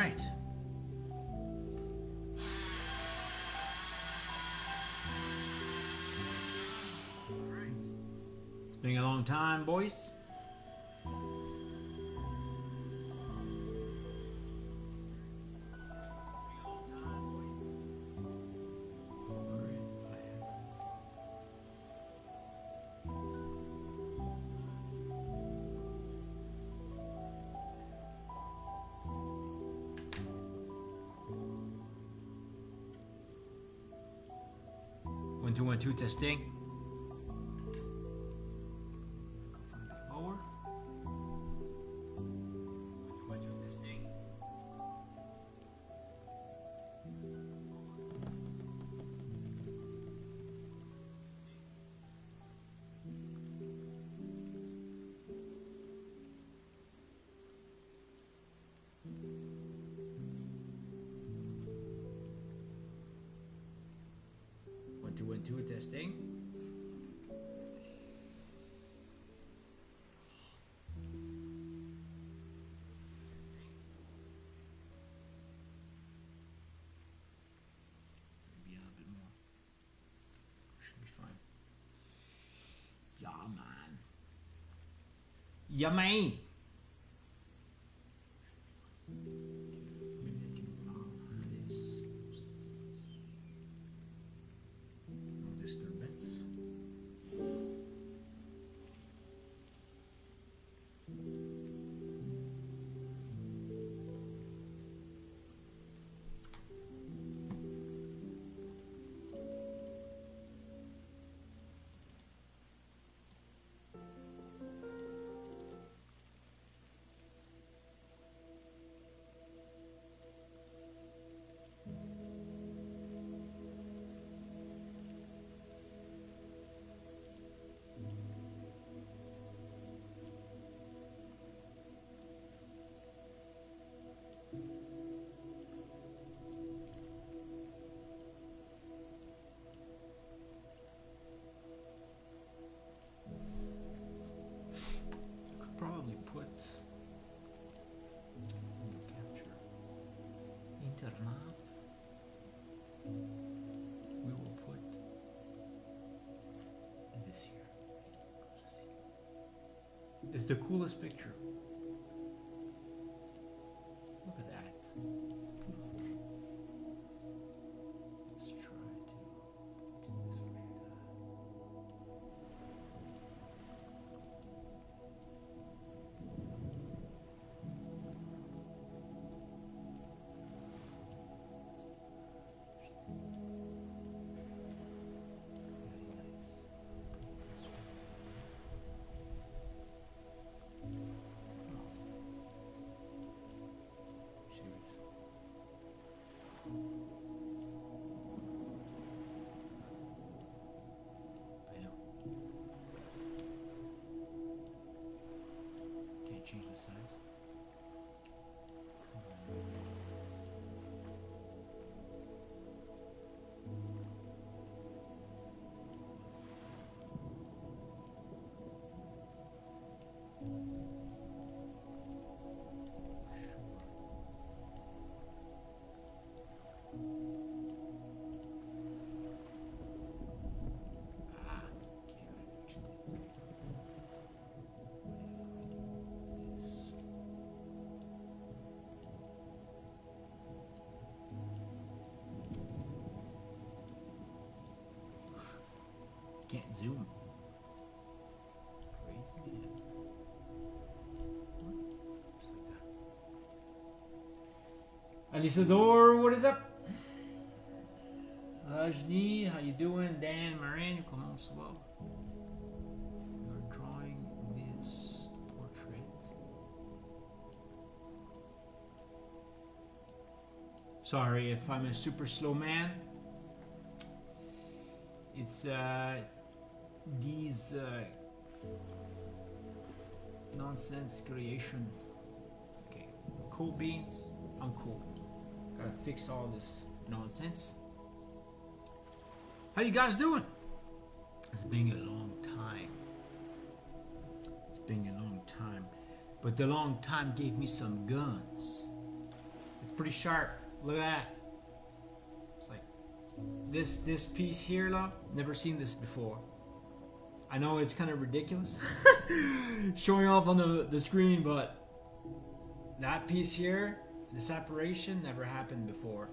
right. It's been a long time, boys. One, two, testing. Lower. 1, 2, testing. One, two, testing. Maybe a bit more. Should be fine. Yeah, man. Yeah, man. Maybe I can have this. No disturbance. Probably put capture internet. We will put this here. It's the coolest picture. Look at that. Let's try to do this like that. Change the size. Can't zoom. Crazy. Just like that. Alisador, what is up? Rajni, how you doing? Dan, Marin, comment ça va? You're drawing this portrait. Sorry if I'm a super slow man. It's these nonsense creation. Okay, cool beans. I'm cool. Gotta fix all this nonsense. How you guys doing? It's been a long time. It's been a long time. But the long time gave me some guns. It pretty sharp. Look at that. It's like this piece here, love. Never seen this before. I know it's kind of ridiculous showing off on the screen, but that piece here, the separation never happened before.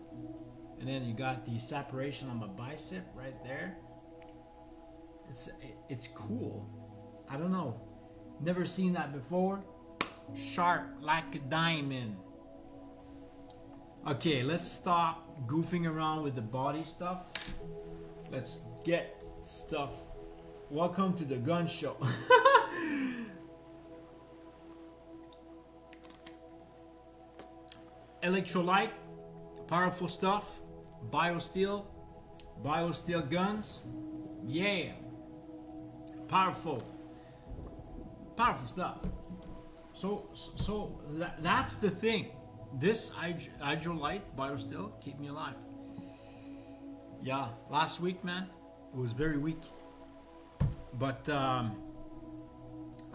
And then you got the separation on my bicep right there. It's cool. I don't know. Never seen that before. Sharp like a diamond. Okay, let's stop goofing around with the body stuff. Let's get stuff. Welcome to the gun show. Electrolyte, powerful stuff. Biosteel guns. Yeah. Powerful stuff. So that's the thing. This hydrolyte biosteel keep me alive. Yeah, last week, man, it was very weak, but I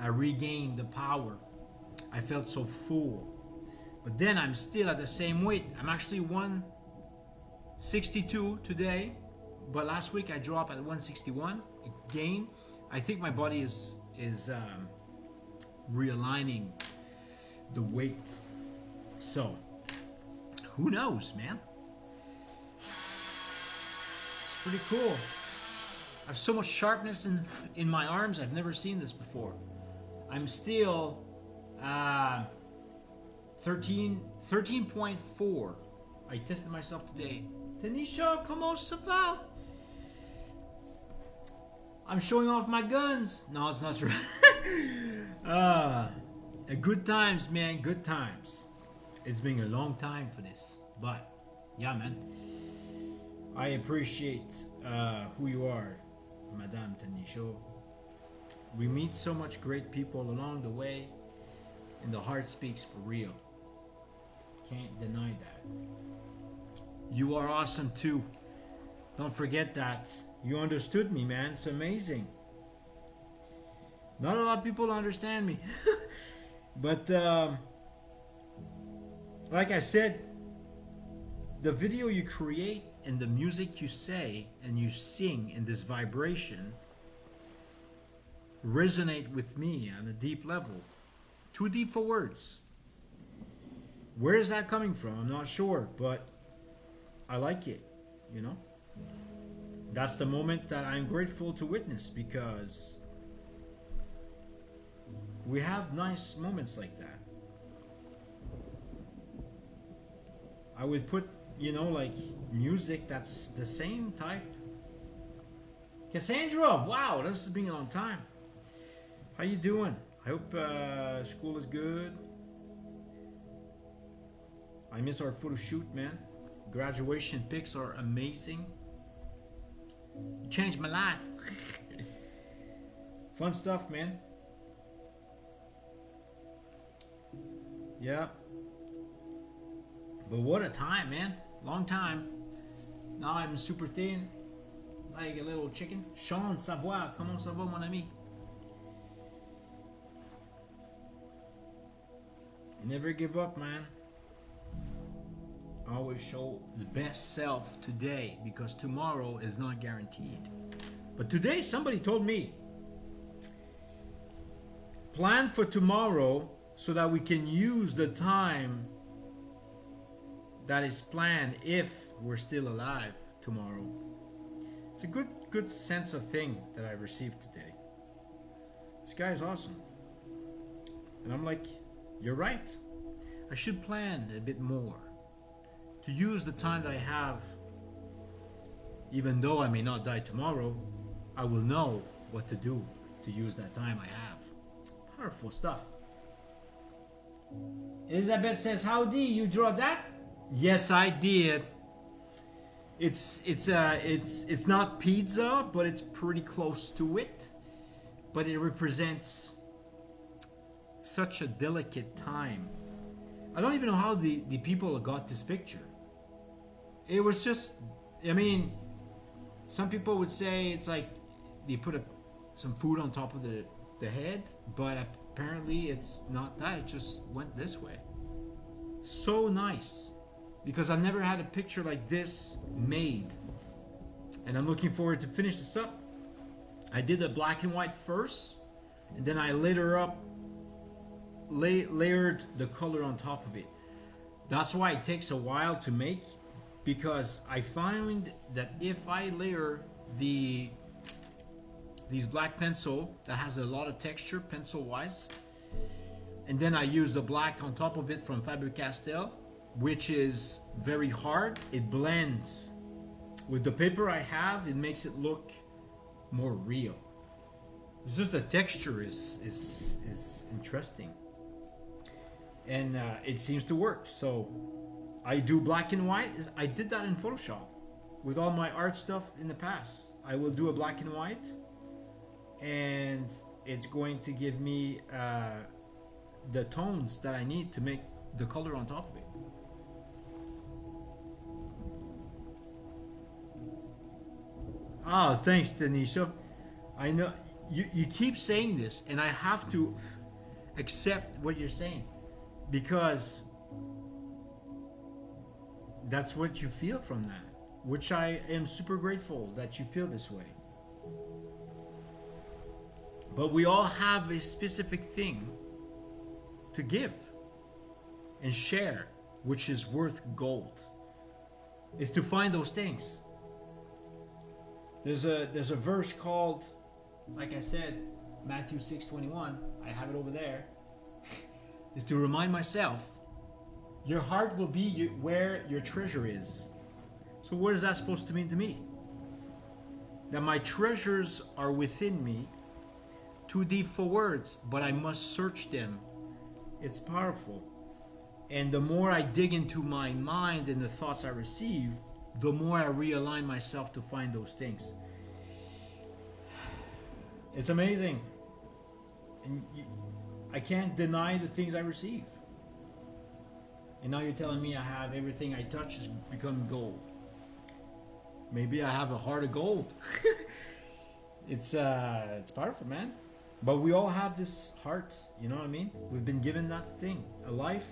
regained the power. I felt so full, but then I'm still at the same weight. I'm actually 162 today, but last week I dropped at 161 again. I think my body is realigning the weight. So, who knows, man? It's pretty cool. I have so much sharpness in my arms. I've never seen this before. I'm still 13.4. I tested myself today. Tanisha, comment ça va? I'm showing off my guns. No, it's not true. Good times, man. Good times. It's been a long time for this, but yeah, man. I appreciate who you are, Madame Tanisha. We meet so much great people along the way, and the heart speaks for real. Can't deny that. You are awesome too. Don't forget that. You understood me, man. It's amazing. Not a lot of people understand me. But like I said, the video you create and the music you say and you sing in this vibration resonate with me on a deep level. Too deep for words. Where is that coming from? I'm not sure, but I like it, you know? That's the moment that I'm grateful to witness, because we have nice moments like that. I would put, you know, like music that's the same type. Cassandra, wow, this has been a long time. How you doing? I hope school is good. I miss our photo shoot, man. Graduation pics are amazing. You changed my life. Fun stuff, man. Yeah. But what a time, man. Long time. Now I'm super thin. Like a little chicken. Sean Savoie, comment ça va, mon ami? Never give up, man. Always show the best self today, because tomorrow is not guaranteed. But today somebody told me, plan for tomorrow so that we can use the time that is planned if we're still alive tomorrow. It's a good sense of thing that I received today. This guy is awesome. And I'm like, you're right. I should plan a bit more to use the time that I have. Even though I may not die tomorrow, I will know what to do to use that time I have. Powerful stuff. Elizabeth says, howdy, you draw that? Yes, I did. It's not pizza, but it's pretty close to it. But it represents such a delicate time. I don't even know how the people got this picture. It was just, I mean, some people would say it's like they put some food on top of the head, but apparently it's not that. It just went this way. So nice. because I've never had a picture like this made. And I'm looking forward to finish this up. I did the black and white first, and then I layered the color on top of it. That's why it takes a while to make, because I find that if I layer these black pencil that has a lot of texture pencil wise, and then I use the black on top of it from Faber-Castell, which is very hard, it blends. With the paper I have, it makes it look more real. It's just the texture is interesting, and it seems to work. So I do black and white. I did that in Photoshop with all my art stuff in the past. I will do a black and white, and it's going to give me the tones that I need to make the color on top of it. Oh, thanks, Tanisha. I know you keep saying this, and I have to accept what you're saying, because that's what you feel from that, which I am super grateful that you feel this way. But we all have a specific thing to give and share, which is worth gold. Is to find those things. There's a verse called, like I said, Matthew 6:21. I have it over there. Is to remind myself, your heart will be where your treasure is. So what is that supposed to mean to me? That my treasures are within me, too deep for words, but I must search them. It's powerful. And the more I dig into my mind and the thoughts I receive, the more I realign myself to find those things. It's amazing. And I can't deny the things I receive. And now you're telling me I have everything I touch has become gold. Maybe I have a heart of gold. It's powerful, man. But we all have this heart, you know what I mean? We've been given that thing, a life.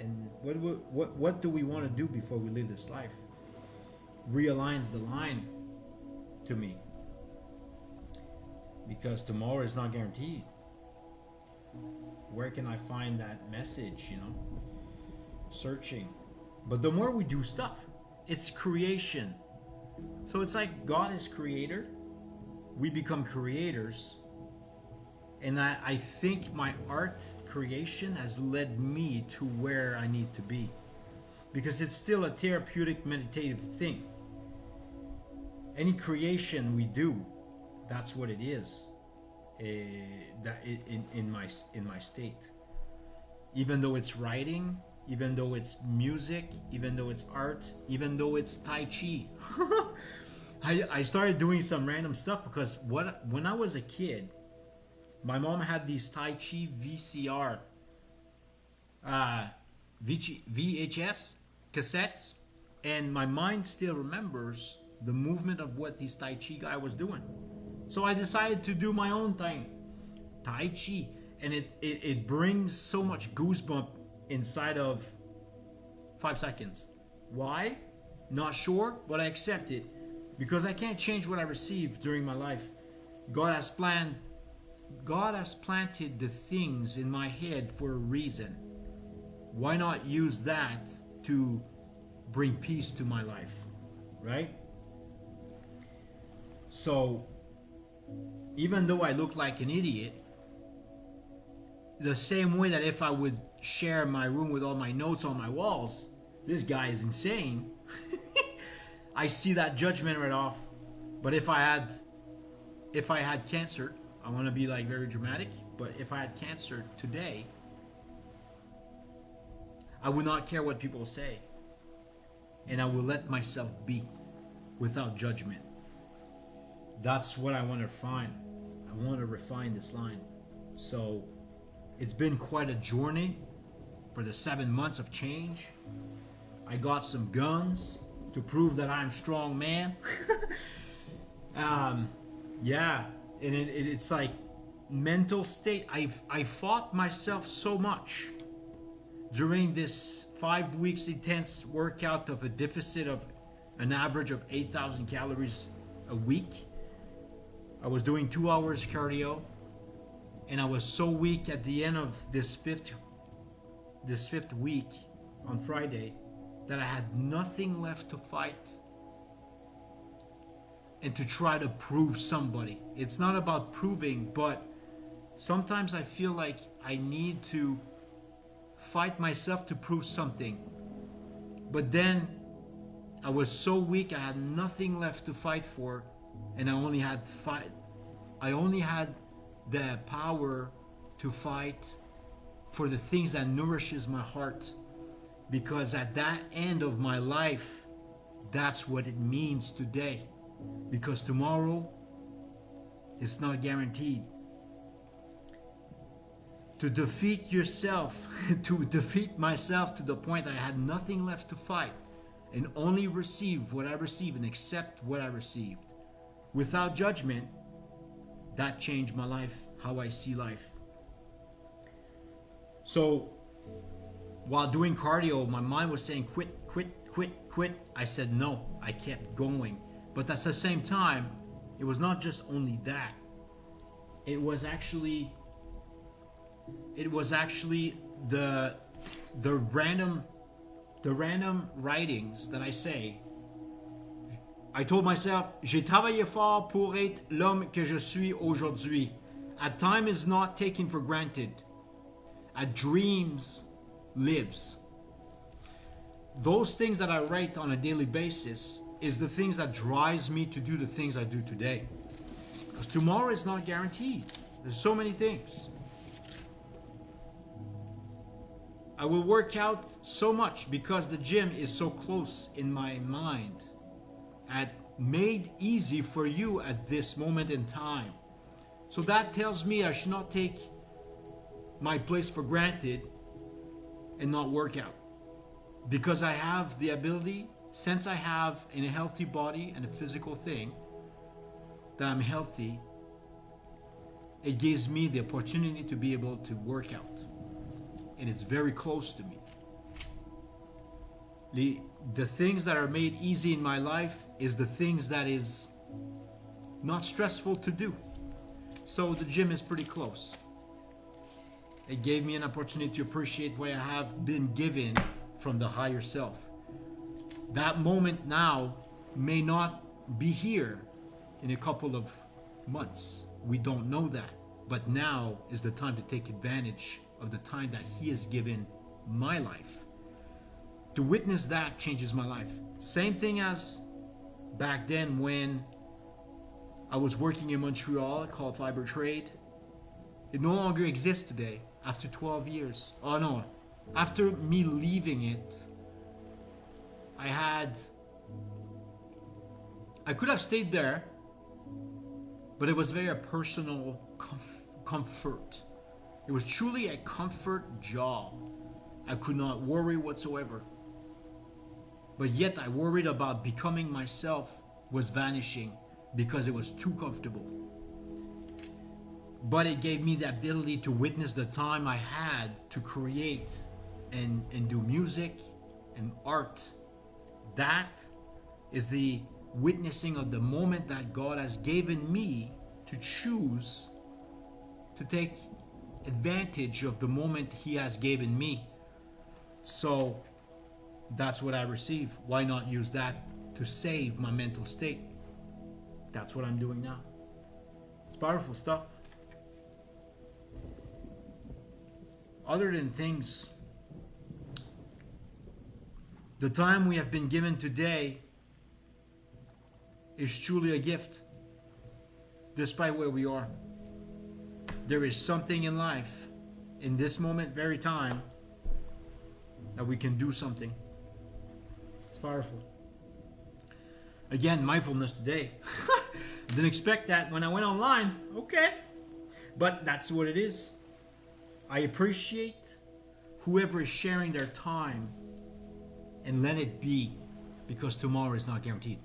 And what do we want to do before we live this life? Realigns the line to me, because tomorrow is not guaranteed. Where can I find that message, you know? Searching. But the more we do stuff, it's creation. So it's like God is creator, we become creators, and I think my art creation has led me to where I need to be, because it's still a therapeutic meditative thing. Any creation we do, that's what it is. That in my state, even though it's writing, even though it's music, even though it's art, even though it's Tai Chi. I started doing some random stuff because when I was a kid, my mom had these Tai Chi VCR, VHS cassettes, and my mind still remembers the movement of what this Tai Chi guy was doing. So I decided to do my own thing, Tai Chi, and it brings so much goosebump inside of 5 seconds. Why? Not sure, but I accept it, because I can't change what I received during my life. God has planted the things in my head for a reason. Why not use that to bring peace to my life, right? So even though I look like an idiot, the same way that if I would share my room with all my notes on my walls, this guy is insane, I see that judgment right off. But if I had cancer, I want to be like very dramatic, but if I had cancer today, I would not care what people say, and I will let myself be without judgment. That's what I want to find. I want to refine this line. So it's been quite a journey for the 7 months of change. I got some guns to prove that I'm a strong man. Yeah, and it's like mental state. I fought myself so much during this 5 weeks intense workout of a deficit of an average of 8,000 calories a week, I was doing 2 hours cardio, and I was so weak at the end of this fifth week on Friday that I had nothing left to fight and to try to prove somebody. It's not about proving, but sometimes I feel like I need to fight myself to prove something. But then I was so weak, I had nothing left to fight for, and I only had the power to fight for the things that nourishes my heart. Because at that end of my life, that's what it means today. Because tomorrow is not guaranteed. To defeat yourself, to defeat myself to the point I had nothing left to fight, and only receive what I received and accept what I received without judgment, that changed my life, how I see life. So while doing cardio, my mind was saying quit, quit, quit, quit. I said no, I kept going. But at the same time, it was not just only that. It was actually the random writings that I say. I told myself, j'ai travaillé fort pour être l'homme que je suis aujourd'hui. A time is not taken for granted. A dreams lives. Those things that I write on a daily basis is the things that drives me to do the things I do today. Because tomorrow is not guaranteed. There's so many things. I will work out so much because the gym is so close in my mind. Made easy for you at this moment in time. So that tells me I should not take my place for granted and not work out. Because I have the ability, since I have in a healthy body and a physical thing, that I'm healthy, it gives me the opportunity to be able to work out. And it's very close to me. The things that are made easy in my life is the things that is not stressful to do. So the gym is pretty close. It gave me an opportunity to appreciate what I have been given from the higher self. That moment now may not be here in a couple of months. We don't know that. But now is the time to take advantage of the time that He has given my life. To witness that changes my life. Same thing as back then when I was working in Montreal called Fiber Trade. It no longer exists today after 12 years. Oh no, after me leaving it, I could have stayed there, but it was very a personal comfort. It was truly a comfort job. I could not worry whatsoever. But yet I worried about becoming myself was vanishing because it was too comfortable. But it gave me the ability to witness the time I had to create and do music and art. That is the witnessing of the moment that God has given me to choose to take advantage of the moment He has given me. So that's what I receive. Why not use that to save my mental state? That's what I'm doing now. It's powerful stuff. Other than things, the time we have been given today is truly a gift. Despite where we are, there is something in life, in this moment, very time, that we can do something. It's powerful. Again, mindfulness today. Didn't expect that when I went online. Okay. But that's what it is. I appreciate whoever is sharing their time, and let it be, because tomorrow is not guaranteed.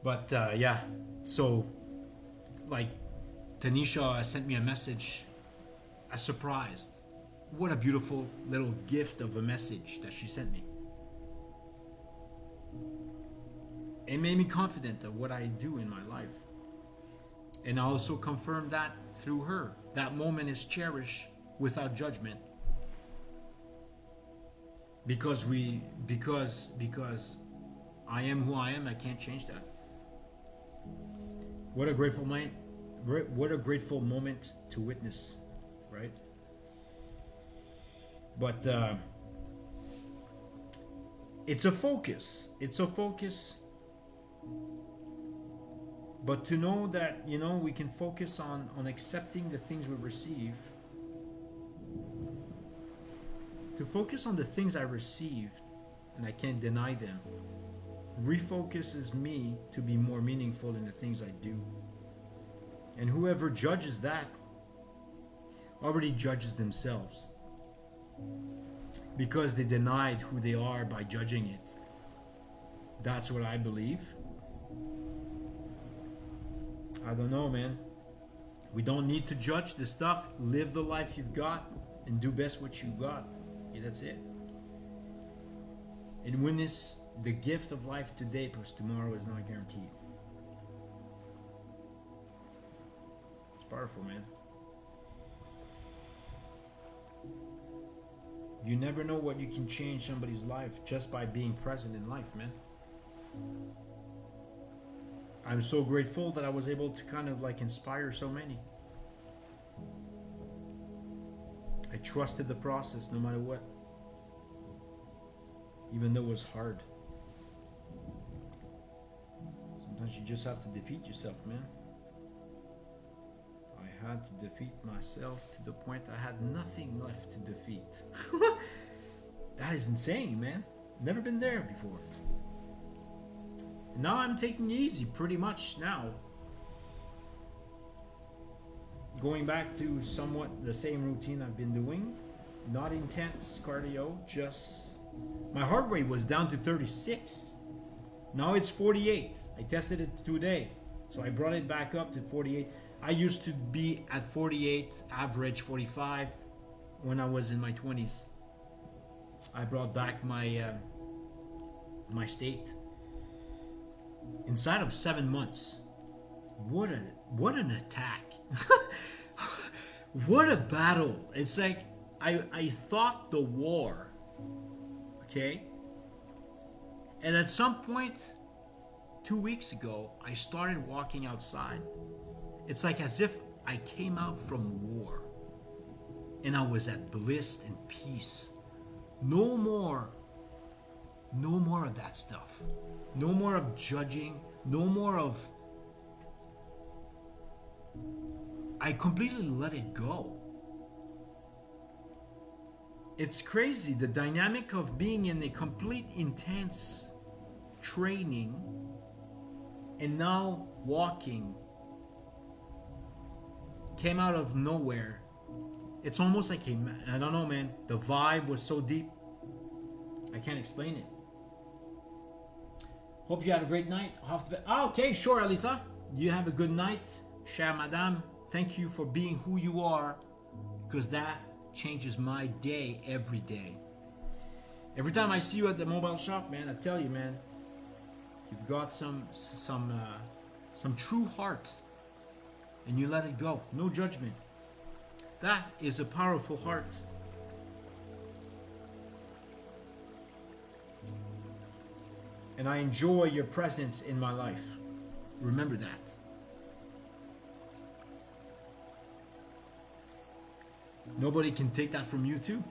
But yeah, so like Tanisha sent me a message as surprised. What a beautiful little gift of a message that she sent me. It made me confident of what I do in my life. And I also confirmed that through her. That moment is cherished without judgment. Because I am who I am, I can't change that. What a grateful moment to witness, right? But it's a focus. But to know that, we can focus on accepting the things we receive. To focus on the things I received, and I can't deny them, refocuses me to be more meaningful in the things I do. And whoever judges that already judges themselves, because they denied who they are by judging it. That's what I believe. I don't know, man. We don't need to judge the stuff. Live the life you've got and do best what you got. Yeah, that's it. And witness the gift of life today, because tomorrow is not guaranteed. It's powerful, man. You never know what you can change somebody's life just by being present in life, man. I'm so grateful that I was able to kind of inspire so many. I trusted the process no matter what, even though it was hard. Sometimes you just have to defeat yourself, man. I had to defeat myself to the point I had nothing left to defeat. That is insane, man. Never been there before. Now I'm taking it easy pretty much now. Going back to somewhat the same routine I've been doing. Not intense cardio, just... My heart rate was down to 36. Now it's 48. I tested it today. So I brought it back up to 48. I used to be at 48, average 45 when I was in my 20s. I brought back my my state. Inside of 7 months. What an attack. What a battle. It's like I thought the war. Okay? And at some point 2 weeks ago, I started walking outside. It's like as if I came out from war. And I was at bliss and peace. No more of that stuff. No more of judging. No more of... I completely let it go. It's crazy, the dynamic of being in a complete intense training and now walking came out of nowhere. It's almost like I don't know, man. The vibe was so deep. I can't explain it. Hope you had a great night. Off to bed. Okay, sure, Alisa. You have a good night, chère madame. Thank you for being who you are, because that changes my day every day. Every time I see you at the mobile shop, man, I tell you, man, you've got some true heart, and you let it go. No judgment. That is a powerful heart. And I enjoy your presence in my life. Remember that. Nobody can take that from you too.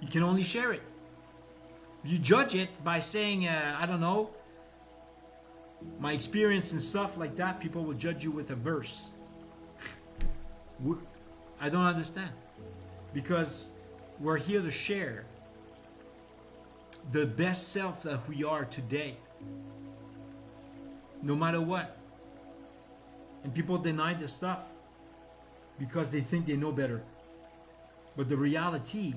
You can only share it. You judge it by saying, I don't know, my experience and stuff like that. People will judge you with a verse. I don't understand. Because we're here to share the best self that we are today, no matter what. And people deny this stuff because they think they know better. But the reality,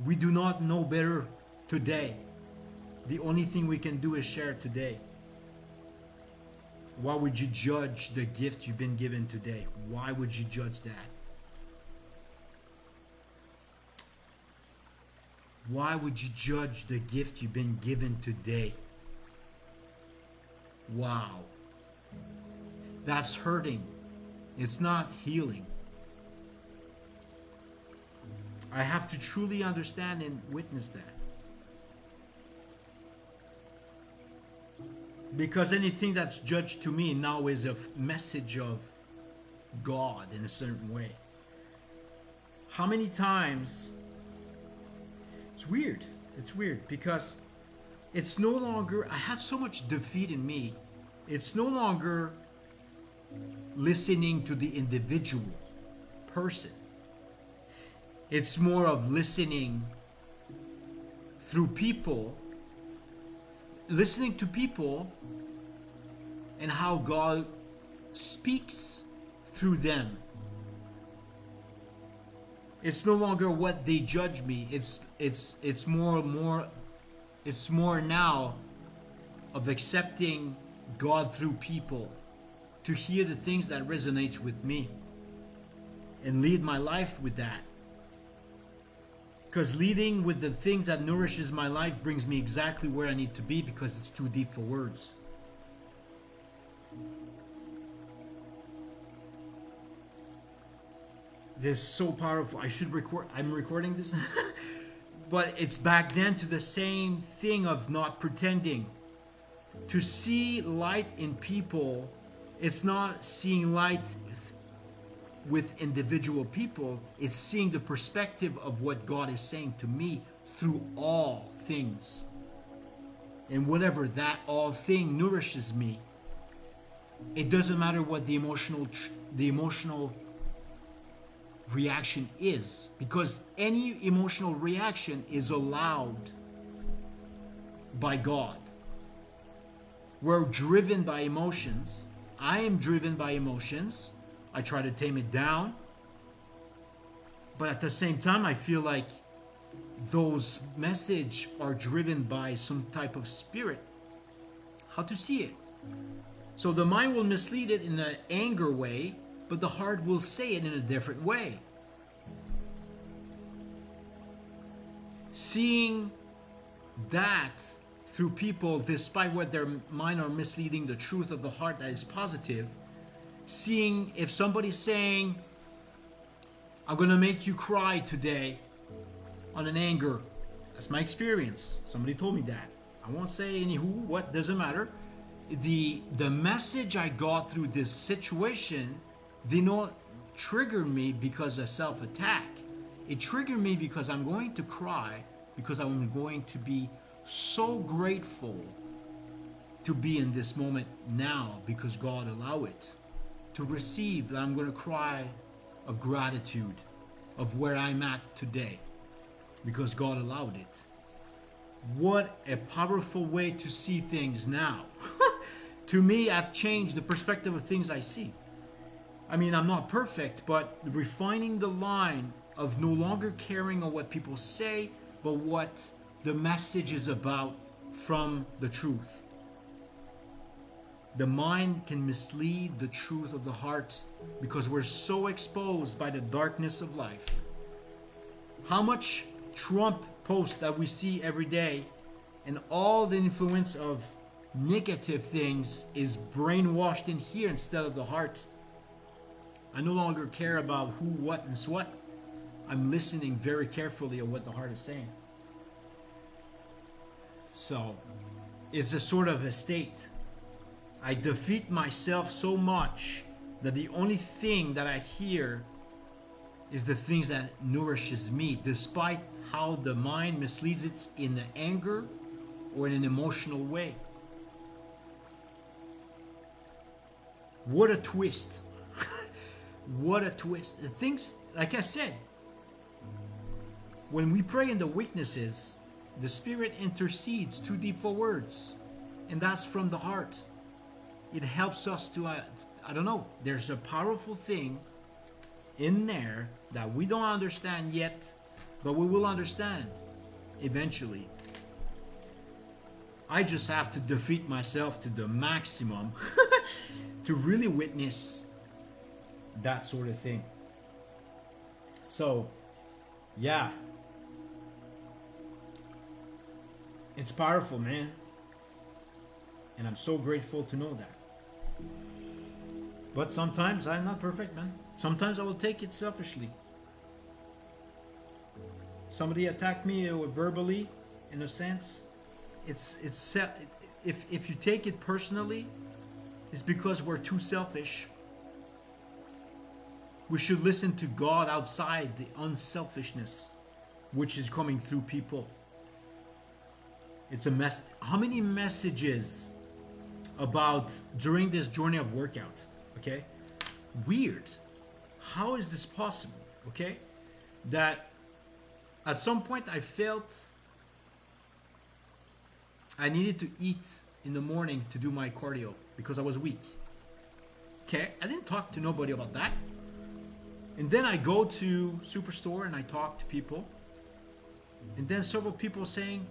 we do not know better today. The only thing we can do is share today. Why would you judge the gift you've been given today? Why would you judge that? Why would you judge the gift you've been given today? Wow. That's hurting. It's not healing. I have to truly understand and witness that. Because anything that's judged to me now is a message of God in a certain way. How many times... It's weird. It's weird because it's no longer... I had so much defeat in me. It's no longer listening to the individual person. It's more of listening through people, listening to people and how God speaks through them. It's no longer what they judge me. It's more now of accepting God through people, to hear the things that resonate with me and lead my life with that. Because leading with the things that nourishes my life brings me exactly where I need to be, because it's too deep for words. This is so powerful. I'm recording this. But it's back then to the same thing of not pretending. To see light in people, it's not seeing light with individual people. It's seeing the perspective of what God is saying to me through all things. And whatever that all thing nourishes me, it doesn't matter what the emotional reaction is, because any emotional reaction is allowed by God. We're driven by emotions. I am driven by emotions. I try to tame it down. But at the same time, I feel like those messages are driven by some type of spirit. How to see it? So the mind will mislead it in an anger way, but the heart will say it in a different way. Seeing that through people, despite what their mind are misleading the truth of the heart that is positive, seeing if somebody's saying, I'm going to make you cry today on an anger. That's my experience. Somebody told me that. I won't say any who, what, doesn't matter. The message I got through this situation did not trigger me because of self-attack. It triggered me because I'm going to cry, because I'm going to be so grateful to be in this moment now, because God allowed it. To receive that, I'm going to cry of gratitude of where I'm at today, because God allowed it. What a powerful way to see things now. To me, I've changed the perspective of things I see. I mean, I'm not perfect, but refining the line of no longer caring on what people say, but what the message is about from the truth. The mind can mislead the truth of the heart because we're so exposed by the darkness of life. How much Trump posts that we see every day and all the influence of negative things is brainwashed in here instead of the heart. I no longer care about who, what, and what. I'm listening very carefully of what the heart is saying. So, it's a sort of a state. I defeat myself so much that the only thing that I hear is the things that nourishes me, despite how the mind misleads it in an anger or in an emotional way. What a twist. What a twist. The things, like I said, when we pray in the weaknesses, the Spirit intercedes too deep for words. And that's from the heart. It helps us to, I don't know, there's a powerful thing in there that we don't understand yet, but we will understand eventually. I just have to defeat myself to the maximum to really witness that sort of thing. So, yeah. It's powerful, man. And I'm so grateful to know that. But sometimes I'm not perfect, man. Sometimes I will take it selfishly. Somebody attacked me verbally, in a sense. If you take it personally, it's because we're too selfish. We should listen to God outside the unselfishness which is coming through people. It's a mess. How many messages about during this journey of workout? Okay, weird. How is this possible? Okay, that at some point I felt I needed to eat in the morning to do my cardio because I was weak. Okay, I didn't talk to nobody about that. And then I go to Superstore and I talk to people. And then several people saying,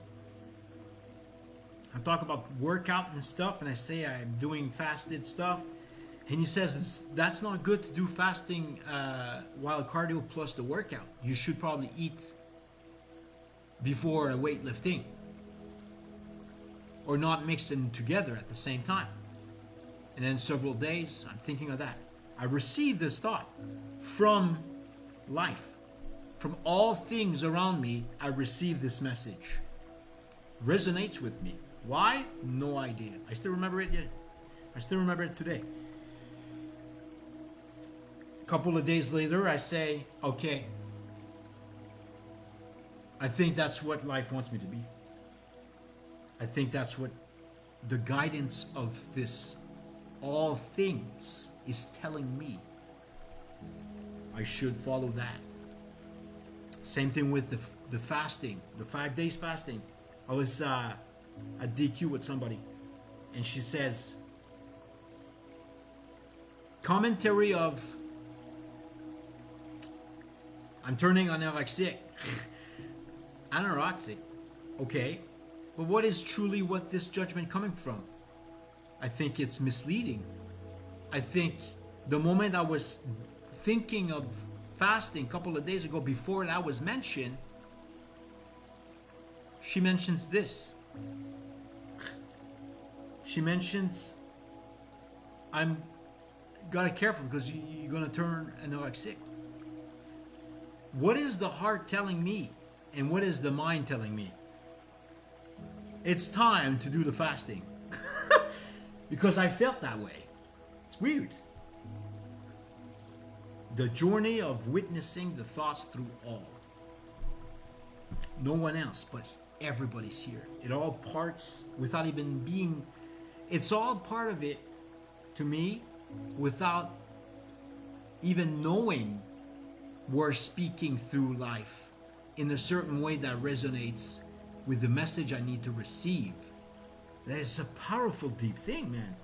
I talk about workout and stuff, and I say I'm doing fasted stuff. And he says, that's not good to do fasting while cardio plus the workout. You should probably eat before weightlifting. Or not mix them together at the same time. And then several days, I'm thinking of that. I received this thought from life. From all things around me, I received this message. Resonates with me. Why? No idea. I still remember it yet. I still remember it today. A couple of days later, I say, okay, I think that's what life wants me to be. I think that's what the guidance of this all things is telling me. I should follow that. Same thing with the fasting, the 5 days fasting. I was at DQ with somebody, and she says, commentary of, I'm turning anorexic. Anorexic, okay. But what is truly what this judgment coming from? I think it's misleading. I think the moment I was thinking of fasting a couple of days ago, before that was mentioned, she mentions this. She mentions, I'm gotta careful because you're gonna turn anorexic. What is the heart telling me, and what is the mind telling me? It's time to do the fasting. Because I felt that way. It's weird. The journey of witnessing the thoughts through all. No one else, but everybody's here. It all parts without even being, it's all part of it to me without even knowing we're speaking through life in a certain way that resonates with the message I need to receive. That is a powerful, deep thing, man.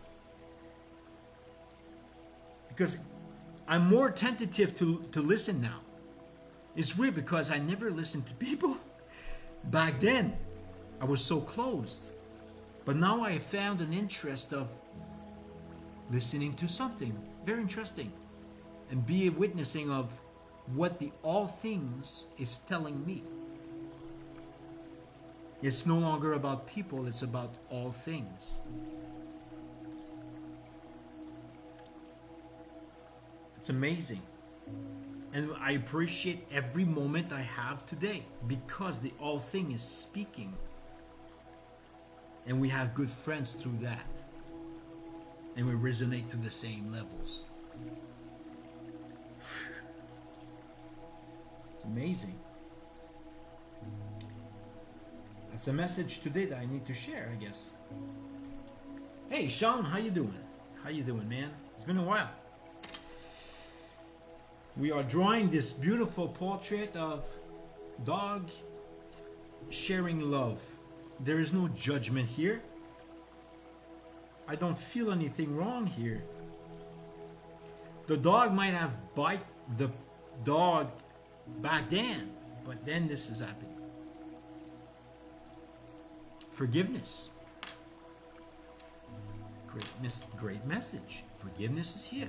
Because I'm more tentative to listen now. It's weird because I never listened to people. Back then, I was so closed. But now I found an interest of listening to something very interesting and be a witnessing of what the all things is telling me. It's no longer about people, it's about all things. It's amazing. And I appreciate every moment I have today because the all thing is speaking. And we have good friends through that. And we resonate to the same levels. It's amazing. That's a message today that I need to share, I guess. Hey, Sean, how you doing? How you doing, man? It's been a while. We are drawing this beautiful portrait of dog sharing love. There is no judgment here. I don't feel anything wrong here. The dog might have bite the dog back then, but then this is happening. Forgiveness. Great message. Forgiveness is here.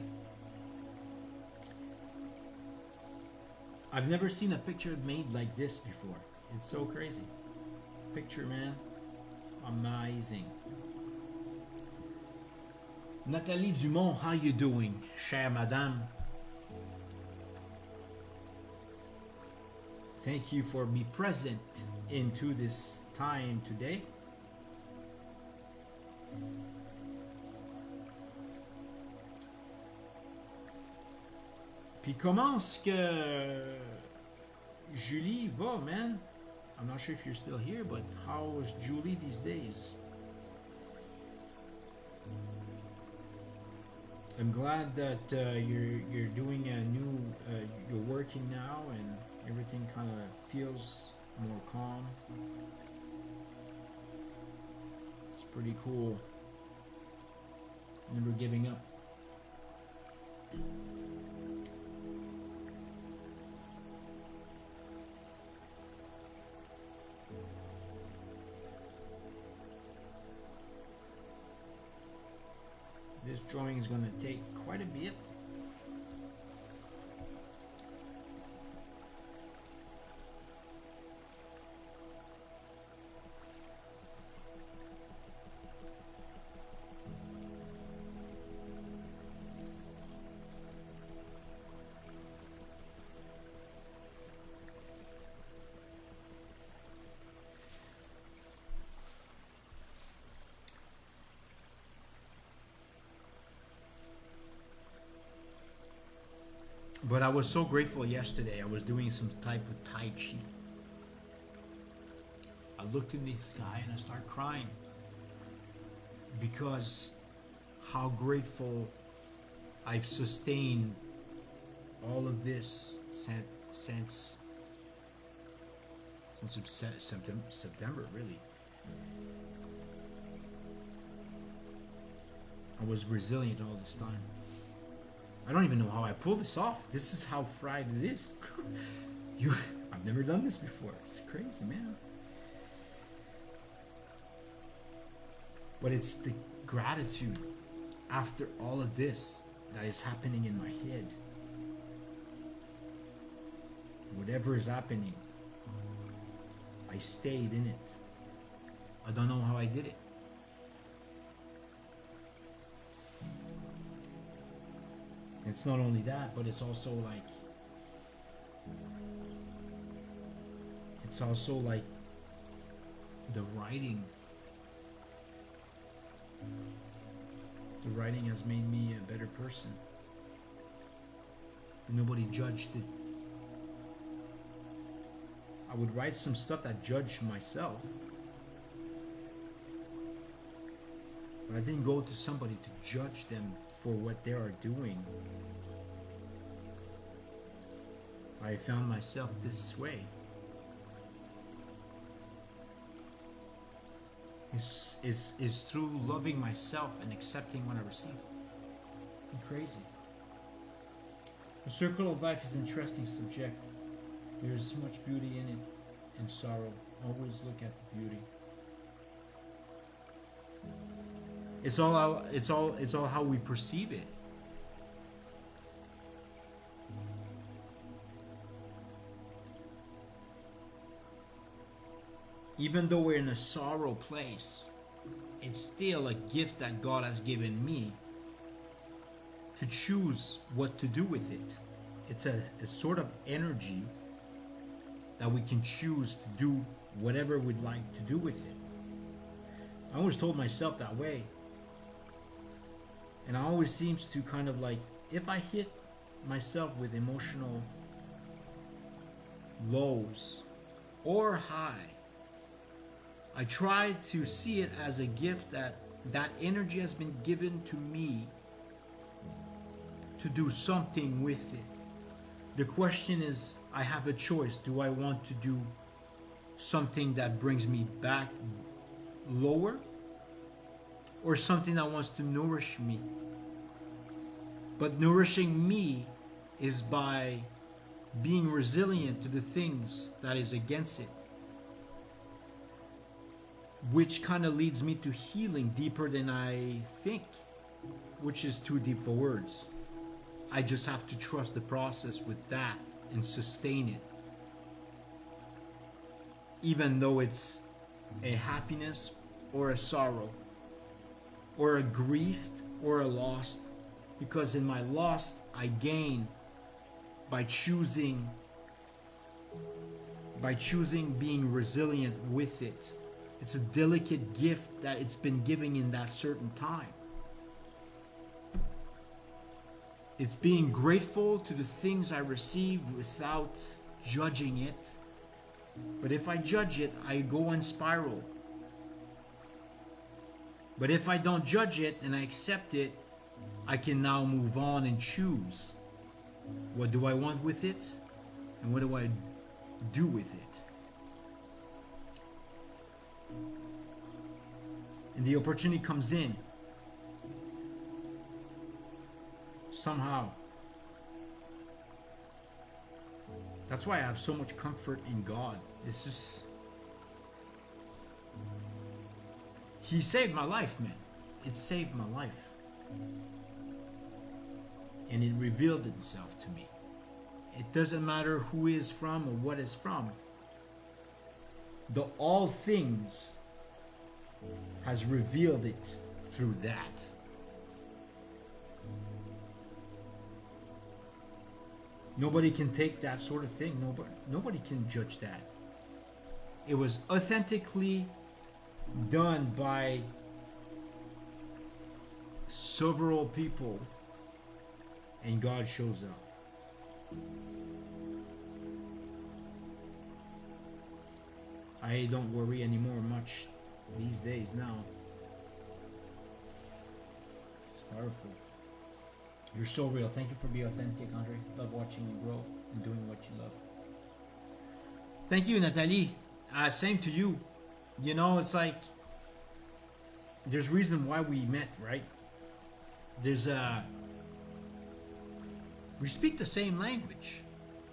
I've never seen a picture made like this before. It's so crazy. Picture, man. Amazing. Nathalie Dumont, how you doing, chère madame? Thank you for being present into this time today. Puis comment est-ce que Julie va, man? I'm not sure if you're still here, but how is Julie these days? I'm glad that you're doing a new, you're working now, and everything kind of feels more calm. It's pretty cool. Never giving up. This drawing is going to take quite a bit. But I was so grateful yesterday. I was doing some type of Tai Chi. I looked in the sky and I started crying because how grateful I've sustained all of this since September, really. I was resilient all this time. I don't even know how I pulled this off. This is how fried it is. I've never done this before. It's crazy, man. But it's the gratitude after all of this that is happening in my head. Whatever is happening, I stayed in it. I don't know how I did it. It's not only that, but it's also like the writing. The writing has made me a better person. Nobody judged it. I would write some stuff that judged myself, but I didn't go to somebody to judge them for what they are doing. I found myself this way. Is through loving myself and accepting what I receive. It's crazy. The circle of life is an interesting subject. There's so much beauty in it and sorrow. Always look at the beauty. It's all how we perceive it. Even though we're in a sorrow place, it's still a gift that God has given me to choose what to do with it. It's a sort of energy that we can choose to do whatever we'd like to do with it. I always told myself that way. And I always seems to kind of like, if I hit myself with emotional lows or high, I try to see it as a gift that energy has been given to me to do something with it. The question is, I have a choice. Do I want to do something that brings me back lower, or something that wants to nourish me? But nourishing me is by being resilient to the things that is against it, which kind of leads me to healing deeper than I think, which is too deep for words. I just have to trust the process with that and sustain it. Even though it's a happiness or a sorrow or a grief or a loss, because in my loss I gain by choosing being resilient with it. It's a delicate gift that it's been given in that certain time. It's being grateful to the things I received without judging it. But if I judge it, I go and spiral. But if I don't judge it and I accept it, I can now move on and choose. What do I want with it? And what do I do with it? And the opportunity comes in. Somehow. That's why I have so much comfort in God. It's just... He saved my life, man. It saved my life. And it revealed itself to me. It doesn't matter who is from or what is from. The all things has revealed it through that. Nobody can take that sort of thing. Nobody can judge that. It was authentically done by several people, and God shows up. I don't worry anymore much these days now. It's powerful. You're so real. Thank you for being authentic, Andre. Love watching you grow and doing what you love. Thank you, Nathalie. Same to you. You know, it's like there's reason why we met, right? There's we speak the same language,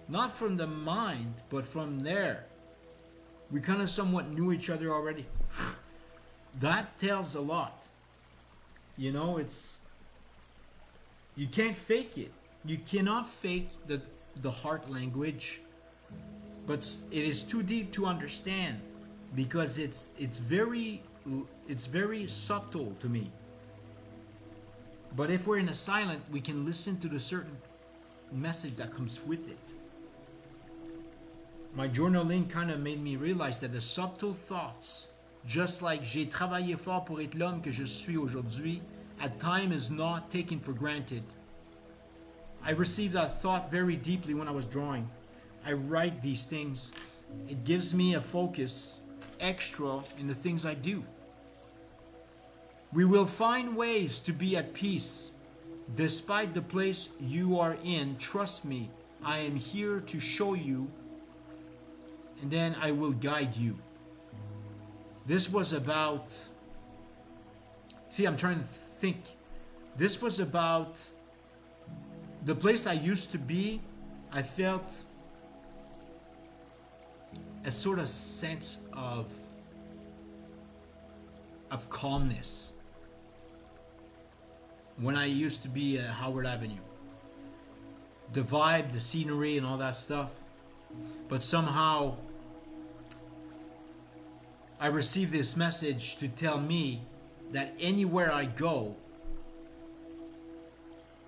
not from the mind, but from there. We kind of somewhat knew each other already. That tells a lot. You know, it's, you can't fake it. You cannot fake the heart language, but it is too deep to understand, because it's very subtle to me. But if we're in a silent, we can listen to the certain message that comes with it. My journaling kind of made me realize that the subtle thoughts, just like j'ai travaillé fort pour être l'homme que je suis aujourd'hui, at time is not taken for granted. I received that thought very deeply when I was drawing. I write these things. It gives me a focus extra in the things I do. We will find ways to be at peace despite the place you are in. Trust me, I am here to show you, and then I will guide you. This was about, see, I'm trying to think. This was about the place I used to be. I felt a sort of sense of calmness when I used to be at Howard Avenue. The vibe, the scenery, and all that stuff. But somehow I received this message to tell me that anywhere I go,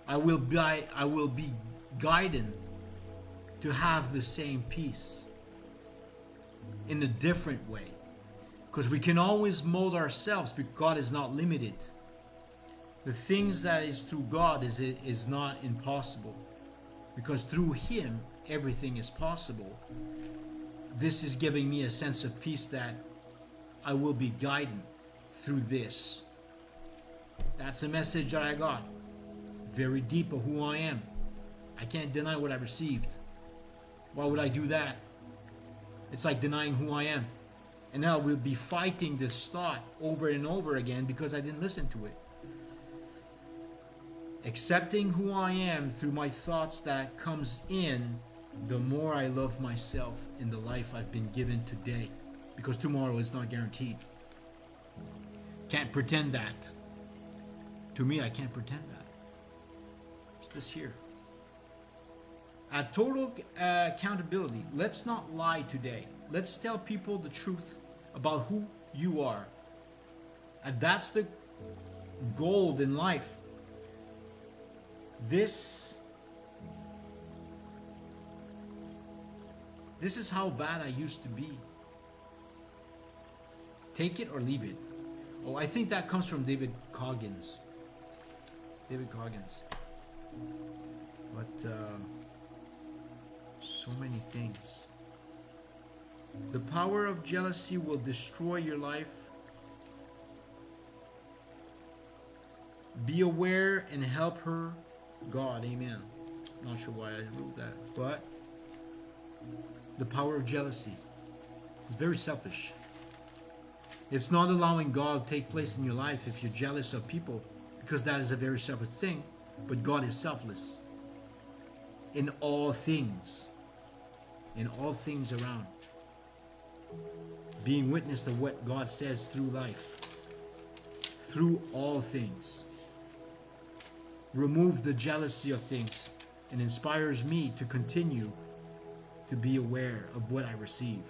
I will be guided to have the same peace in a different way. Because we can always mold ourselves, because God is not limited. The things that is through God is not impossible. Because through Him, everything is possible. This is giving me a sense of peace that I will be guided through this. That's a message that I got. Very deep of who I am. I can't deny what I received. Why would I do that? It's like denying who I am. And now we'll be fighting this thought over and over again because I didn't listen to it. Accepting who I am through my thoughts that comes in, the more I love myself in the life I've been given today. Because tomorrow is not guaranteed. Can't pretend that. To me, I can't pretend that. It's this here. At total accountability, let's not lie today. Let's tell people the truth about who you are. And that's the gold in life. This is how bad I used to be. Take it or leave it. Oh, I think that comes from David Coggins. David Coggins. But so many things. The power of jealousy will destroy your life. Be aware and help her, God. Amen. Not sure why I wrote that, but the power of jealousy is very selfish. It's not allowing God to take place in your life if you're jealous of people, because that is a very selfish thing. But God is selfless in all things. In all things around. Being witness to what God says through life. Through all things. Remove the jealousy of things and inspires me to continue to be aware of what I receive.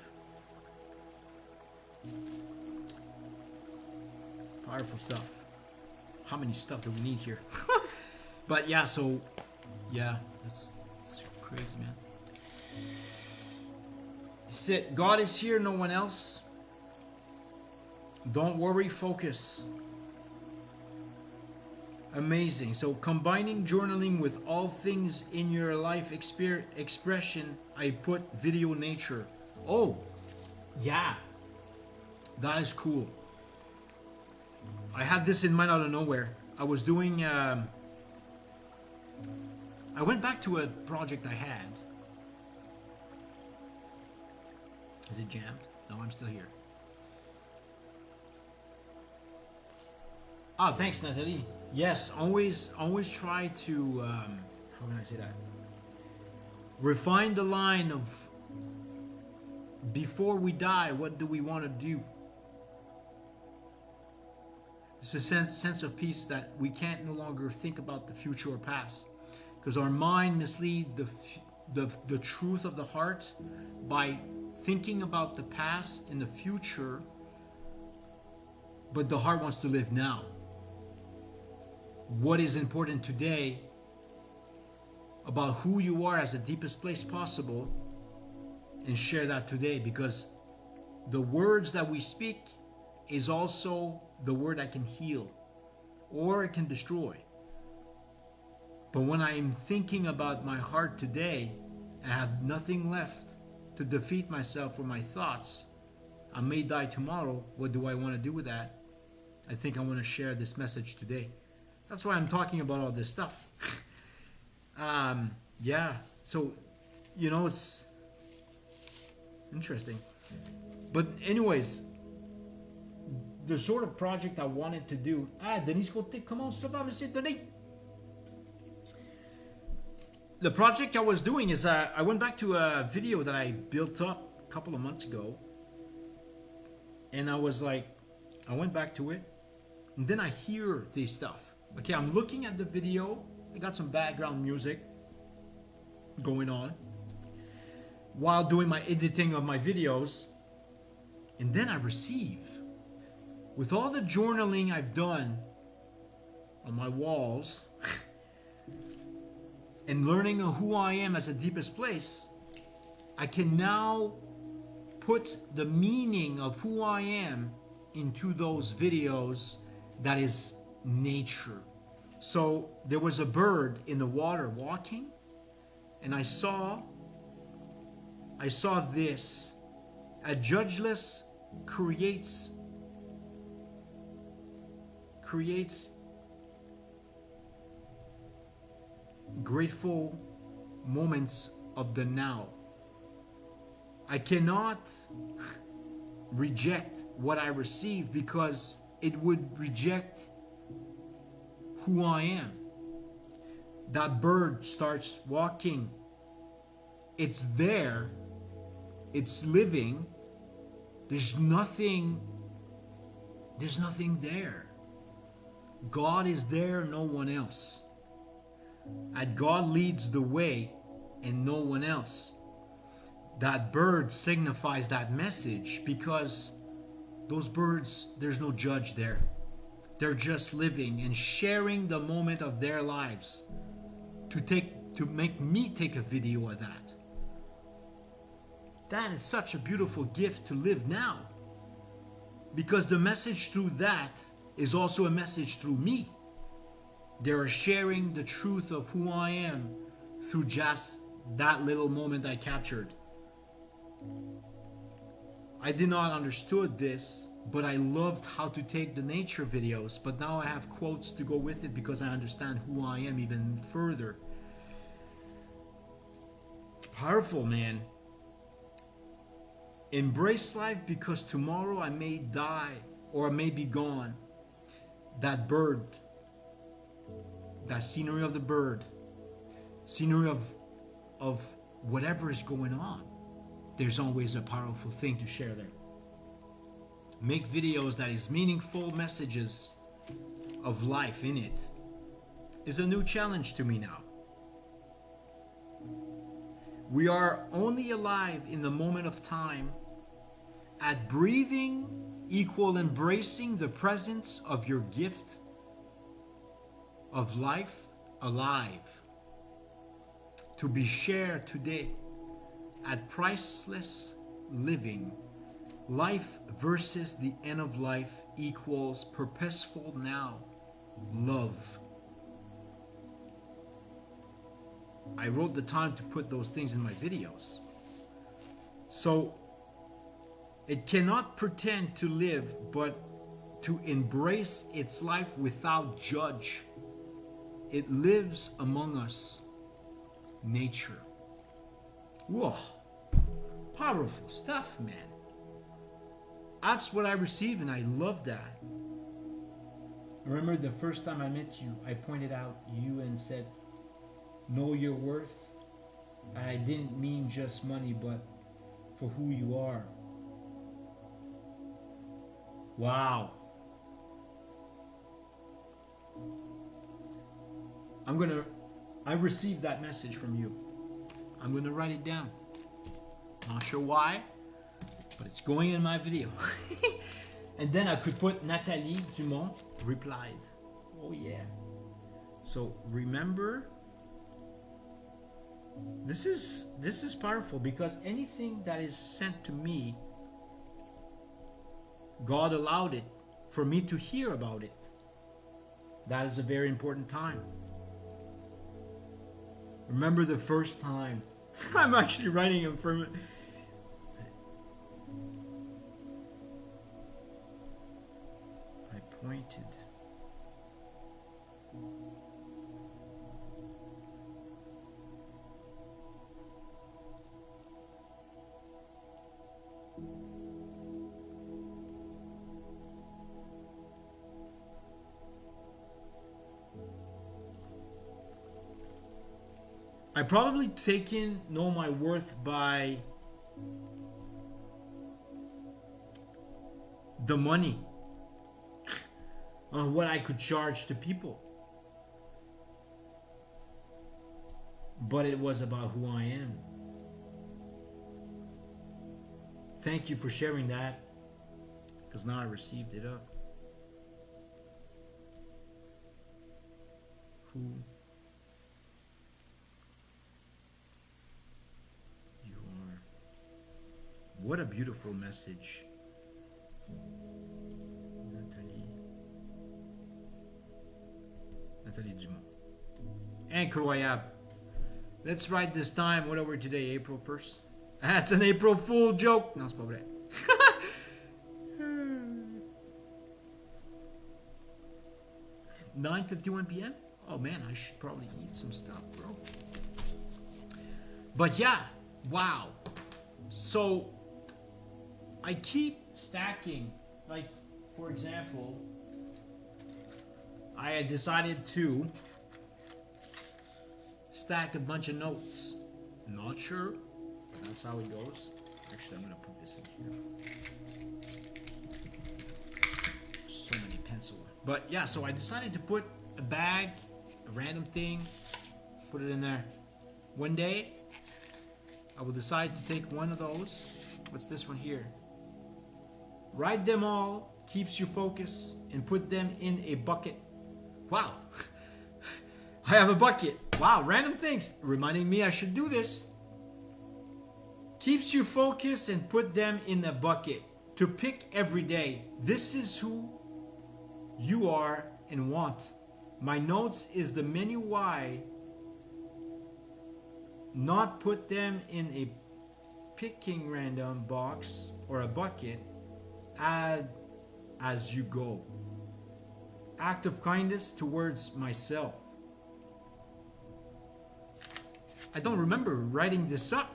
Powerful stuff. How many stuff do we need here? But yeah, so yeah, that's crazy, man. Sit. God is here, no one else. Don't worry, focus. Amazing. So combining journaling with all things in your life expression, I put video nature. Oh, yeah. That is cool. I had this in mind out of nowhere. I was doing, I went back to a project I had. Is it jammed? No, I'm still here. Oh, thanks, Natalie. Yes, always try to, how can I say that? Refine the line of, before we die, what do we want to do? It's a sense of peace that we can't no longer think about the future or past, because our mind misleads the truth of the heart by thinking about the past and the future, but the heart wants to live now. What is important today about who you are as the deepest place possible, and share that today, because the words that we speak is also the word that can heal or it can destroy. But when I am thinking about my heart today and I have nothing left to defeat myself or my thoughts, I may die tomorrow. What do I want to do with that? I think I want to share this message today. That's why I'm talking about all this stuff. Yeah, so, you know, it's interesting. But anyways, the sort of project I wanted to do. Denis Côté, comment ça va, monsieur Denis? The project I was doing is I went back to a video that I built up a couple of months ago. And I was like, I went back to it. And then I hear this stuff. Okay, I'm looking at the video. I got some background music going on while doing my editing of my videos. And then I receive, with all the journaling I've done on my walls and learning who I am as the deepest place, I can now put the meaning of who I am into those videos that is nature. So there was a bird in the water walking, and I saw this. A judgeless creates grateful moments of the now. I cannot reject what I receive because it would reject who I am. That bird starts walking. It's there. It's living. There's nothing there. God is there, no one else. And God leads the way and no one else. That bird signifies that message because those birds, there's no judge there. they're just living and sharing the moment of their lives to make me take a video of that. That is such a beautiful gift to live now, because the message through that is also a message through me. They are sharing the truth of who I am through just that little moment I captured. I did not understood this, but I loved how to take the nature videos, but now I have quotes to go with it because I understand who I am even further. Powerful, man. Embrace life, because tomorrow I may die or I may be gone. That bird, that scenery of the bird, scenery of whatever is going on, there's always a powerful thing to share there. Make videos that is meaningful messages of life in it is a new challenge to me now. We are only alive in the moment of time. At breathing equal embracing the presence of your gift of life alive, to be shared today. At priceless living, life versus the end of life equals purposeful now, love. I wrote the time to put those things in my videos. So it cannot pretend to live, but to embrace its life without judge. It lives among us, nature. Whoa, powerful stuff, man. That's what I received, and I love that. I remember the first time I met you, I pointed out you and said, know your worth. I didn't mean just money, but for who you are. Wow. I received that message from you. I'm gonna write it down. Not sure why, but it's going in my video. And then I could put Nathalie Dumont replied. Oh yeah. So remember, this is powerful, because anything that is sent to me, God allowed it for me to hear about it. That is a very important time. Remember the first time. I'm actually writing it from. I pointed. I probably know my worth by the money on what I could charge to people. But it was about who I am. Thank you for sharing that, because now I received it up. Who you are. What a beautiful message. Nathalie Dumont. Incroyable. Let's write this time. What are we today? April 1st? That's an April Fool joke. Non, c'est pas vrai. 9:51 p.m. Oh man, I should probably eat some stuff, bro. But yeah, wow. So I keep stacking. Like, for example, I had decided to stack a bunch of notes. Not sure, but that's how it goes. Actually, I'm gonna put this in here. So many pencils. But yeah, so I decided to put a bag, a random thing, put it in there. One day, I will decide to take one of those. What's this one here? Write them all, keeps you focused, and put them in a bucket. Wow. I have a bucket. Wow, random things reminding me I should do this. Keeps you focused and put them in a bucket to pick every day. This is who you are and want. My notes is the menu why not put them in a picking random box or a bucket. Add as you go. Act of kindness towards myself. I don't remember writing this up.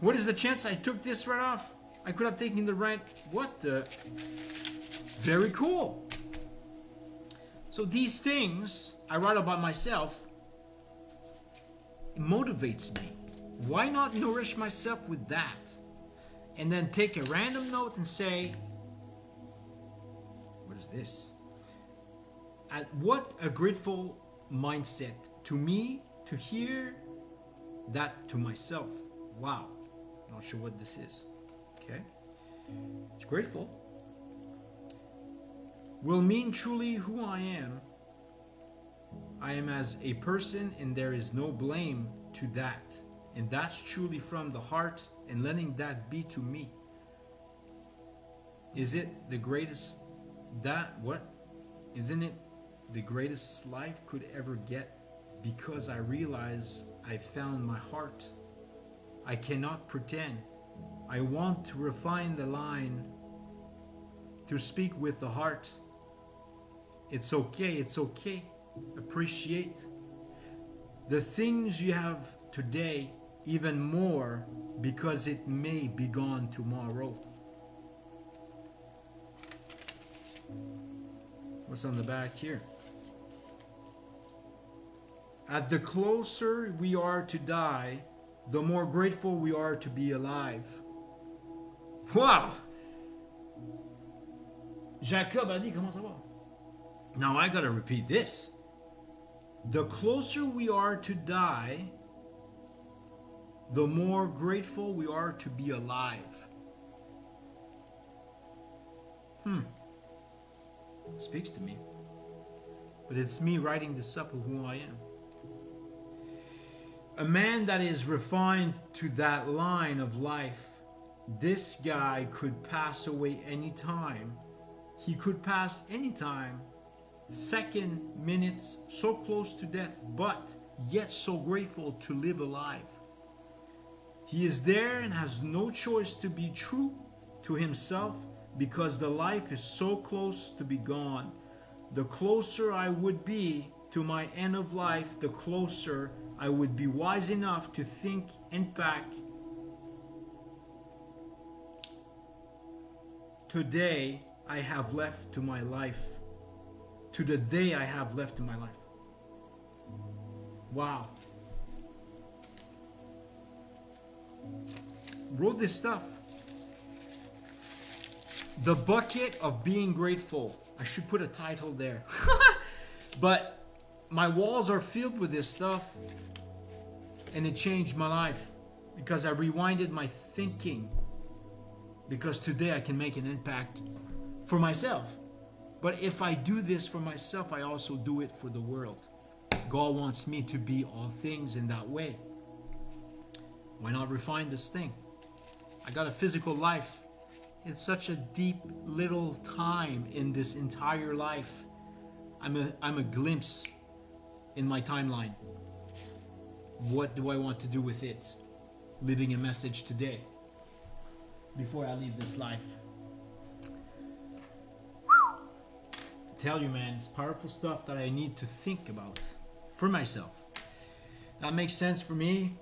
What is the chance I took this right off? I could have taken the right... What the... Very cool. So these things I write about myself, it motivates me. Why not nourish myself with that? And then take a random note and say, what is this? What a grateful mindset to me to hear that to myself. Wow. Not sure what this is. Okay. It's grateful. Will mean truly who I am. I am as a person and there is no blame to that. And that's truly from the heart and letting that be to me. Is it the greatest Isn't it the greatest life could ever get? Because I realize I found my heart. I cannot pretend. I want to refine the line to speak with the heart. It's okay, it's okay. Appreciate the things you have today even more because it may be gone tomorrow. What's on the back here? At the closer we are to die, the more grateful we are to be alive. Wow! Jacob a dit, comment ça va? Now I gotta repeat this. The closer we are to die, the more grateful we are to be alive. Speaks to me. But it's me writing this up of who I am. A man that is refined to that line of life, this guy could pass away anytime. He could pass anytime. Second, minutes, so close to death, but yet so grateful to live alive. He is there and has no choice to be true to himself because the life is so close to be gone. The closer I would be to my end of life, the closer I would be wise enough to think and pack. Today I have left to my life. To the day I have left in my life. Wow. Wrote this stuff. The bucket of being grateful. I should put a title there. But my walls are filled with this stuff. And it changed my life. Because I rewinded my thinking. Because today I can make an impact for myself. But if I do this for myself, I also do it for the world. God wants me to be all things in that way. Why not refine this thing? I got a physical life. It's such a deep little time in this entire life. I'm a glimpse in my timeline. What do I want to do with it? Living a message today. Before I leave this life. Tell you, man, it's powerful stuff that I need to think about for myself. That makes sense for me.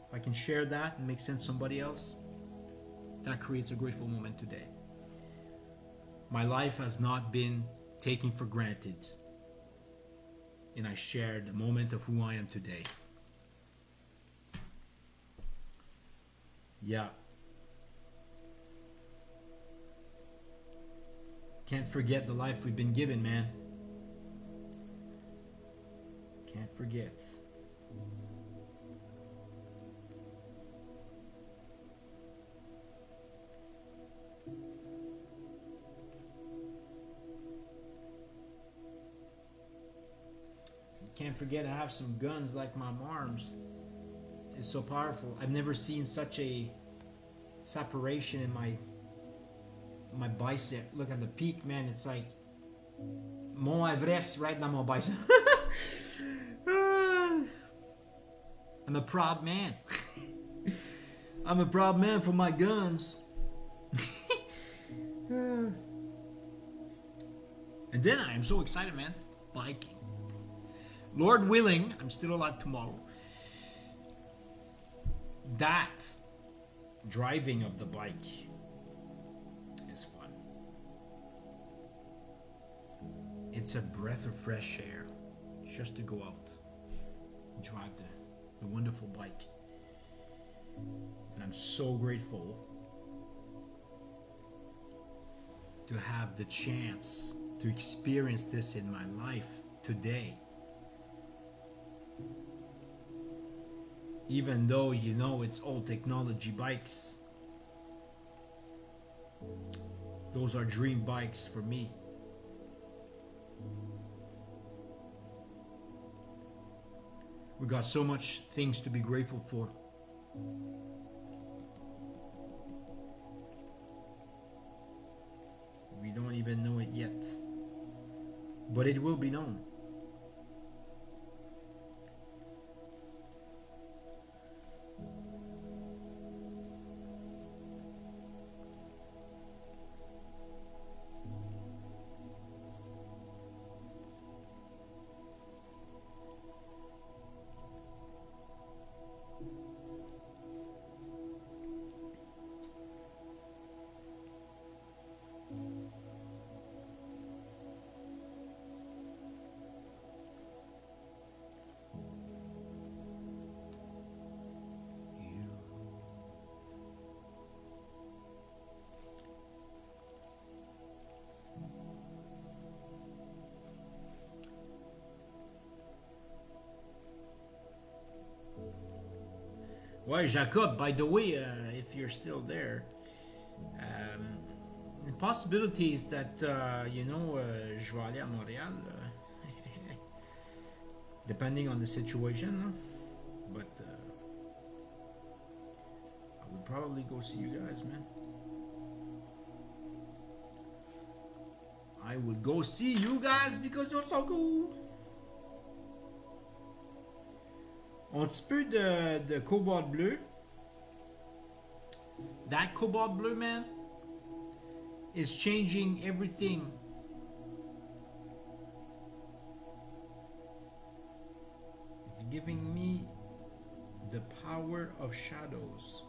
If I can share that and make sense to somebody else, that creates a grateful moment today. My life has not been taken for granted, and I shared a moment of who I am today. Yeah. Can't forget the life we've been given, man. Can't forget. Can't forget I have some guns like my arms. It's so powerful. I've never seen such a separation in my bicep. Look at the peak, man. It's like Mont Everest right dans mon bicep. I'm a proud man. I'm a proud man for my guns. And then I am so excited, man. Biking. Lord willing, I'm still alive tomorrow. That driving of the bike is fun. It's a breath of fresh air just to go out and drive the wonderful bike. And I'm so grateful to have the chance to experience this in my life today. Even though, you know, it's old technology bikes, those are dream bikes for me. We got so much things to be grateful for. We don't even know it yet, but it will be known. Well, Jacob, by the way, if you're still there, the possibility is that, je vais aller à Montréal, depending on the situation, but I would probably go see you guys, man. I would go see you guys because you're so cool. Un petit peu de cobalt bleu. That cobalt bleu, man, is changing everything. It's giving me the power of shadows.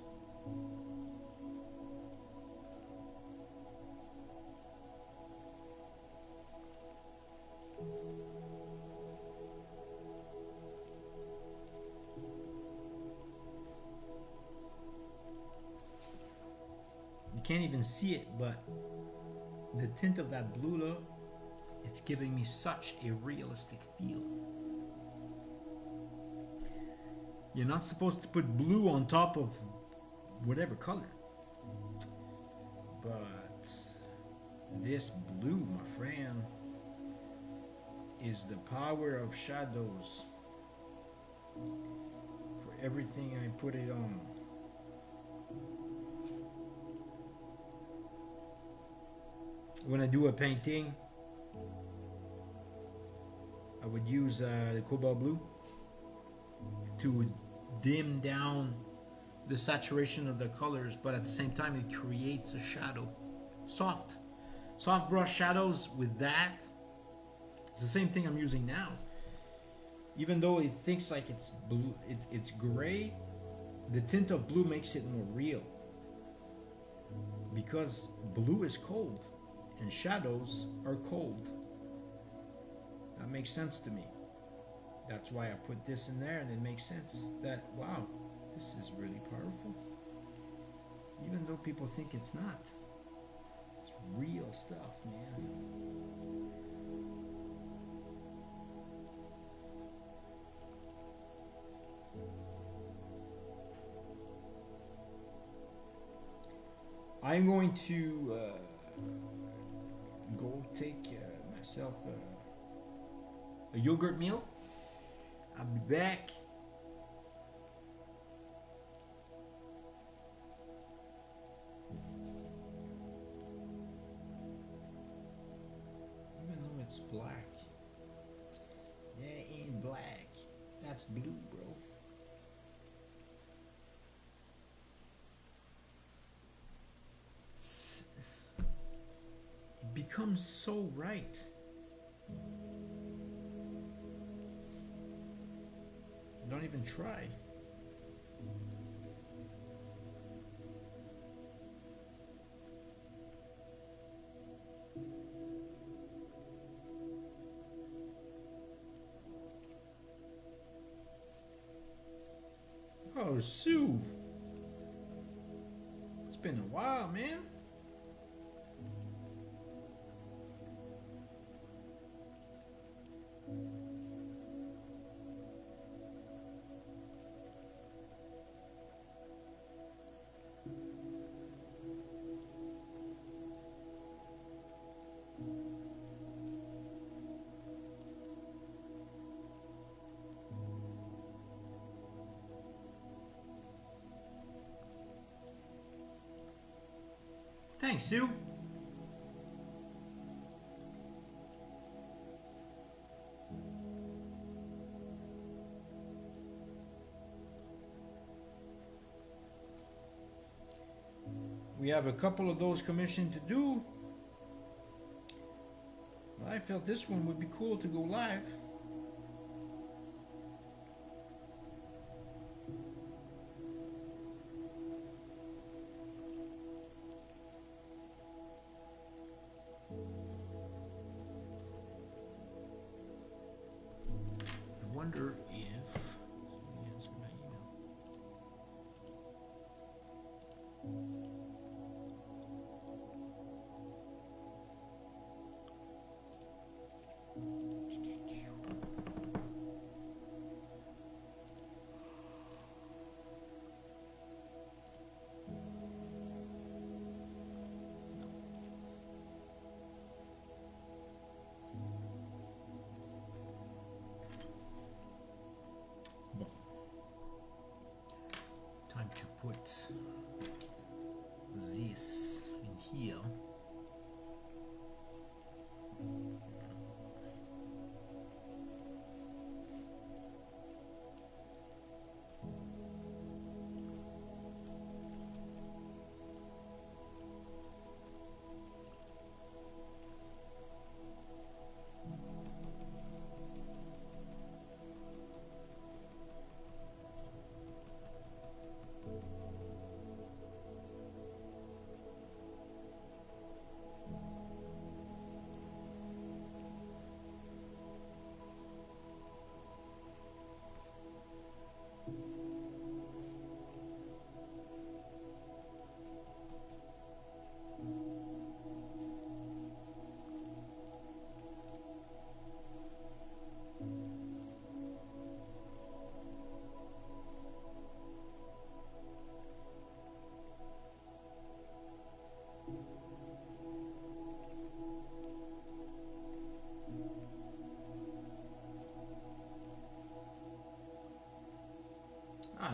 You can't even see it, but the tint of that blue look, it's giving me such a realistic feel. You're not supposed to put blue on top of whatever color, but this blue, my friend, is the power of shadows for everything I put it on. When I do a painting, I would use the cobalt blue to dim down the saturation of the colors, but at the same time it creates a shadow. Soft brush shadows with that. It's the same thing I'm using now. Even though it thinks like it's blue, it's gray, the tint of blue makes it more real. Because blue is cold and shadows are cold. That makes sense to me. That's why I put this in there, and it makes sense that, wow, this is really powerful. Even though people think it's not. It's real stuff, man. I'm going to go take myself a yogurt meal I'll be back. Even though it's black. Yeah, it ain't black. That's blue, bro. It becomes so right. Don't even try. Oh, Sue. It's been a while, man. Thanks, Sue. We have a couple of those commissioned to do. But I felt this one would be cool to go live. I wonder if somebody answered my email. Bon. Time to put this in here.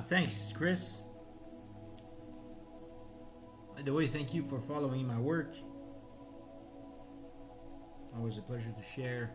Thanks, Chris. By the way, thank you for following my work. Always a pleasure to share.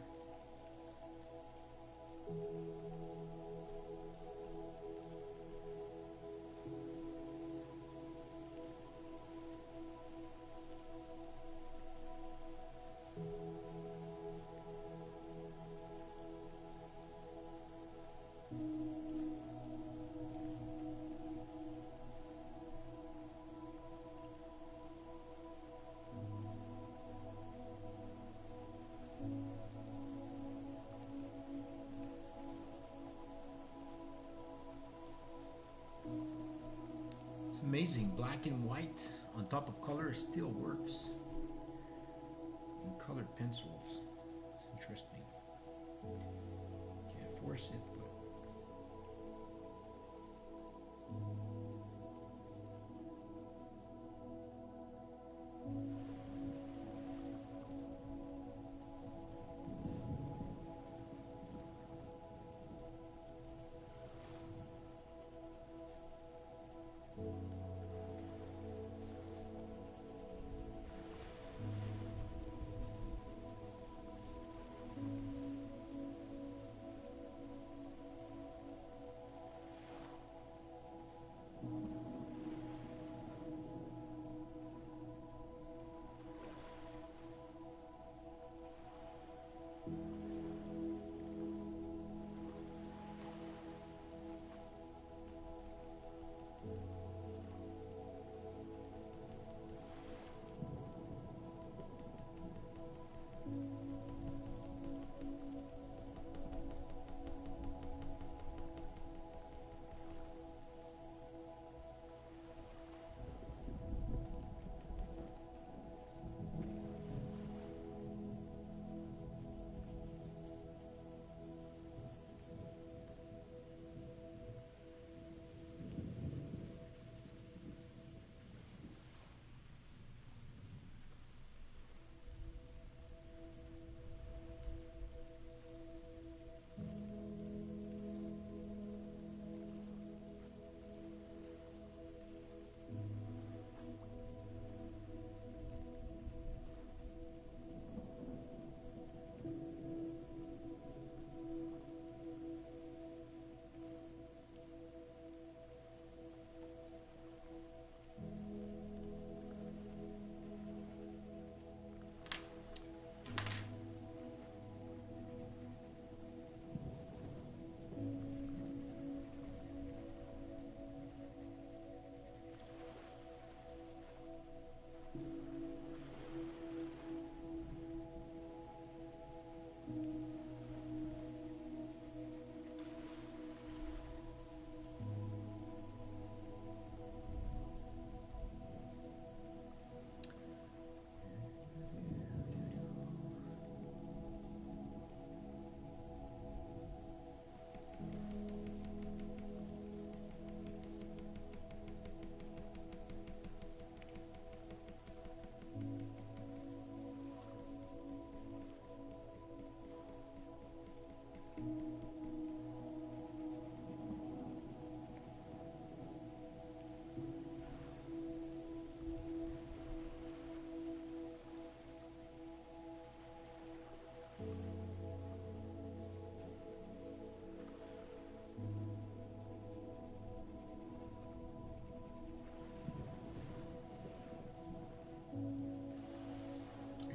Amazing, black and white on top of color still works. And colored pencils. It's interesting. Can't force it, but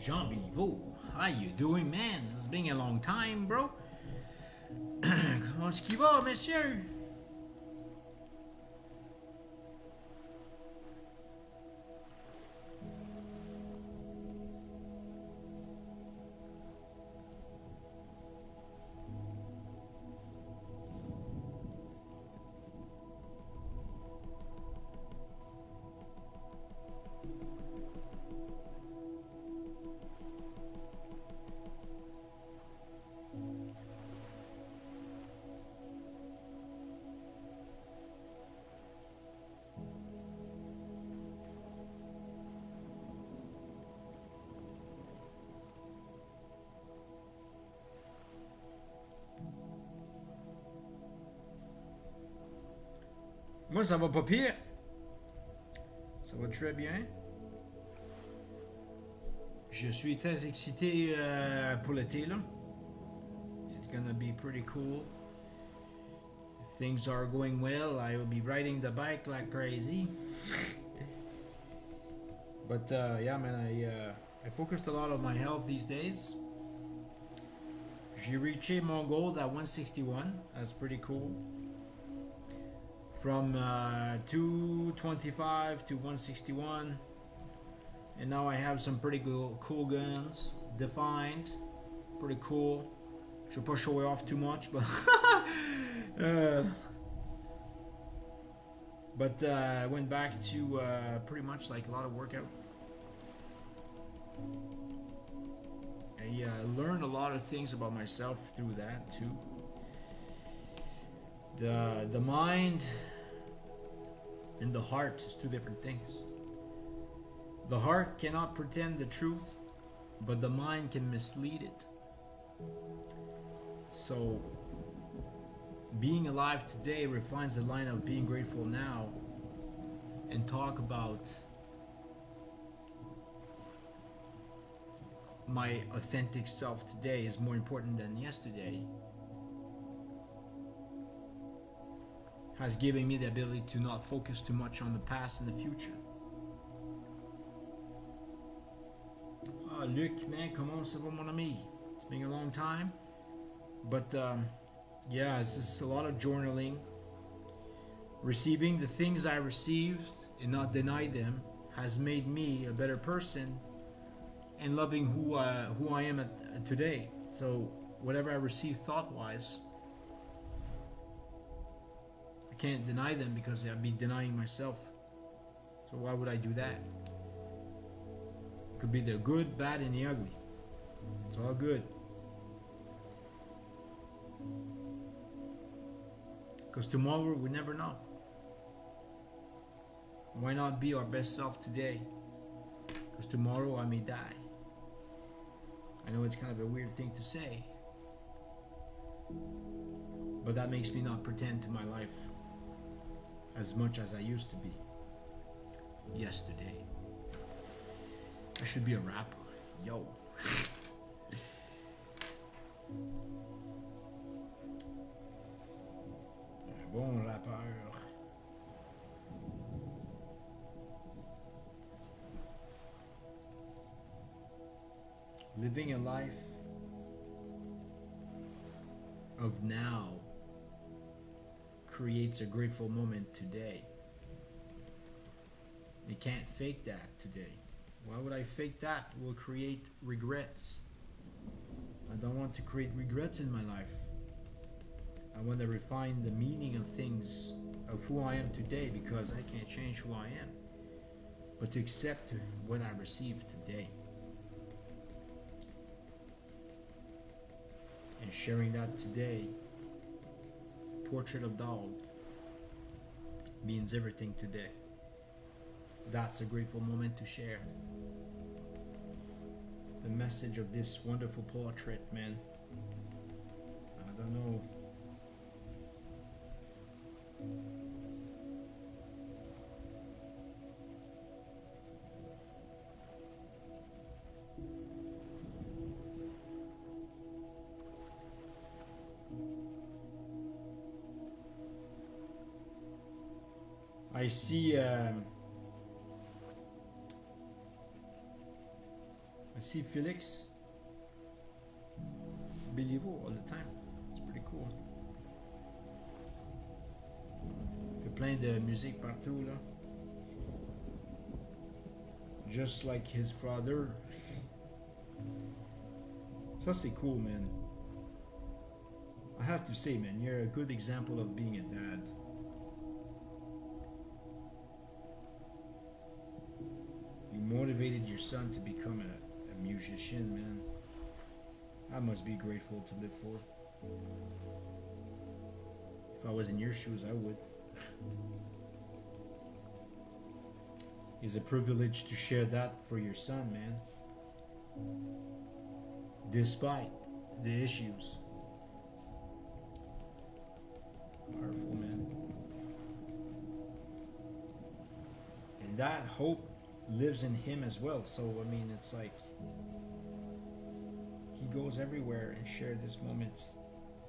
Jean Béliveau, how you doing, man? It's been a long time, bro. Comment est-ce qu'il va, messieurs? Moi, ça va pas pire. Ça va très bien. Je suis très excité pour l'été, là. It's gonna be pretty cool. If things are going well, I will be riding the bike like crazy. But yeah, man, I focused a lot on my health these days. J'ai reached mon goal at 161. That's pretty cool. From 225 to 161, and now I have some pretty cool guns defined, pretty cool. Should pas show it off too much, but I went back to pretty much like a lot of workout. I learned a lot of things about myself through that too. The mind and the heart is two different things. The heart cannot pretend the truth, but the mind can mislead it. So, being alive today refines the line of being grateful now, and talk about my authentic self today is more important than yesterday. Has given me the ability to not focus too much on the past and the future. Ah, Luc, man, comment ça va, mon ami? It's been a long time, but yeah, it's just a lot of journaling. Receiving the things I received and not deny them has made me a better person, and loving who I am today. So whatever I receive thought-wise, I can't deny them because I'd be denying myself. So why would I do that? It could be the good, bad, and the ugly. It's all good. Because tomorrow we never know. Why not be our best self today? Because tomorrow I may die. I know it's kind of a weird thing to say, but that makes me not pretend to my life as much as I used to be yesterday. I should be a rapper. Yo. Bon rappeur. Living a life of now creates a grateful moment today. You can't fake that today. Why would I fake that? It will create regrets. I don't want to create regrets in my life. I want to refine the meaning of things, of who I am today, because I can't change who I am, but to accept what I received today. And sharing that today, portrait of dog, means everything today. That's a grateful moment to share. The message of this wonderful portrait, man. I don't know. I see Felix Béliveau all the time. It's pretty cool. Il fait plein de musique partout là. Just like his father. Ça c'est cool, man. I have to say, man, you're a good example of being a dad. You motivated your son to become a musician, man. I must be grateful to live for. If I was in your shoes, I would. It's a privilege to share that for your son, man. Despite the issues. Powerful, man. And that hope lives in him as well. So, I mean, it's like he goes everywhere and shared this moment.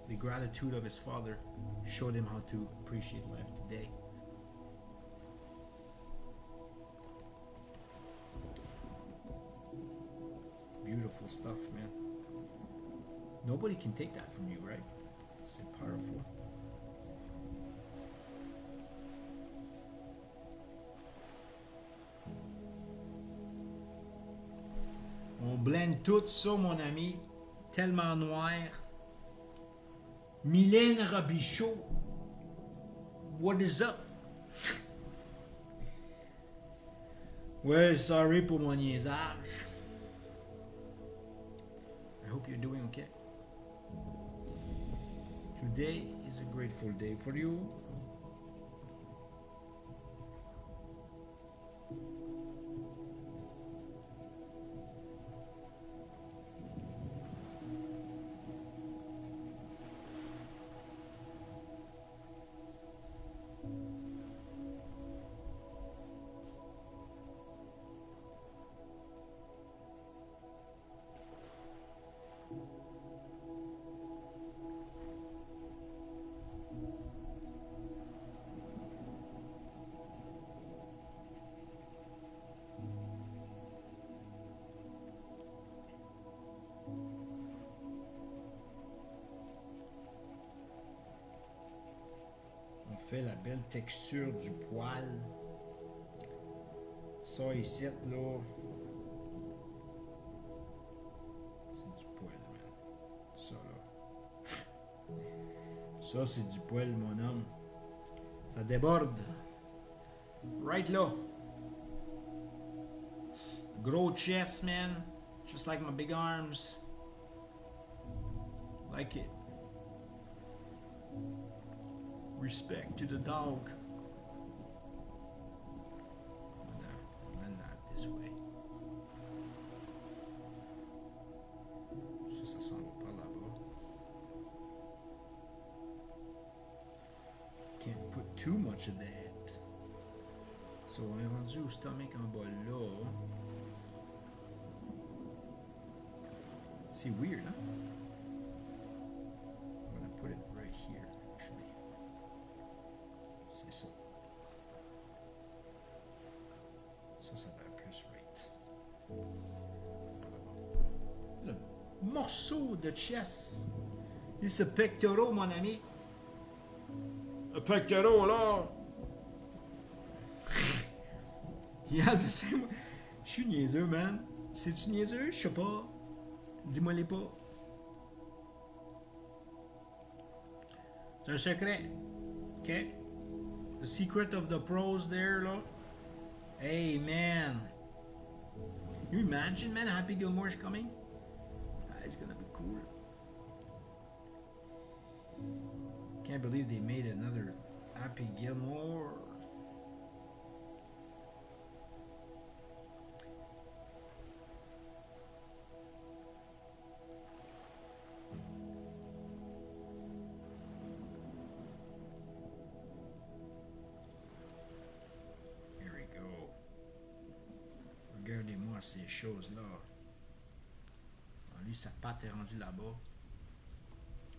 The gratitude of his father showed him how to appreciate life today. Beautiful stuff, man. Nobody can take that from you, right? It's powerful. On blende tout ça, mon ami. Tellement noir. Mylène Robichaud. What is up? Ouais, sorry pour mon niaisage. I hope you're doing okay. Today is a grateful day for you. On fait la belle texture du poil. Ça ici, là, c'est du poil, man. Ça, là. Ça, c'est du poil, mon homme. Ça déborde. Right là. Gros chest, man. Just like my big arms. Like it. Respect to the dog. Blend that this way. Ça s'en va par là-bas. Can't put too much of that. So on est rendu au stomach en bas là. C'est weird, huh? I'm gonna put it right here, actually. C'est ça. Ça va plus right. Le morceau de chest. Il ce pectoral, mon ami. Le pectoral, là. He has the same. Je suis niaiseux, man. C'est-tu niaiseux? Je sais pas. Dis-moi les pas. C'est un secret. OK? The secret of the pros there, là. Hey, man. You imagine, man, Happy Gilmore's coming? It's gonna be cool. Can't believe they made another Happy Gilmore. Regardez-moi ces choses-là. Lui, sa patte est rendue là-bas.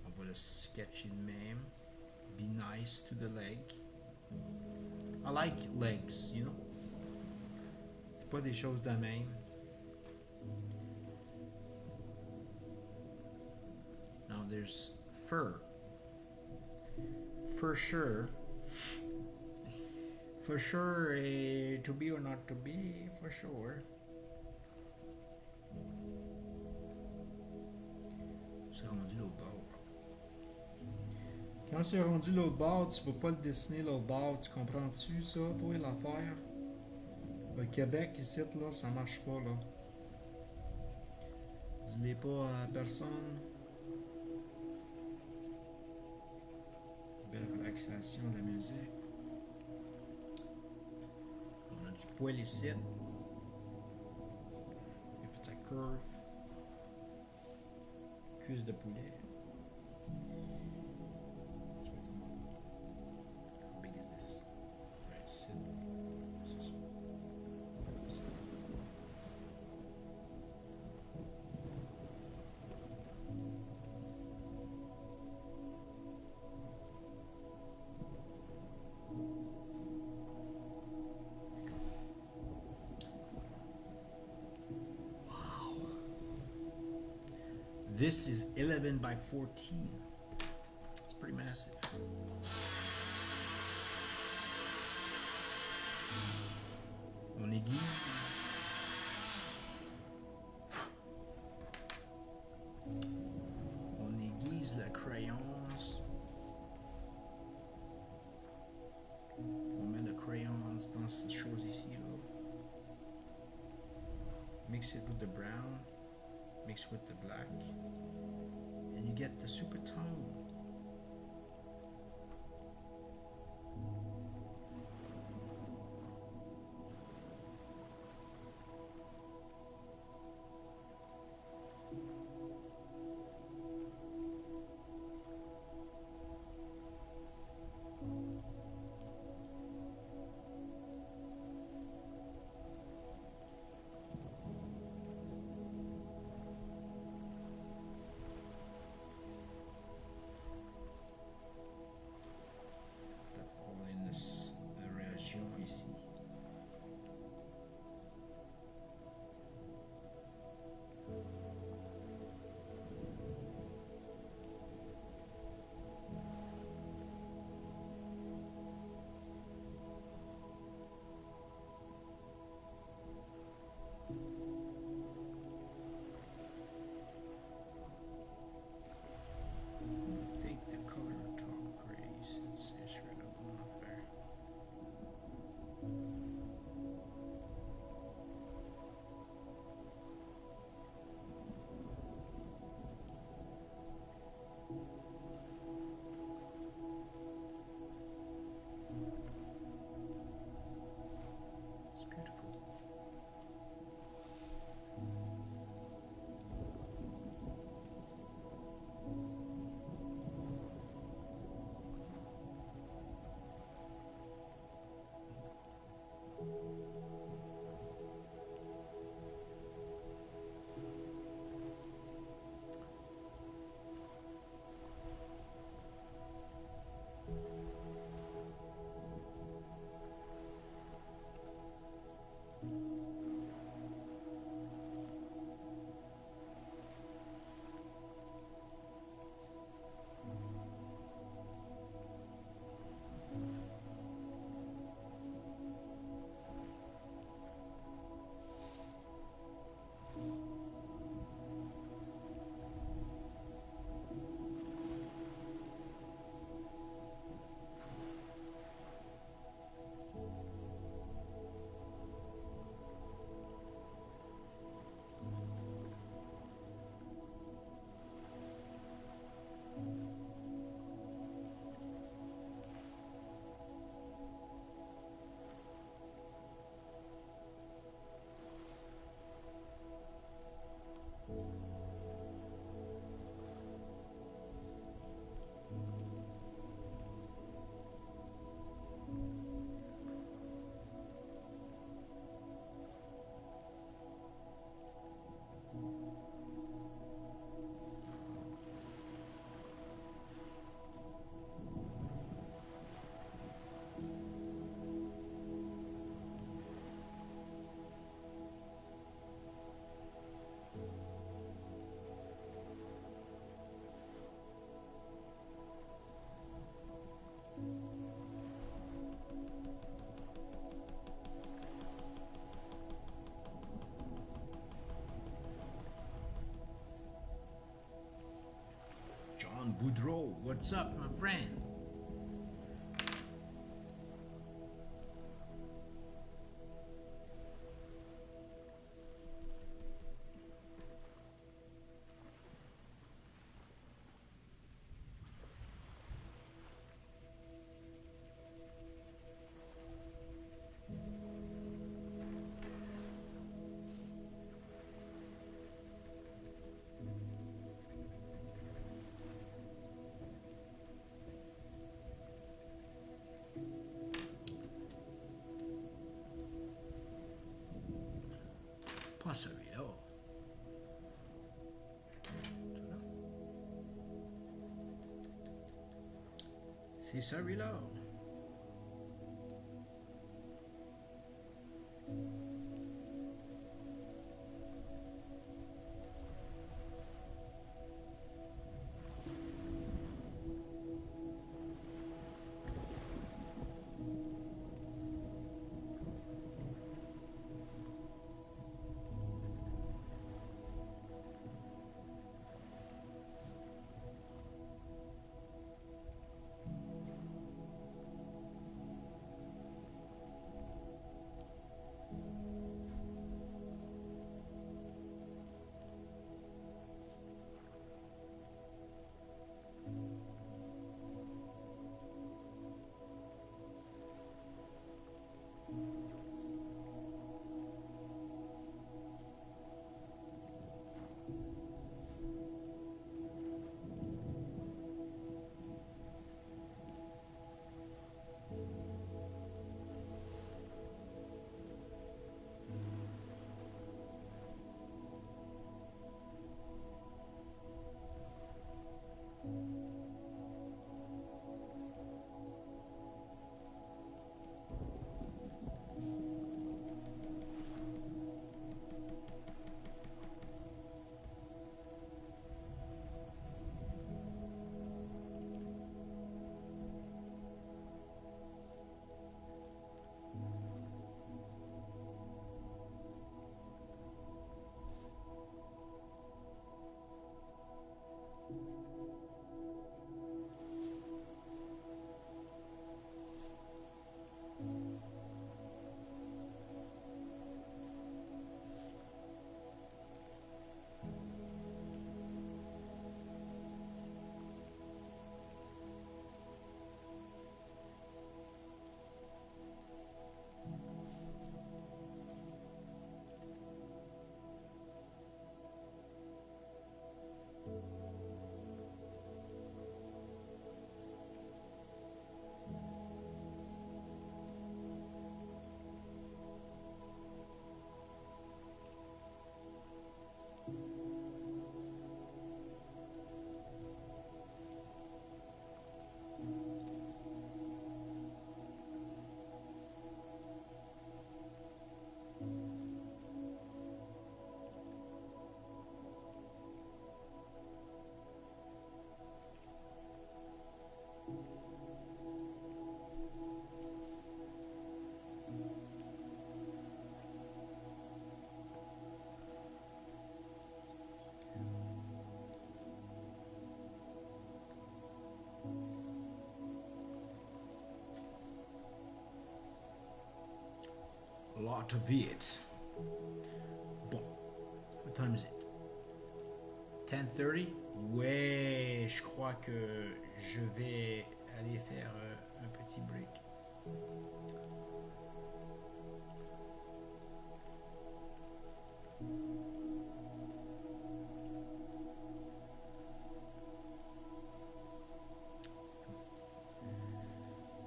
On va le sketcher de même. Be nice to the leg. I like legs, you know. C'est pas des choses de même. Now there's fur. For sure. For sure, to be or not to be, for sure. C'est rendu l'autre bord. Quand c'est rendu l'autre bord, tu peux pas le dessiner l'autre bord. Tu comprends-tu ça, toi, l'affaire? Le Québec, ici, là, ça marche pas, là. Dis-les pas à personne. Belle relaxation de la musique. On a du poil ici. Il fait sa curve. Cuisse de poulet. How big is this? Right, sit. This is 11 by 14. It's pretty massive. On aiguise. On aiguise le crayon. On met le crayon dans cette chose ici. Là. Mix it with the brown. Mix with the black. And you get the super tone. what's up, my friend? Pas celui-là. C'est celui-là. A lot of it. Bon, what time is it? 10:30. Ouais, je crois que je vais aller faire un petit break.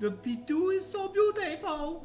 The P2 is so beautiful.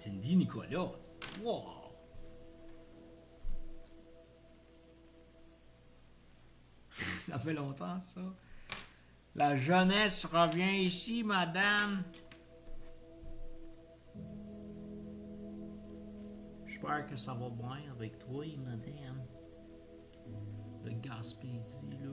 Cindy Nicolas. Wow! Ça fait longtemps, ça. La jeunesse revient ici, madame. J'espère que ça va bien avec toi, madame. Le Gaspésie, là.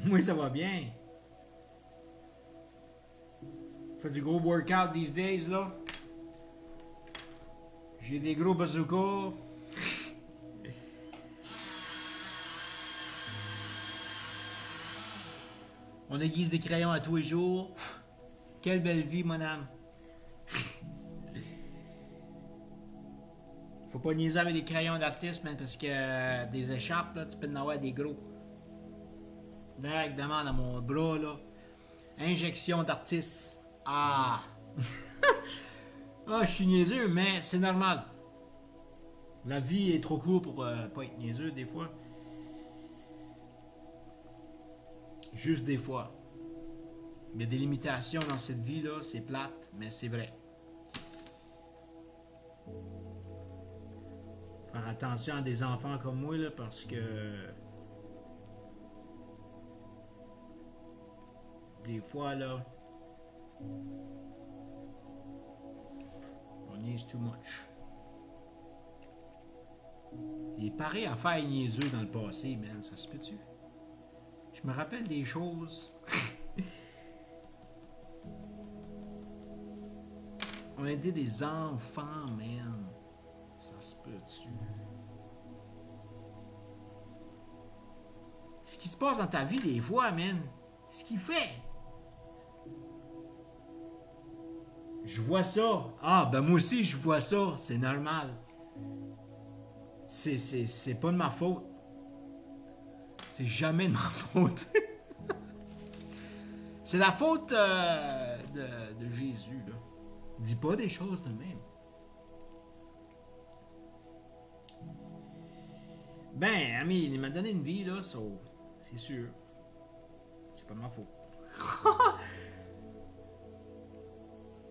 Moi, ça va bien. Fais du gros workout these days, là. J'ai des gros bazookas. On aiguise des crayons à tous les jours. Quelle belle vie, mon âme. Faut pas niaiser avec des crayons d'artiste, man, parce que des échappes, là, tu peux en avoir des gros. Directement dans mon bras, là. Injection d'artiste. Ah! Ah, je suis niaiseux, mais c'est normal. La vie est trop courte pour pas être niaiseux, des fois. Juste des fois. Il y a des limitations dans cette vie-là, c'est plate, mais c'est vrai. Faire attention à des enfants comme moi, là, parce que... Des fois, là... On niaise too much. Il est pareil à faire niaiseux dans le passé, man, ça se peut-tu? Je me rappelle des choses... On était des enfants, man. Ça se peut-tu? Ce qui se passe dans ta vie des fois, man. Ce qu'il fait. Je vois ça. Ah, ben moi aussi, je vois ça. C'est normal. C'est pas de ma faute. C'est jamais de ma faute. C'est la faute de Jésus, là. Dis pas des choses de même. Ben, ami, il m'a donné une vie, là, so, c'est sûr. C'est pas de ma faute.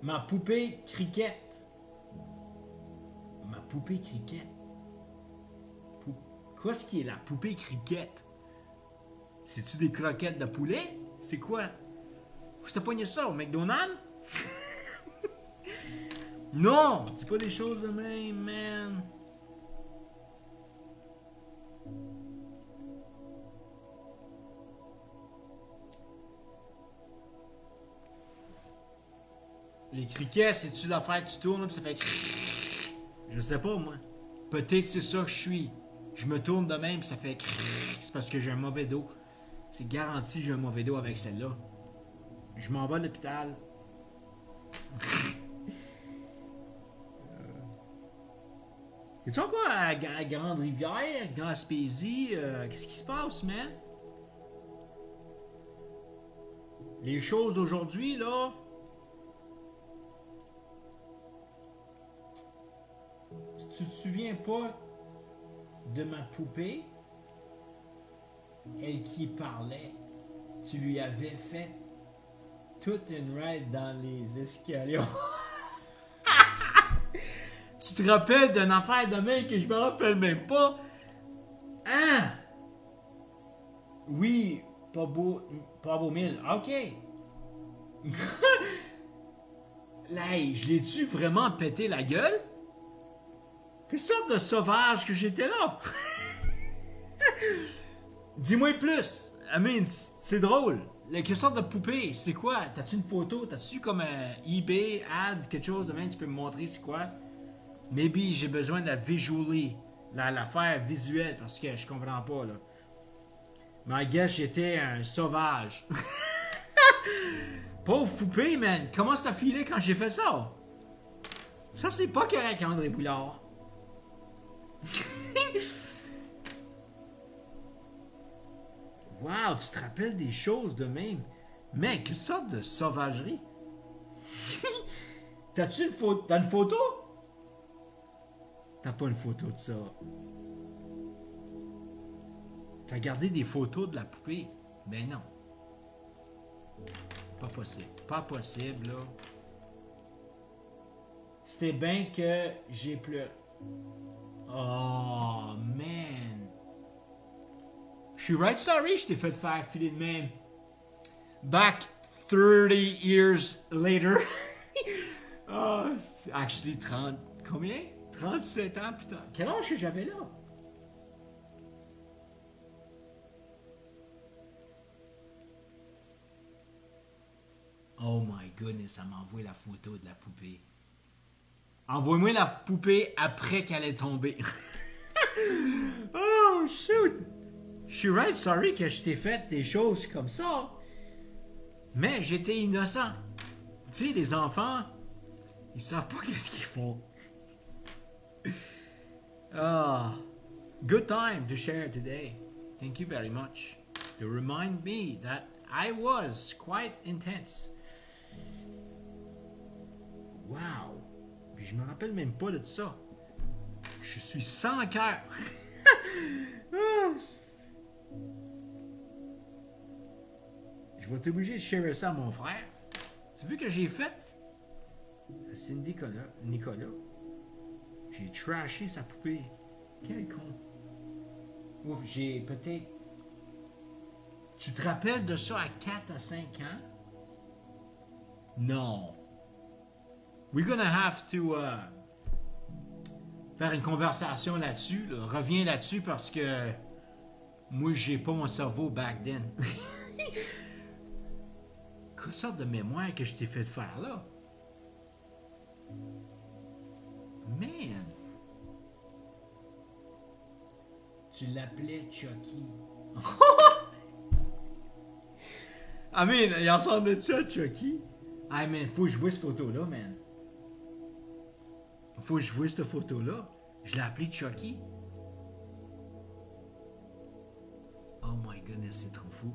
Ma poupée cricket. Ma poupée cricket. Qu'est-ce qui est la poupée cricket? C'est-tu des croquettes de poulet? C'est quoi? Je t'ai pogné ça au McDonald's? Non! Dis pas des choses de même, man. Les criquets, c'est-tu l'affaire que tu tournes, puis ça fait... Je sais pas, moi. Peut-être c'est ça que je suis. Je me tourne de même, puis ça fait... C'est parce que j'ai un mauvais dos. C'est garanti que j'ai un mauvais dos avec celle-là. Je m'en vais à l'hôpital. Es-tu encore à Grande-Rivière, Gaspésie? Qu'est-ce qui se passe, man? Les choses d'aujourd'hui, là... Tu te souviens pas de ma poupée? Elle qui parlait. Tu lui avais fait toute une ride dans les escaliers. Tu te rappelles d'une affaire de mec que je me rappelle même pas? Hein? Oui, pas beau mille. Ok. Là, je l'ai-tu vraiment pété la gueule? Quelle sorte de sauvage que j'étais là? Dis-moi plus. I mean, c'est drôle. Quelle sorte de poupée? C'est quoi? T'as-tu une photo? T'as-tu comme un eBay, ad, quelque chose de même? Tu peux me montrer c'est quoi? Maybe j'ai besoin de la visually. L'affaire visuelle parce que je comprends pas, là. Mais I guess j'étais un sauvage. Pauvre poupée, man. Comment ça filé quand j'ai fait ça? Ça, c'est pas correct, André Boulard. Wow, tu te rappelles des choses de même. Mais quelle sorte de sauvagerie. T'as-tu une photo? T'as une photo? T'as pas une photo de ça. T'as gardé des photos de la poupée? Ben non. Pas possible. Pas possible, là. C'était bien que j'ai pleuré. Oh, man. Je suis right sorry, je t'ai fait faire filer de même. Back 30 years later. Oh, actually, 30. Combien? 37 ans, putain. Quel âge que j'avais là? Oh my goodness, ça m'a envoyé la photo de la poupée. Envoie-moi la poupée après qu'elle est tombée. Oh, shoot! Je suis right sorry que je t'ai fait des choses comme ça. Mais j'étais innocent. Tu sais, les enfants, ils savent pas qu'est-ce qu'ils font. Ah, good time to share today. Thank you very much. To remind me that I was quite intense. Wow! Puis je me rappelle même pas de ça. Je suis sans cœur. Je vais t'obliger de share ça à mon frère. Tu vu que j'ai fait? C'est Nicolas. J'ai trashé sa poupée. Quel con. Ouf, j'ai peut-être... Tu te rappelles de ça à 4 à 5 ans? Non. We're gonna have to faire une conversation là-dessus. Là. Reviens là-dessus parce que moi, j'ai pas mon cerveau back then. Quelle sorte de mémoire que je t'ai fait faire là? Man! Tu l'appelais Chucky. I mean, il ressemble de ça à Chucky? Ah, man, faut que je vois cette photo-là, man. Faut que je vois cette photo-là. Je l'ai appelé Chucky. Oh my goodness, c'est trop fou.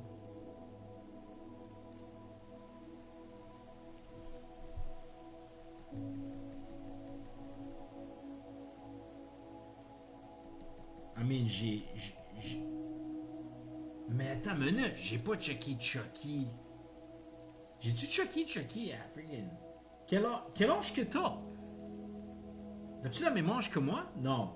I mean, Mais attends une minute, j'ai pas checké Chucky. J'ai-tu checké Chucky à freaking... Quel âge que t'as? As-tu la même âge que moi? Non.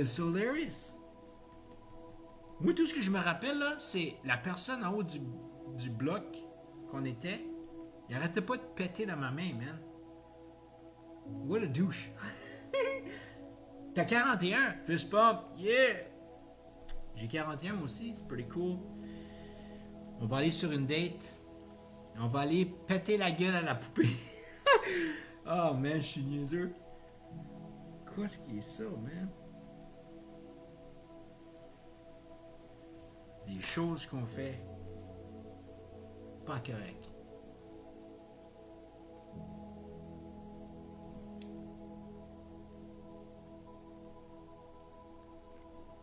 C'est hilarious. Moi, tout ce que je me rappelle, là, c'est la personne en haut du bloc qu'on était. Il arrêtait pas de péter dans ma main, man. What a douche. T'as 41, fist bump, yeah! J'ai 41 aussi, c'est pretty cool. On va aller sur une date. On va aller péter la gueule à la poupée. Oh man, je suis niaiseux. Qu'est-ce qui est ça, man? Les choses qu'on fait. Pas correct.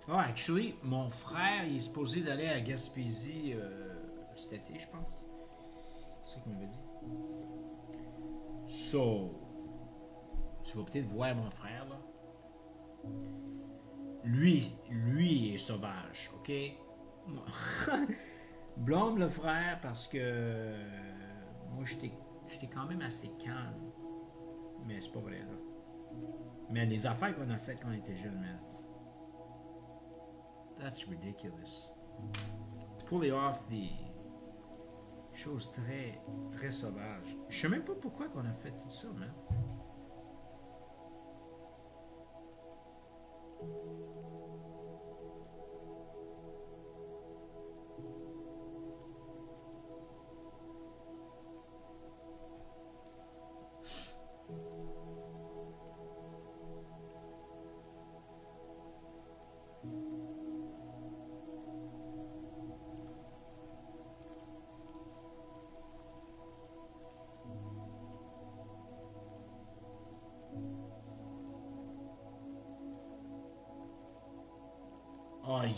Oh, actually, mon frère, il est supposé d'aller à Gaspésie cet été, je pense. C'est ça qu'il m'avait dit. So, tu vas peut-être voir mon frère, là. Lui est sauvage, ok? Blâme le frère parce que moi, j'étais quand même assez calme. Mais c'est pas vrai, là. Mais les affaires qu'on a faites quand on était jeune, man. That's ridiculous. Pull off des choses très, très sauvages. Je sais même pas pourquoi qu'on a fait tout ça, man.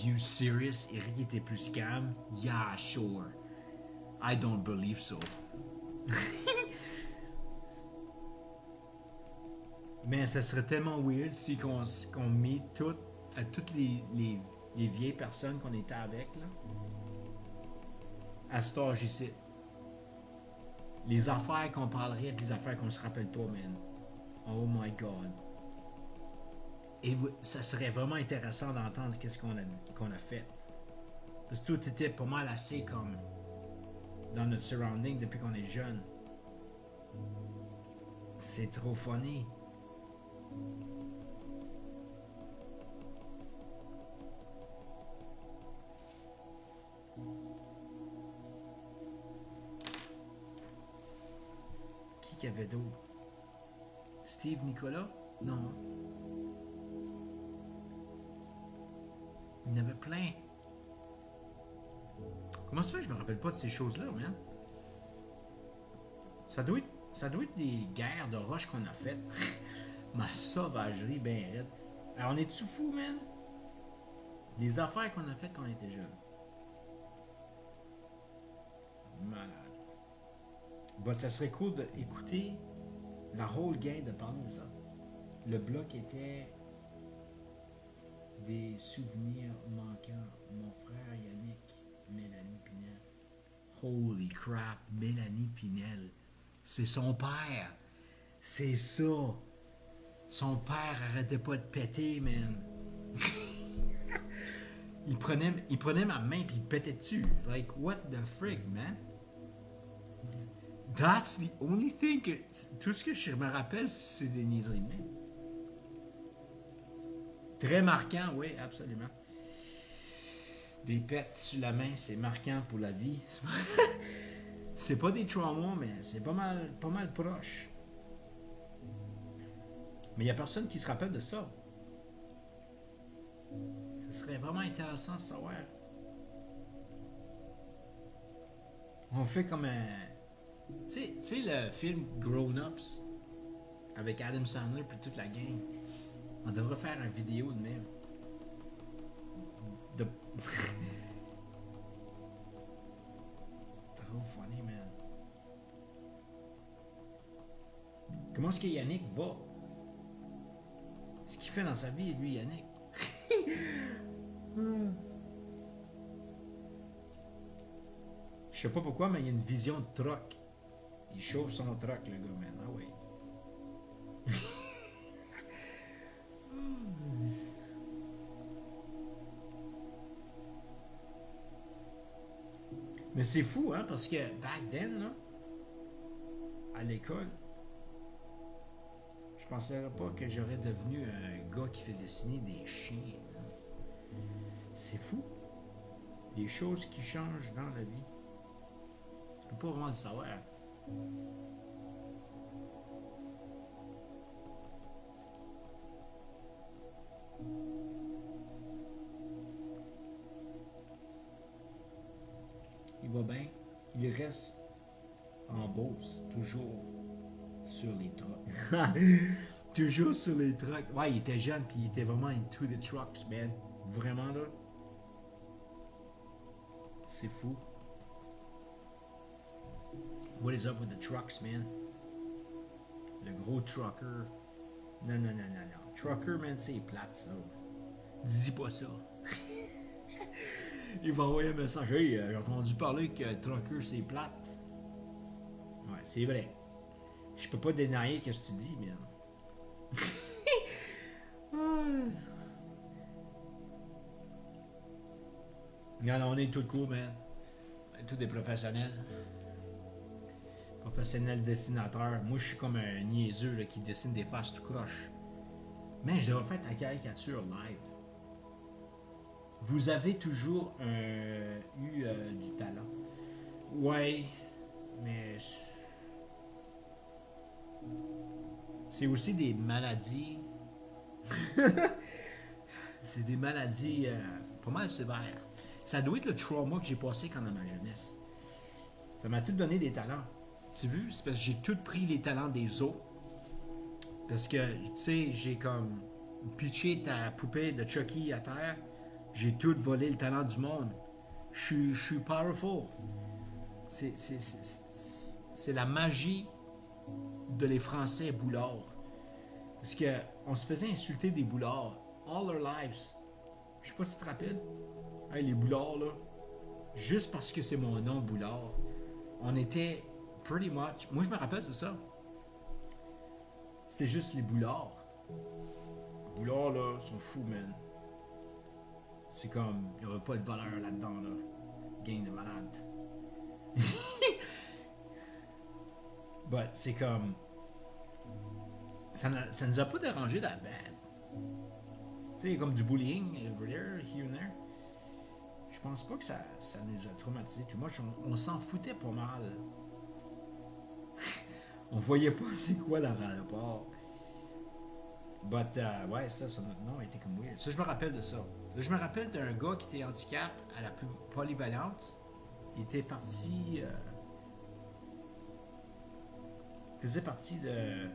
you serious? Eric était plus calme. Yeah, sure. I don't believe so. Mais ça serait tellement weird si qu'on met toutes les vieilles personnes qu'on était avec, là, à cet âge ici. Les affaires qu'on parlerait et les affaires qu'on se rappelle pas, man. Oh my God. Et ça serait vraiment intéressant d'entendre qu'est-ce qu'on a fait. Parce que tout était pas mal assez comme dans notre surrounding depuis qu'on est jeune. C'est trop funny. Qui qu'il y avait d'autre? Steve Nicolas? Non. Il y en avait plein. Comment ça fait que je me rappelle pas de ces choses-là, man? Ça doit être des guerres de roche qu'on a faites. Ma sauvagerie ben raide. Alors, on est-tu fou, man? Des affaires qu'on a faites quand on était jeune. Malade. Bah, ça serait cool d'écouter la whole gang de parler de ça. Le bloc était des souvenirs manquants. Mon frère Yannick, Mélanie Pinel. Holy crap, Mélanie Pinel. C'est son père. C'est ça. Son père arrêtait pas de péter, man. il prenait ma main puis il pétait dessus. Like, what the frick, man? That's the only thing que... Tout ce que je me rappelle, c'est des niaiseries de même. Très marquant, oui, absolument. Des pets sur la main, c'est marquant pour la vie. C'est pas des traumas, mais c'est pas mal proche. Mais il n'y a personne qui se rappelle de ça. Ce serait vraiment intéressant de savoir. On fait comme un... Tu sais le film Grown Ups avec Adam Sandler puis toute la gang. On devrait faire une vidéo de même. De... Trop funny, man. Comment est-ce que Yannick va? Ce qu'il fait dans sa vie, lui, Yannick. Je sais pas pourquoi, mais il y a une vision de truck. Il chauffe son truck, le gars, man. Ah oui. Mais c'est fou, hein, parce que back then, là, à l'école, je pensais pas que j'aurais devenu un gars qui fait dessiner des chiens. Hein. C'est fou. Les choses qui changent dans la vie. Tu peux pas vraiment le savoir. Il va bien. Il reste en Beauce, toujours sur les trucks. Toujours sur les trucks. Ouais, il était jeune, puis il était vraiment into the trucks, man. Vraiment, là. C'est fou. What is up with the trucks, man? Le gros trucker. Non. Trucker, man, c'est plate, ça. Dis pas ça. Il va envoyer un message. Hey, j'ai entendu parler que trucker, c'est plate. Ouais, c'est vrai. Je peux pas dénier ce que tu dis, man. Non, on est tous cool, man. On est tous des professionnels. Professionnel dessinateur. Moi, je suis comme un niaiseux là, qui dessine des faces tout croche. Mais je devrais faire ta caricature live. Vous avez toujours eu du talent. Ouais, mais c'est aussi des maladies. C'est des maladies pas mal sévères. Ça doit être le trauma que j'ai passé quand dans ma jeunesse. Ça m'a tout donné des talents. Tu vois, c'est parce que j'ai tout pris les talents des autres. Parce que, tu sais, j'ai comme pitché ta poupée de Chucky à terre. J'ai tout volé le talent du monde. Je suis powerful. C'est la magie de les Français boulards. Parce qu'on se faisait insulter des boulards all our lives. Je sais pas si tu te rappelles. Hey, les boulards, là. Juste parce que c'est mon nom, boulard. On était pretty much. Moi, je me rappelle, c'est ça. C'était juste les boulards. Les boulards, là, sont fous, man. C'est comme. Il n'y aurait pas de valeur là-dedans, là. Gang de malade. But c'est comme. Ça nous a pas dérangé that bad. Tu sais, comme du bullying, over there, here and there. Je pense pas que ça nous a traumatisé too much. On s'en foutait pas mal. On voyait pas c'est quoi le rapport. But, ouais, ça, notre nom a été comme weird. Ça, je me rappelle de ça. Là, je me rappelle d'un gars qui était handicap à la plus polyvalente. Il était parti. Faisait partie de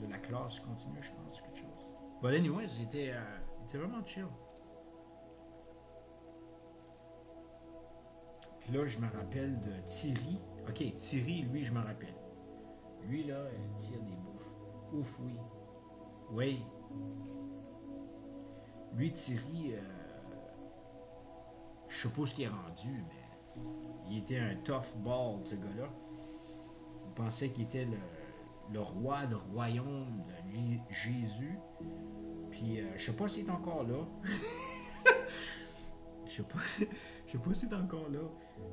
la classe continue, je pense, quelque chose. But anyways, il était vraiment chill. Puis là, je me rappelle de Thierry. Ok, Thierry, lui, je me rappelle. Lui, là, il tire des bouffes. Ouf, oui. Oui. Lui, Thierry, je sais pas ce qu'il est rendu, mais il était un tough ball, ce gars-là. Il pensait qu'il était le roi, le royaume de Jésus. Puis, je sais pas s'il est encore là. Je sais pas s'il est encore là.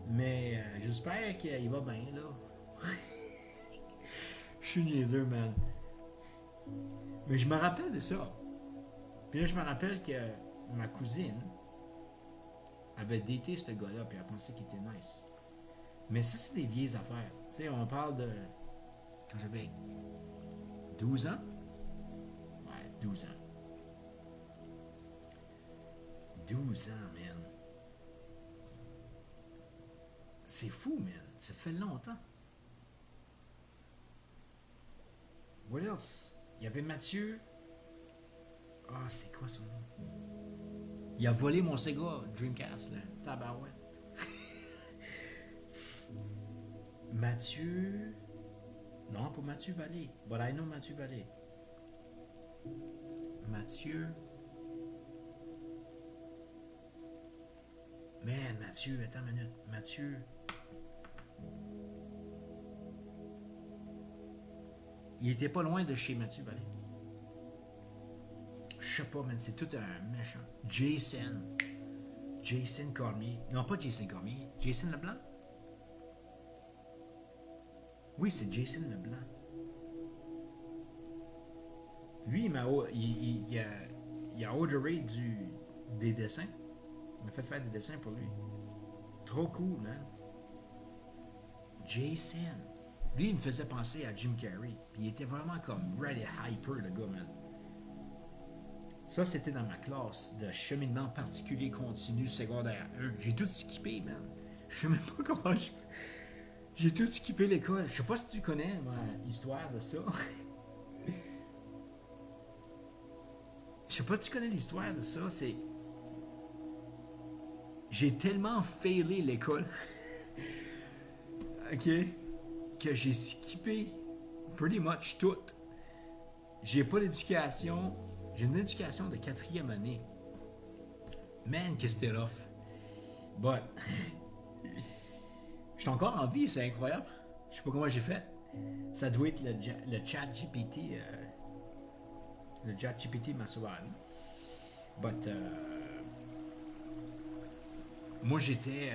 Mais j'espère qu'il va bien, là. Je suis niaiseux, man. Mais je me rappelle de ça. Puis là, je me rappelle que ma cousine avait daté ce gars-là, puis elle pensait qu'il était nice. Mais ça, c'est des vieilles affaires. Tu sais, on parle de. Quand j'avais 12 ans. Ouais, 12 ans. 12 ans, man. C'est fou, man. Ça fait longtemps. What else? Il y avait Mathieu. Ah, c'est quoi son nom? Il a volé mon Sega Dreamcast, là. Tabarouette. Mathieu. Non, pas Mathieu Vallée. But I know Mathieu Vallée. Mathieu. Man, Mathieu, attends une minute. Mathieu. Il était pas loin de chez Mathieu Vallée. Je sais pas, man, c'est tout un méchant. Jason Cormier. Non, pas Jason Cormier. Jason Leblanc? Oui, c'est Jason Leblanc. Lui, il a orderé des dessins. Il m'a fait faire des dessins pour lui. Trop cool, man. Jason. Lui, il me faisait penser à Jim Carrey. Puis il était vraiment comme ready hyper, le gars, man. Ça, c'était dans ma classe de cheminement particulier continu secondaire 1. J'ai tout skippé, man. Je sais même pas comment je... J'ai tout skippé l'école. Je sais pas si tu connais l'histoire de ça. Je sais pas si tu connais l'histoire de ça. C'est... J'ai tellement failé l'école. OK? Que j'ai skippé pretty much tout. J'ai pas d'éducation. J'ai une éducation de 4e année. Man, que c'était rough. But... Je suis encore en vie, c'est incroyable. Je sais pas comment j'ai fait. Ça doit être le chat GPT. Le chat GPT m'a sauvé la vie. But... moi, j'étais...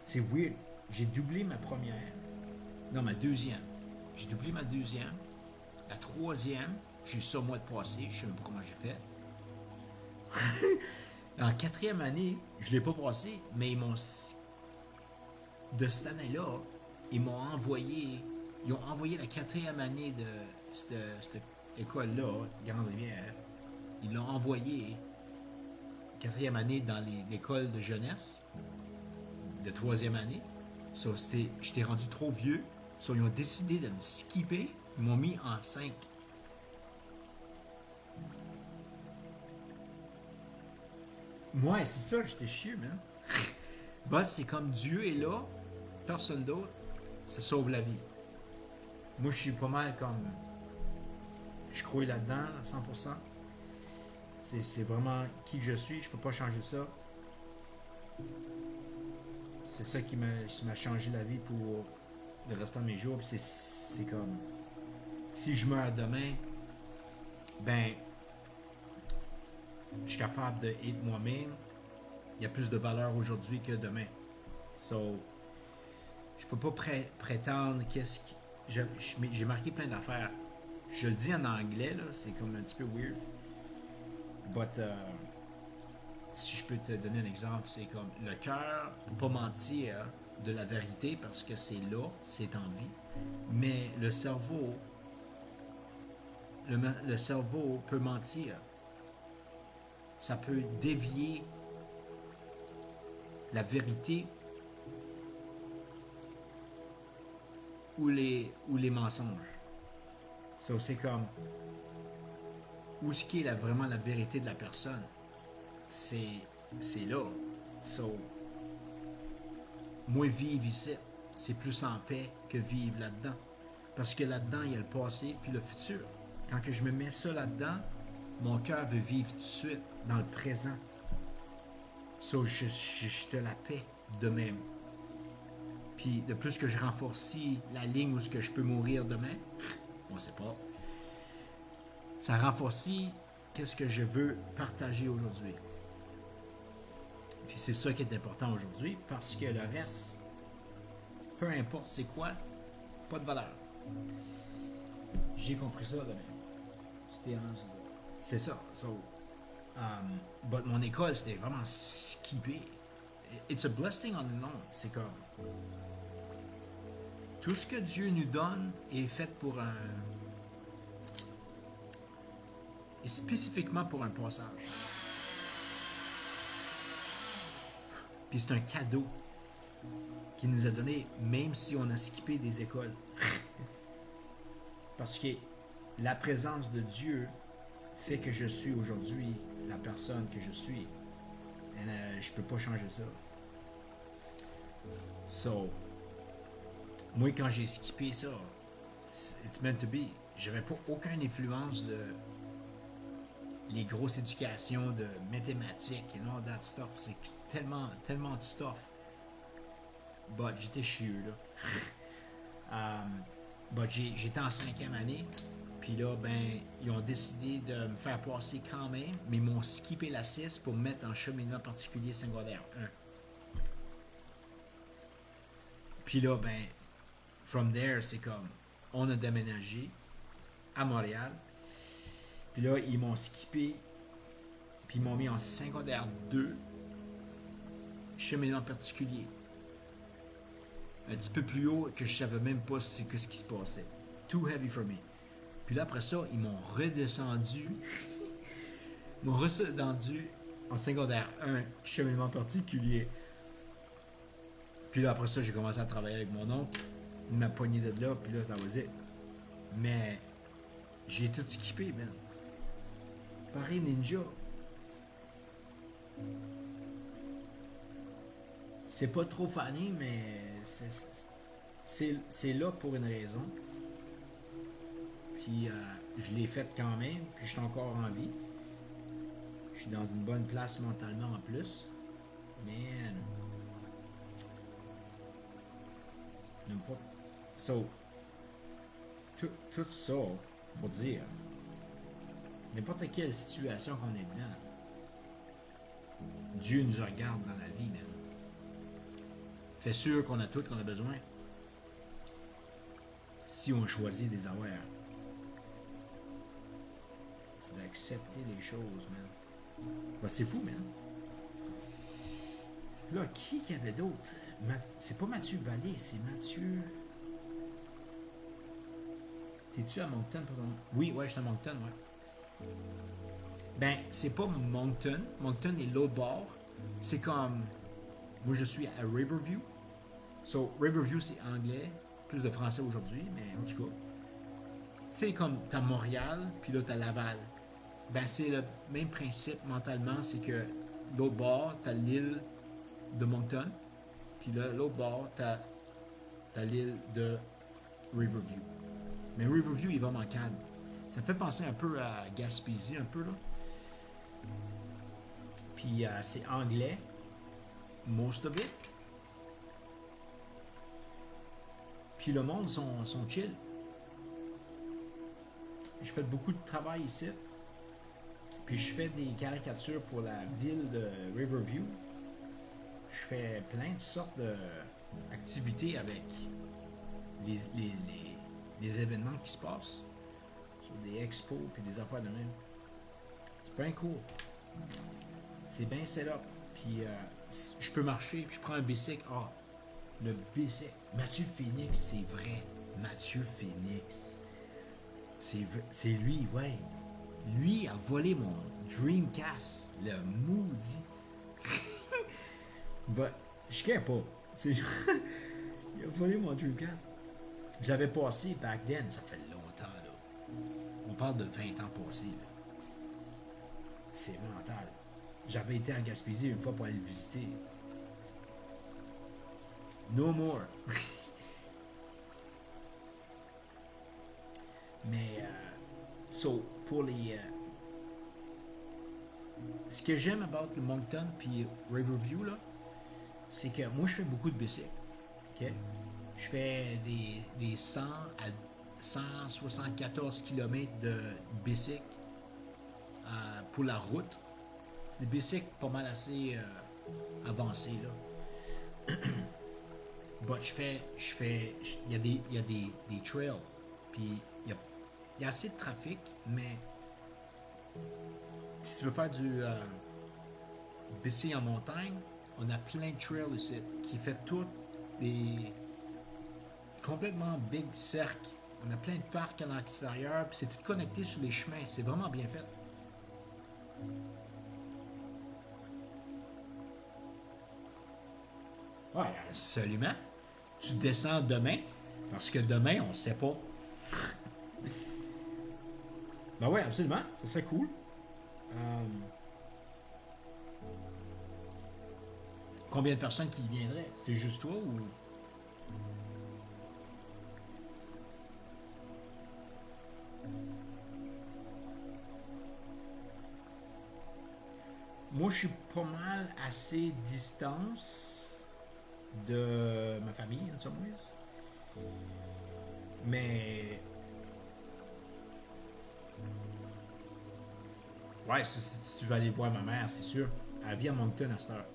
c'est weird. J'ai doublé ma première. Non, ma deuxième. J'ai doublé ma deuxième. La troisième, j'ai eu ça au mois de passé. Je sais même pas comment j'ai fait. En 4e année, je l'ai pas passé, mais ils m'ont... De cette année-là, ils m'ont envoyé... Ils ont envoyé la 4e année de cette école-là, Grande-Rivière. Ils l'ont envoyé 4e année dans l'école de jeunesse de 3e année. So, j'étais rendu trop vieux. So, ils ont décidé de me skipper. Ils m'ont mis en 5. Ouais, c'est ça, j'étais chieux, man. Bah, c'est comme Dieu est là, personne d'autre, ça sauve la vie. Moi, je suis pas mal comme. Je crois là-dedans, à 100%. C'est vraiment qui je suis, je peux pas changer ça. C'est ça qui m'a changé la vie pour le restant de mes jours. Puis c'est comme. Si je meurs demain, ben, je suis capable de être moi-même. Il y a plus de valeur aujourd'hui que demain. So, je peux pas prétendre qu'est-ce que. J'ai marqué plein d'affaires. Je le dis en anglais, là, c'est comme un petit peu weird. But, si je peux te donner un exemple, c'est comme le cœur ne peut pas mentir de la vérité parce que c'est là, c'est en vie. Mais le cerveau peut mentir. Ça peut dévier la vérité ou les mensonges. So, c'est comme où ce qui est vraiment la vérité de la personne. C'est là. So, moi, vivre ici, c'est plus en paix que vivre là-dedans. Parce que là-dedans, il y a le passé puis le futur. Quand que je me mets ça là-dedans, mon cœur veut vivre tout de suite, dans le présent. So, je te la paix de même. Puis, de plus que je renforce la ligne où ce que je peux mourir demain, on sait pas. Ça renforce qu'est-ce que je veux partager aujourd'hui. Puis c'est ça qui est important aujourd'hui, parce que le reste, peu importe c'est quoi, pas de valeur. J'ai compris ça demain. C'est ça. So, but mon école, c'était vraiment skippé. It's a blessing on its own. C'est comme tout ce que Dieu nous donne est fait pour et spécifiquement pour un passage. Puis c'est un cadeau qu'il nous a donné, même si on a skippé des écoles. Parce que la présence de Dieu fait que je suis aujourd'hui la personne que je suis. Et je peux pas changer ça. So, moi, quand j'ai skippé ça, it's meant to be. J'avais pas aucune influence de les grosses éducations de mathématiques and all that stuff. C'est tellement de stuff. But j'étais chieux, là. But j'étais en 5e année. Puis là, ben, ils ont décidé de me faire passer quand même, mais ils m'ont skippé la 6 pour me mettre en cheminement particulier secondaire 1. Puis là, ben, from there, c'est comme, on a déménagé à Montréal. Puis là, ils m'ont skippé, puis ils m'ont mis en secondaire 2, cheminement particulier. Un petit peu plus haut que je savais même pas ce qui se passait. Too heavy for me. Puis là, après ça, ils m'ont redescendu. En secondaire 1, cheminement particulier. Puis là, après ça, j'ai commencé à travailler avec mon oncle. Il m'a pogné de là, puis là, ça was it. Mais j'ai tout skippé, man. Pareil, ninja. C'est pas trop funny, mais c'est là pour une raison. Puis je l'ai fait quand même, puis je suis encore en vie. Je suis dans une bonne place mentalement en plus. Man. N'importe. So, tout ça pour dire, n'importe quelle situation qu'on est dedans, Dieu nous regarde dans la vie, man. Fait sûr qu'on a tout qu'on a besoin. Si on choisit des avoir. C'est d'accepter les choses, man. Ben, c'est fou, man. Là, qui y avait d'autre? C'est pas Mathieu Vallée, c'est Mathieu... T'es-tu à Moncton? Oui, ouais, je suis à Moncton, ouais. Ben, c'est pas Moncton. Moncton est l'autre bord. C'est comme... Moi, je suis à Riverview. So, Riverview, c'est anglais. Plus de français aujourd'hui, mais en tout cas. Tu sais, comme t'as Montréal, puis là, t'as Laval. Ben, c'est le même principe mentalement, c'est que l'autre bord, t'as l'île de Moncton. Puis là, l'autre bord, t'as l'île de Riverview. Mais Riverview est vraiment calme. Ça me fait penser un peu à Gaspésie, un peu là. Puis c'est anglais, most of it. Puis le monde sont chill. Je fais beaucoup de travail ici. Puis je fais des caricatures pour la ville de Riverview. Je fais plein de sortes d'activités avec les événements qui se passent. Sur des expos puis des affaires de même. C'est bien cool. C'est bien set up. Puis je peux marcher, puis je prends un bicycle. Ah, le bicycle. Mathieu Phoenix, c'est vrai. Mathieu Phoenix. C'est lui, ouais. Lui a volé mon Dreamcast. Le maudit. But, je ne pas. Il a volé mon Dreamcast. Je l'avais passé back then. Ça fait longtemps, là. On parle de 20 ans passés, là. C'est mental. J'avais été en Gaspésie une fois pour aller le visiter. No more. Mais, pour les... ce que j'aime about le Moncton puis Riverview, là, c'est que moi, je fais beaucoup de bicycles. OK? Je fais des 100 à 174 km de bicycles pour la route. C'est des bicycles pas mal assez avancés, là. But il y a des trails. Puis il y a assez de trafic, mais si tu veux faire du bicycle en montagne, on a plein de trails ici qui fait tout des complètement big cercles. On a plein de parcs à l'extérieur, puis c'est tout connecté sur les chemins. C'est vraiment bien fait. Ouais, absolument. Tu descends demain, parce que demain, on ne sait pas. Ben ouais, absolument. Ça serait cool. Combien de personnes qui viendraient? C'est juste toi ou... Moi, je suis pas mal assez distance de ma famille, in some ways. Mais... Ouais, si tu veux aller voir ma mère, c'est sûr. Elle vit à Moncton à cette heure.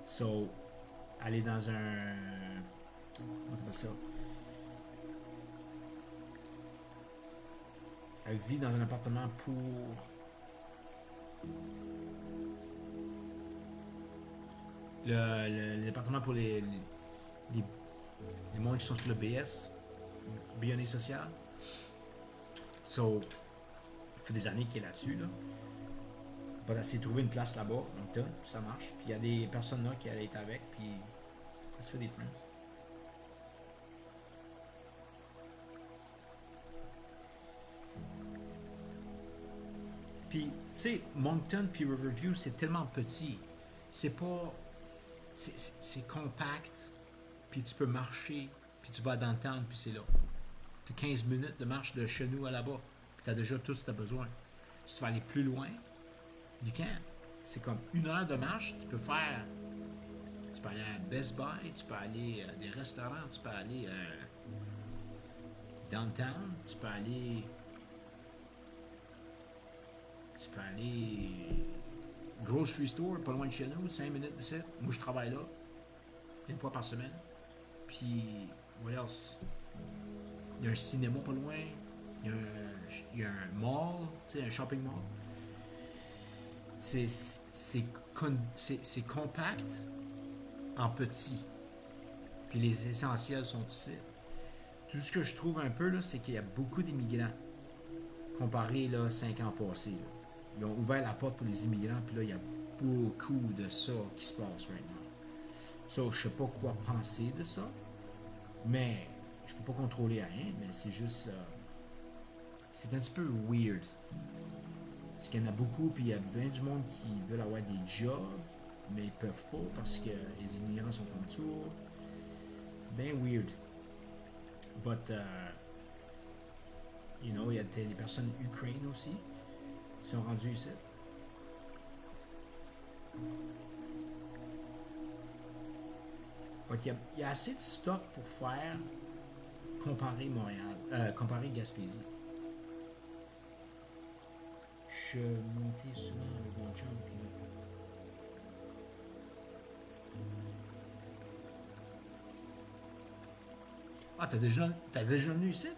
So, aller dans un... Comment t'appelles ça? Elle vit dans un appartement pour... L'appartement pour les gens qui sont sur le BS, Bien social. So, ça fait des années qu'il est là-dessus, là. Bah, elle s'est trouvé une place là-bas, donc ça marche. Puis il y a des personnes là qui allaient être avec, puis ça se fait des friends. Puis, tu sais, Moncton puis Riverview, c'est tellement petit. C'est pas... C'est compact, puis tu peux marcher, puis tu vas dans le town, puis c'est là. Tu as 15 minutes de marche de chez nous à là-bas, puis tu as déjà tout ce que tu as besoin. Si tu vas aller plus loin, you can. C'est comme 1 heure de marche, tu peux faire... Tu peux aller à Best Buy, tu peux aller à des restaurants, tu peux aller downtown, tu peux aller grocery store, pas loin de chez nous, 5 minutes de ça. Moi, je travaille là, 1 fois par semaine. Puis, what else? Il y a un cinéma pas loin, il y a un mall, tu sais, un shopping mall. C'est compact en petit. Puis les essentiels sont ici. Tout ce que je trouve un peu, là, c'est qu'il y a beaucoup d'immigrants comparé là, 5 ans passés. Là. Ils ont ouvert la porte pour les immigrants, puis là, il y a beaucoup de ça qui se passe maintenant. Ça, je sais pas quoi penser de ça, mais je peux pas contrôler rien, mais c'est juste... c'est un petit peu weird. Parce qu'il y en a beaucoup, puis il y a bien du monde qui veulent avoir des jobs, mais ils peuvent pas parce que les immigrants sont en dessous. C'est bien weird. But, you know, il y a des personnes ukrainiennes aussi qui sont rendues ici. Il y a assez de stuff pour faire comparer Montréal, comparer Gaspésie. Je montais souvent avec mon chum. Ah, t'as déjà venu ici?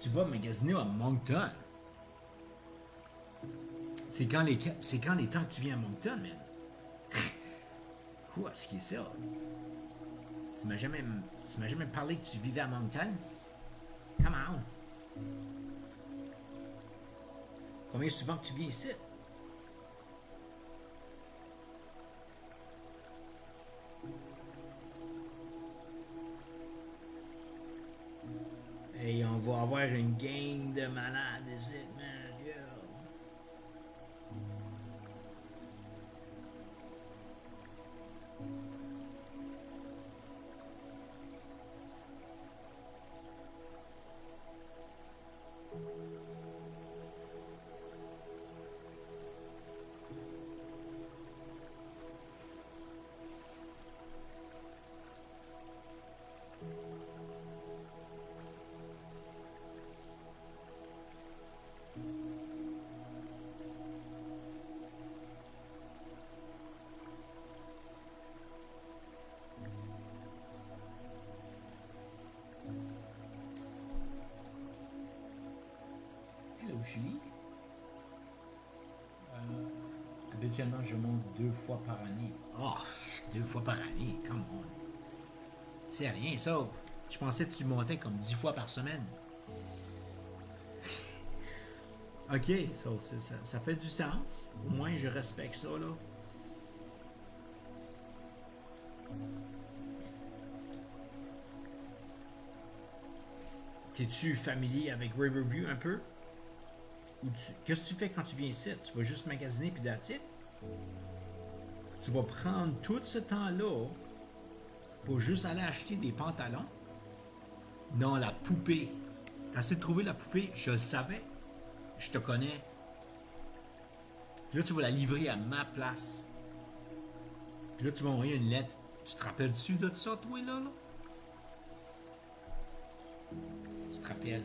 Tu vas magasiner à Moncton. C'est quand les temps que tu viens à Moncton, man. Quoi, ce qui est ça? Tu m'as jamais parlé que tu vivais à Moncton? Come on. Combien souvent que tu viens ici? Et on va avoir une gang de malades ici, man. Yo. Hello, Julie. Habituellement, je monte 2 fois par année. Oh, 2 fois par année, come on. C'est rien, ça. Je pensais que tu montais comme 10 fois par semaine. Ok, ça fait du sens. Au moins, je respecte ça, là. T'es-tu familier avec Riverview un peu? Qu'est-ce que tu fais quand tu viens ici? Tu vas juste magasiner puis that's it? Tu vas prendre tout ce temps-là pour juste aller acheter des pantalons? Non, la poupée. T'as essayé de trouver la poupée? Je le savais. Je te connais. Puis là, tu vas la livrer à ma place. Puis là, tu vas envoyer une lettre. Tu te rappelles-tu de ça, toi, là? Tu te rappelles?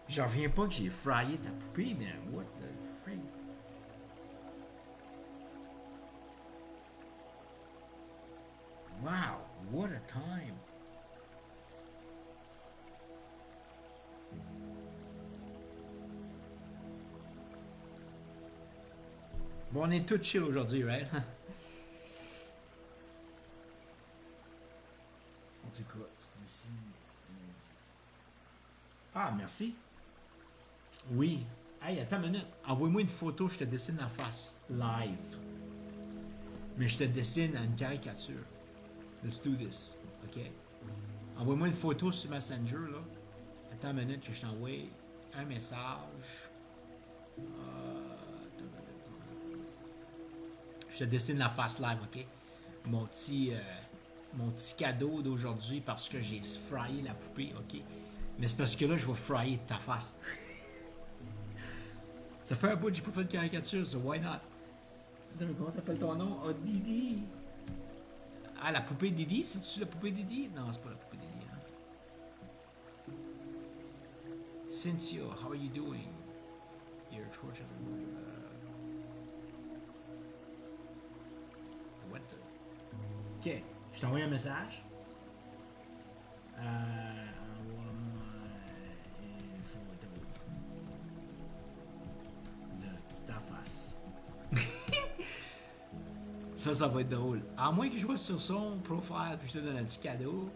J'en reviens pas que j'ai fryé ta poupée, mais what the freak? Wow, what a time! Bon, on est tous chill aujourd'hui, right? En tout cas, ici. Ah, merci. Oui. Hey, attends une minute. Envoie-moi une photo, je te dessine la face. Live. Mais je te dessine à une caricature. Let's do this. OK? Envoie-moi une photo sur Messenger, là. Attends une minute que je t'envoie un message. Je te dessine la face live, ok? Mon petit cadeau d'aujourd'hui parce que j'ai fryé la poupée, ok? Mais c'est parce que là, je vais fryer ta face. Ça fait un bout que j'ai pas fait de caricature, so why not? Attends, comment t'appelles ton nom? Oh, Didi! Ah, la poupée Didi? C'est-tu la poupée Didi? Non, c'est pas la poupée Didi, hein? Cynthia, how are you doing? Your torch what the... Ok, je t'ai envoyé un message. Envoie-moi une photo de ta face. Ça va être drôle. À moins que je vois sur son profile puis je te donne un petit cadeau.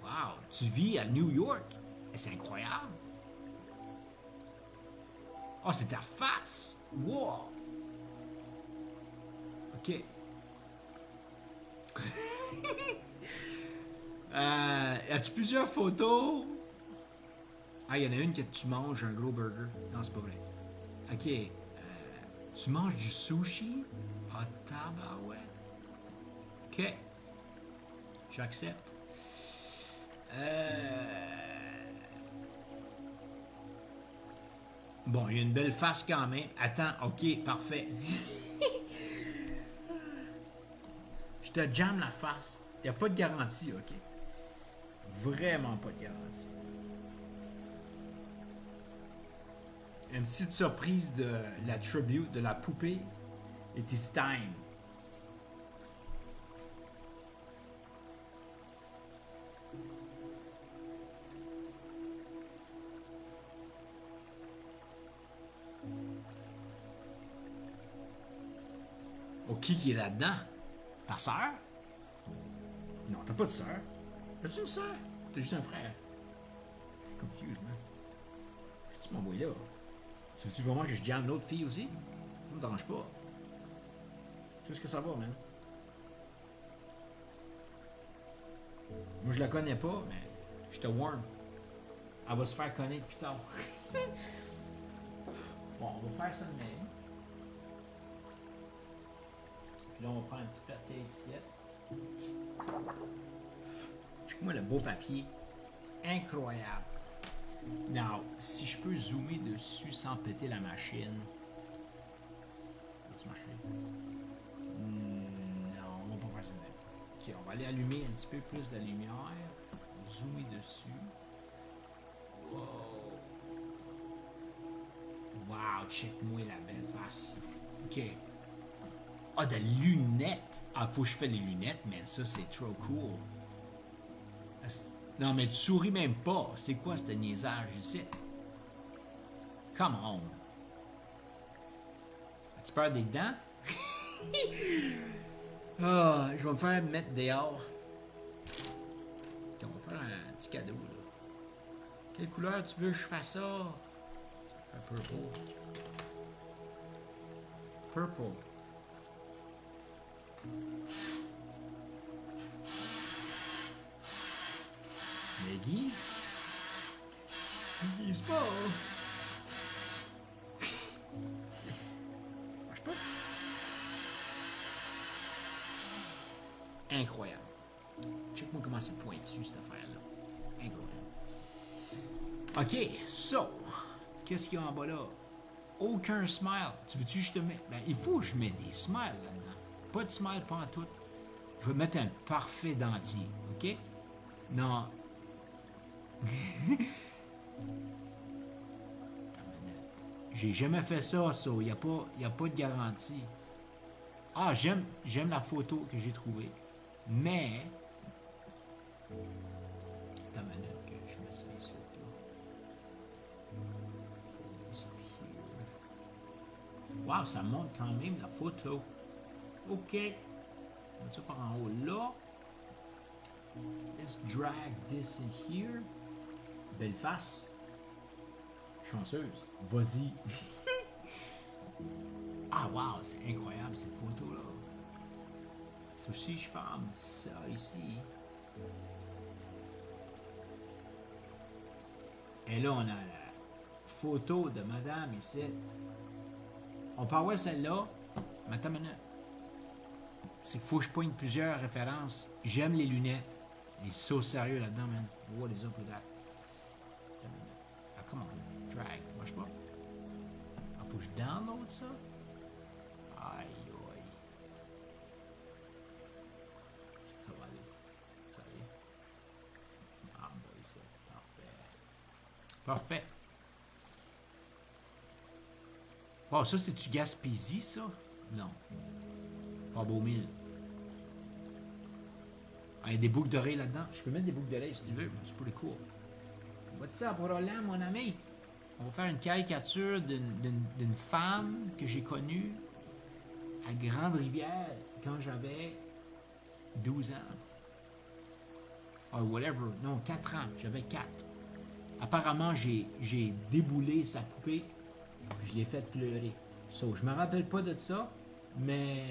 Wow, tu vis à New York? C'est incroyable. Oh, c'est ta face. Wow. Ok. As-tu plusieurs photos? Ah, il y en a une que tu manges un gros burger. Non, c'est pas vrai. Ok. Tu manges du sushi? Ah, tabarouette. Ok. J'accepte. Bon, il y a une belle face quand même. Attends, ok, parfait. Je te jamme la face. Il n'y a pas de garantie, ok? Vraiment pas de garantie. Une petite surprise de la tribute, de la poupée. It is time. Oh, qui est là-dedans? Ta sœur? Non, t'as pas de sœur. T'as-tu une sœur? T'as juste un frère. Je suis confused, man. Qu'est-ce que tu m'envoies là? Tu veux-tu vraiment que je jamme l'autre fille aussi? Ça me dérange pas. Tu sais ce que ça va, man. Moi, je la connais pas, mais je te warn. Elle va se faire connaître plus tard. Bon, on va faire ça de même. Puis là, on va prendre un petit papier ici. Check-moi le beau papier. Incroyable. Now, si je peux zoomer dessus sans péter la machine. Va-tu marcher? Non, on va pas faire ça de même. Ok, on va aller allumer un petit peu plus de lumière. Zoomer dessus. Wow. Wow, check-moi la belle face. Ok. Ah, des lunettes! Ah, faut que je fasse les lunettes, man. Ça, c'est trop cool. Non, mais tu souris même pas. C'est quoi ce niaisage ici? Come on. As-tu peur des dents? Ah, je vais me faire mettre dehors. Okay, on va faire un petit cadeau, là. Quelle couleur tu veux que je fasse ça? Un purple. Purple. M'aiguise? M'aiguise pas! Marche pas? Incroyable. Check-moi comment c'est pointu, cette affaire-là. Incroyable. OK, so, qu'est-ce qu'il y a en bas là? Aucun smile. Tu veux-tu que je te mette? Ben, il faut que je mette des smiles là-dedans. Pas de smile, pas en tout. Je vais mettre un parfait dentier, OK? Non. J'ai jamais fait ça, ça. Il n'y a pas de garantie. Ah, j'aime la photo que j'ai trouvée. Mais... Attends une minute que je mets ça ici. Wow, ça montre quand même la photo. OK. On va ça par en haut là. Let's drag this in here. Belle face. Chanceuse. Vas-y. Ah, wow, c'est incroyable cette photo-là. So, si je ferme ça ici. Et là, on a la photo de madame ici. On peut avoir celle-là, mais attends une minute. C'est qu'il faut que je pointe plusieurs références. J'aime les lunettes. Il est so sérieux là-dedans, man. What is up with that? Ah, come on. Drag. Marche pas. Ah, faut que je download ça? Aïe, aïe. Ça va aller. Ça va aller. Ah, boy, ça. Parfait. Parfait. Bon, ça, c'est-tu Gaspésie, ça? Non. Pas beau mille. Ah, il y a des boucles d'oreilles là-dedans. Je peux mettre des boucles d'oreilles si tu veux. C'est pour les cours. What's up, Roland, mon ami? On va faire une caricature d'une femme que j'ai connue à Grande-Rivière quand j'avais 12 ans. Or whatever. Non, 4 ans. J'avais 4. Apparemment, j'ai déboulé sa poupée. Je l'ai fait pleurer. So, je me rappelle pas de ça, mais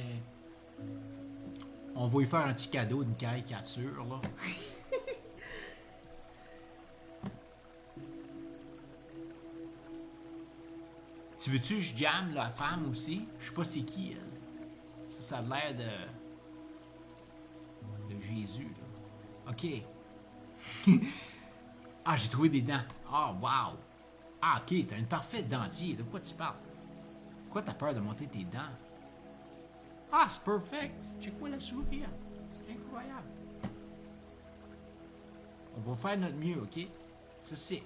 on va lui faire un petit cadeau d'une caricature, là. Tu veux-tu que je jamme la femme aussi? Je sais pas c'est qui, elle. Ça a l'air de Jésus, là. OK. Ah, j'ai trouvé des dents. Ah, wow. Ah, OK, t'as une parfaite dentier. De quoi tu parles? Pourquoi t'as peur de monter tes dents? Ah, c'est perfect. Check-moi la souris. C'est incroyable. On va faire notre mieux, OK? Ça, c'est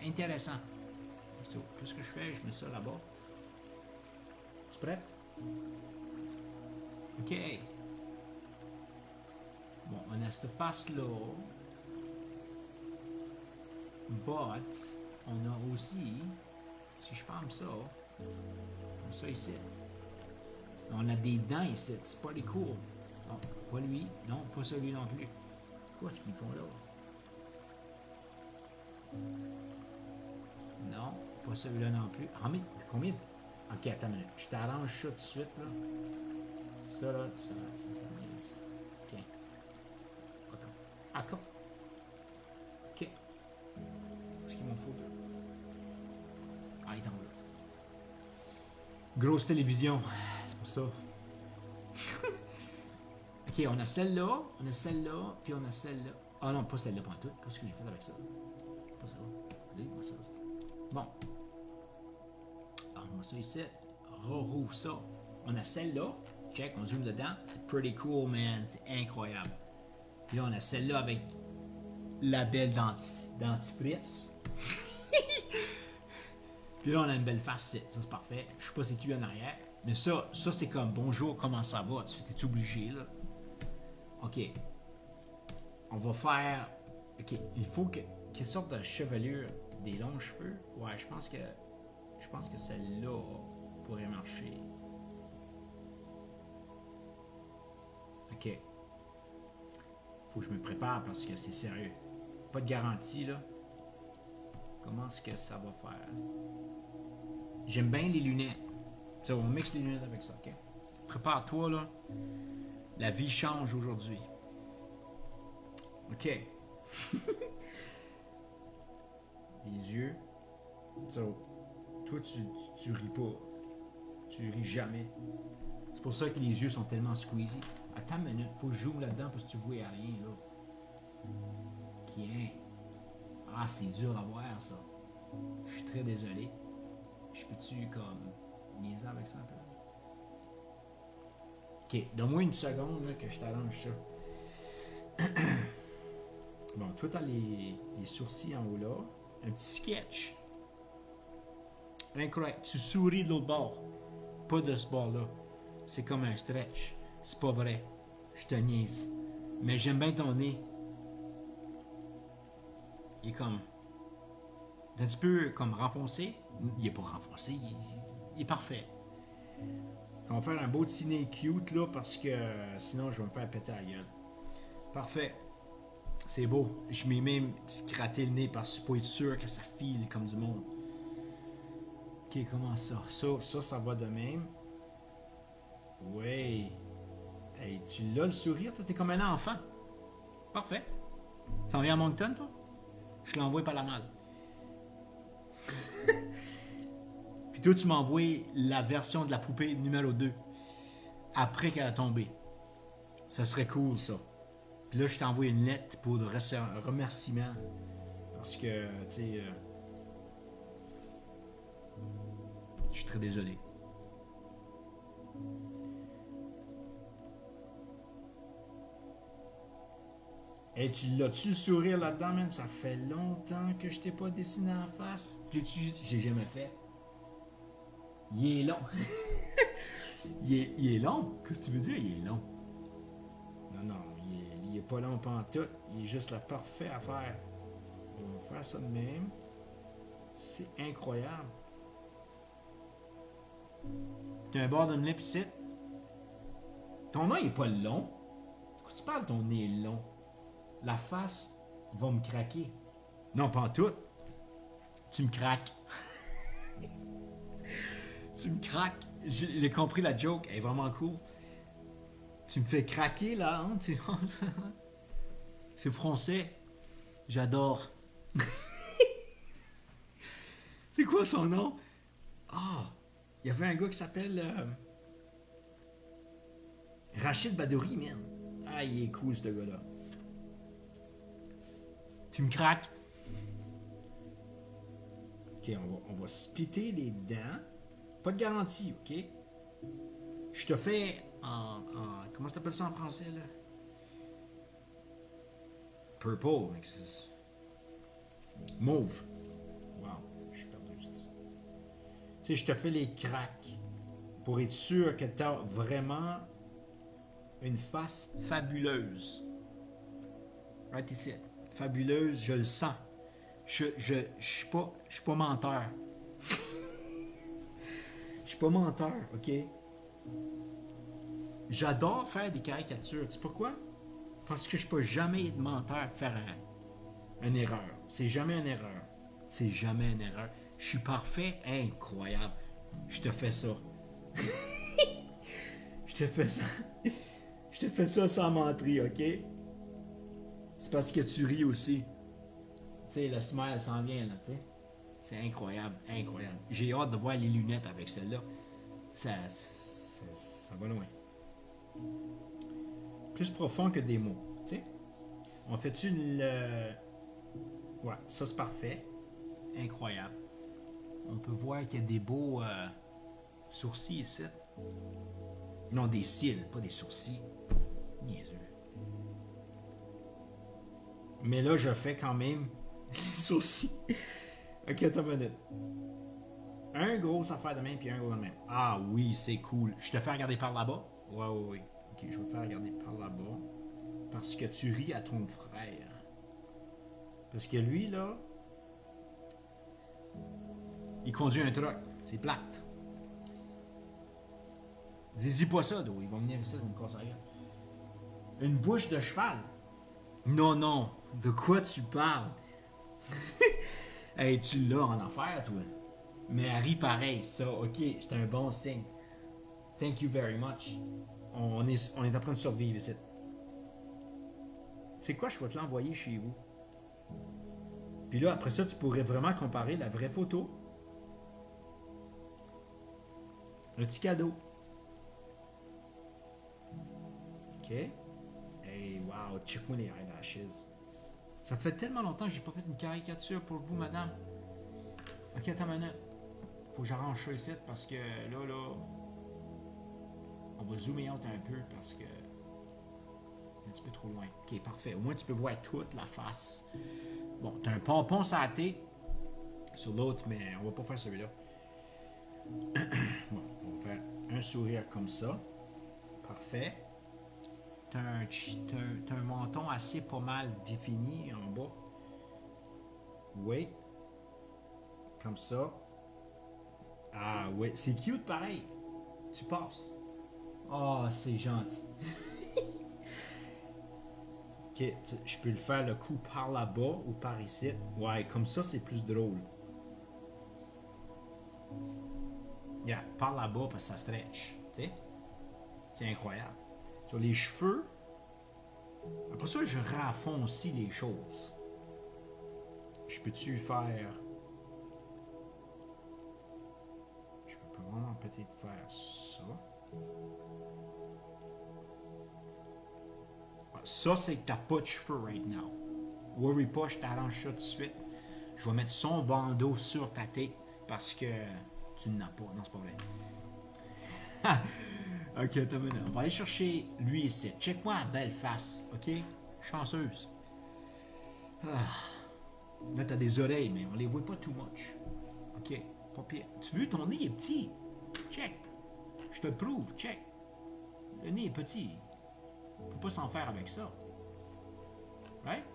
intéressant. Qu'est-ce que je fais? Je mets ça là-bas. Tu es prêt? OK. Bon, on a cette face-là. But, on a aussi, si je ferme ça, on a ça ici. On a des dents ici. C'est pas des cours. Non, pas lui. Non, pas celui non plus. Qu'est-ce qu'ils font là? Non, pas celui-là non plus. Ah, mais combien? Ok, attends une minute. Je t'arrange ça tout de suite, là. Ça, là, ça mise. Ok. D'accord. Ok. Qu'est-ce qu'il m'en faut? Ah, il est en là. Grosse télévision. C'est pour ça. Ok, on a celle-là, puis on a celle-là. Ah non, pas celle-là, pas tout. Qu'est-ce que j'ai fait avec ça? Pas ça. Regardez-moi ça. Bon. Alors, on a ça ici. Rouvre ça. On a celle-là. Check, on zoome dedans. C'est pretty cool, man. C'est incroyable. Puis là, on a celle-là avec la belle dentifrice. Puis là, on a une belle face. Ça, c'est parfait. Je sais pas c'est qui en arrière. Mais ça c'est comme bonjour, comment ça va? Tu es obligé, là? OK. On va faire. OK. Il faut que. Quelle sorte de chevelure? Des longs cheveux? Ouais, je pense que celle-là pourrait marcher. OK. Faut que je me prépare parce que c'est sérieux. Pas de garantie, là. Comment est-ce que ça va faire? J'aime bien les lunettes. T'sais, on mixe les lunettes avec ça, OK? Prépare-toi, là. La vie change aujourd'hui. OK. Les yeux. So, toi, tu ris pas. Tu ris jamais. C'est pour ça que les yeux sont tellement squeezy. Attends une minute, faut que je joue là-dedans parce que tu vois rien, là. Tiens. Ah, c'est dur à voir, ça. Je suis très désolé. Je peux-tu, comme, niaiser avec ça un peu? OK, donne-moi une seconde, là, que je t'arrange ça. Bon, toi, t'as les sourcils en haut, là. Un petit sketch. Incroyable. Tu souris de l'autre bord. Pas de ce bord-là. C'est comme un stretch. C'est pas vrai. Je te niaise. Mais j'aime bien ton nez. Il est comme... un petit peu comme renfoncé. Il est pas renfoncé. Il est parfait. On va faire un beau petit nez cute, là, parce que sinon, je vais me faire péter la gueule. Parfait. C'est beau. Je m'ai même gratté le nez parce que pour être sûr que ça file comme du monde. OK, comment ça? Ça va de même. Oui. Hey, tu l'as le sourire, toi? T'es comme un enfant. Parfait. T'en viens à Moncton, toi? Je l'envoie par la malle. Puis toi, tu m'envoies la version de la poupée numéro 2 après qu'elle a tombé. Ça serait cool, ça. Puis là, je t'envoie une lettre pour le remerciement. Parce que, tu sais, je suis très désolé. Hey, tu l'as-tu le sourire là-dedans, man? Ça fait longtemps que je t'ai pas dessiné en face. J'ai jamais fait. Il est long. il est long? Qu'est-ce que tu veux dire, il est long? Non, non, il est pas long pantoute. Il est juste la parfaite affaire. On va faire ça de même. C'est incroyable. T'as un bord de lip ici. Ton nez est pas long. Pourquoi tu parles, ton nez est long? La face va me craquer. Non, pas en tout. Tu me craques. Tu me craques. J'ai compris la joke. Elle est vraiment cool. Tu me fais craquer là. Hein? C'est français. J'adore. C'est quoi son nom? Ah, il y avait un gars qui s'appelle Rachid Badouri, man. Ah, il est cool, ce gars-là. Tu me craques. Ok, on va splitter les dents. Pas de garantie, ok? Je te fais en comment t'appelles ça en français, là? Purple. Mauve. Wow, je suis perdu. Tu sais, je te fais les cracks pour être sûr que t'as vraiment une face fabuleuse. Right ici. Fabuleuse, je le sens. Je suis pas menteur. Je suis pas menteur, ok? J'adore faire des caricatures. Tu sais pourquoi? Parce que je peux jamais être menteur faire une erreur. C'est jamais une erreur. C'est jamais une erreur. Je suis parfait, incroyable. Je te fais ça. Je te fais ça. Je te fais ça sans mentir, ok? C'est parce que tu ris aussi. Tu sais, le smile s'en vient, là, tu sais. C'est incroyable, incroyable. J'ai hâte de voir les lunettes avec celle-là. Ça va loin. Plus profond que des mots, tu sais. On fait-tu le... Ouais, ça c'est parfait. Incroyable. On peut voir qu'il y a des beaux sourcils ici. Non, des cils, pas des sourcils. Niaiseux. Mais là, je fais quand même les sourcils. Ok, attends une minute. Un gros affaire de même, puis un gros de même. Ah oui, c'est cool. Je te fais regarder par là-bas? Ouais, ouais, ouais. Ok, je vais te faire regarder par là-bas. Parce que tu ris à ton frère. Parce que lui, là, il conduit un truck. C'est plate. Dis-y pas ça, d'où. Il va venir ici, il va me casser la gueule. Une bouche de cheval? Non, non. De quoi tu parles? Hey, tu l'as en affaire, toi. Mais elle rit pareil, ça, ok, c'est un bon signe. Thank you very much. On est en train de survivre ici. C'est quoi, je vais te l'envoyer chez vous. Puis là, après ça, tu pourrais vraiment comparer la vraie photo. Un petit cadeau. Ok. Hey, wow, check-moi les eyelashes. Ça fait tellement longtemps que j'ai pas fait une caricature pour vous, madame. Ok, attends une minute. Faut que j'arrange ça ici parce que là, on va zoomer out un peu parce que c'est un petit peu trop loin. Ok, parfait. Au moins, tu peux voir toute la face. Bon, t'as un pompon sur la tête sur l'autre, mais on va pas faire celui-là. Bon, on va faire un sourire comme ça. Parfait. T'as un menton assez pas mal défini en bas. Oui. Comme ça. Ah oui, c'est cute pareil. Tu passes. Ah, oh, c'est gentil. Ok, je peux le faire le coup par là-bas ou par ici. Ouais, comme ça, c'est plus drôle. Yeah, par là-bas parce que ça stretch. T'sais? C'est incroyable. Sur les cheveux, après ça, je raffoncis les choses. Je peux-tu faire... On va peut-être faire ça. Ça, c'est que t'as pas de cheveux right now. Worry pas, je t'arrange ça tout de suite. Je vais mettre son bandeau sur ta tête parce que tu n'as pas. Non, c'est pas vrai. Ok, attends une minute. On va aller chercher lui ici. Check-moi la belle face, ok? Chanceuse. Ah. Là, t'as des oreilles, mais on les voit pas too much. Ok, pas pire. Tu veux, ton nez est petit. Check. Je te le prouve, check. Le nez est petit. Faut pas s'en faire avec ça. Right?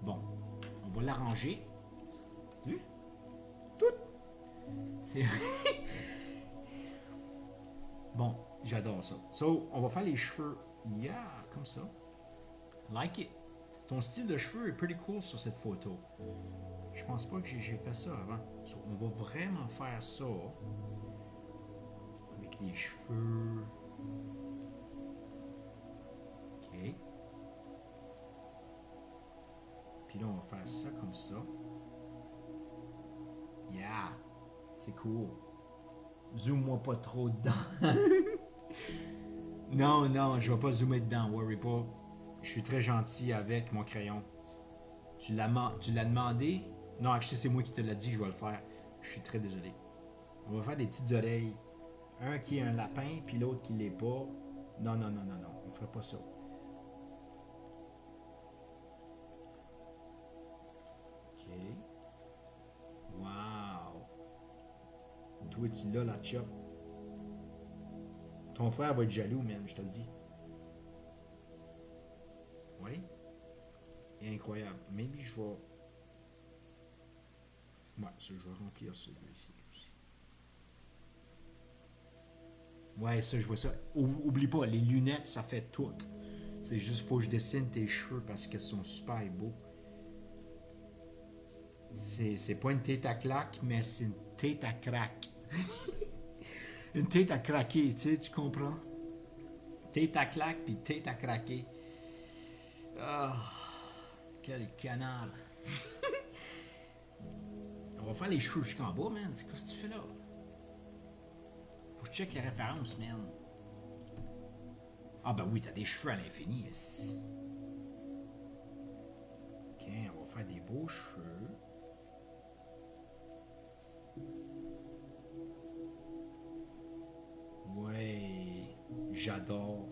Bon, on va l'arranger. Tu? Tout. C'est. Bon, j'adore ça. So, on va faire les cheveux. Yeah, comme ça. Like it. Ton style de cheveux est pretty cool sur cette photo. Je pense pas que j'ai fait ça avant. So, on va vraiment faire ça avec les cheveux. Ok. Puis là, on va faire ça comme ça. Yeah, c'est cool. Zoom-moi pas trop dedans. Non, non, je vais pas zoomer dedans, worry pas. Je suis très gentil avec mon crayon. Tu l'as demandé? Non, actually, c'est moi qui te l'ai dit que je vais le faire. Je suis très désolé. On va faire des petites oreilles. Un qui est un lapin, puis l'autre qui l'est pas. Non, non, non, non, non. On ferait pas ça. OK. Wow. Toi, tu l'as, la chop. Ton frère va être jaloux, man, je te le dis. Oui? Incroyable. Maybe je vais... Ouais, ça, je vais remplir celui-là ici aussi. Ouais, ça, je vois ça. Oublie pas, les lunettes, ça fait tout. C'est juste, faut que je dessine tes cheveux parce qu'ils sont super beaux. C'est pas une tête à claque, mais c'est une tête à craque. Une tête à craquer, tu sais, tu comprends? Tête à claque puis tête à craquer. Ah, quel canard. On va faire les cheveux jusqu'en bas, man. C'est quoi ce que tu fais là? Faut que je check les références, man. Ah ben oui, t'as des cheveux à l'infini, ici. Ok, on va faire des beaux cheveux. Ouais, j'adore.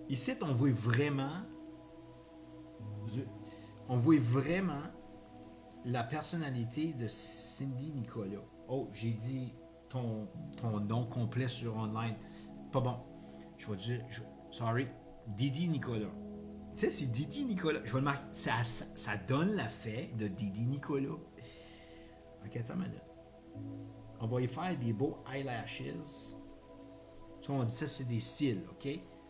Ici, on voit vraiment... On voit vraiment la personnalité de Cindy Nicolas. Oh, j'ai dit ton nom complet sur online. Pas bon. Je vais dire, sorry, Didi Nicolas. Tu sais, c'est Didi Nicolas. Je vais le marquer. Ça donne l'effet de Didi Nicolas. Ok, attends une minute. On va y faire des beaux eyelashes. Ça, on dit ça, c'est des cils, ok?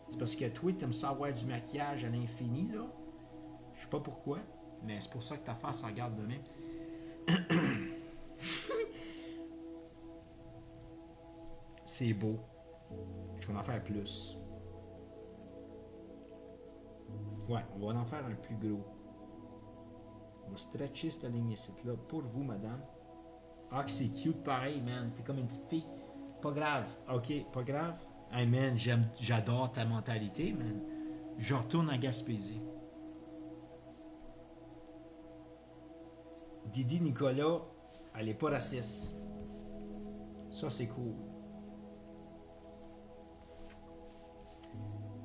C'est parce que toi, tu aimes ça avoir du maquillage à l'infini, là. Je sais pas pourquoi, mais c'est pour ça que ta face regarde de même. C'est beau. Je vais en faire plus. Ouais, on va en faire un plus gros. On va stretcher cette ligne ici là pour vous, madame. Ah, que c'est cute pareil, man. T'es comme une petite fille. Pas grave. Ok, pas grave. Hey, man, j'adore ta mentalité, man. Je retourne à Gaspésie. Didi Nicolas, elle est pas raciste. Ça, c'est cool.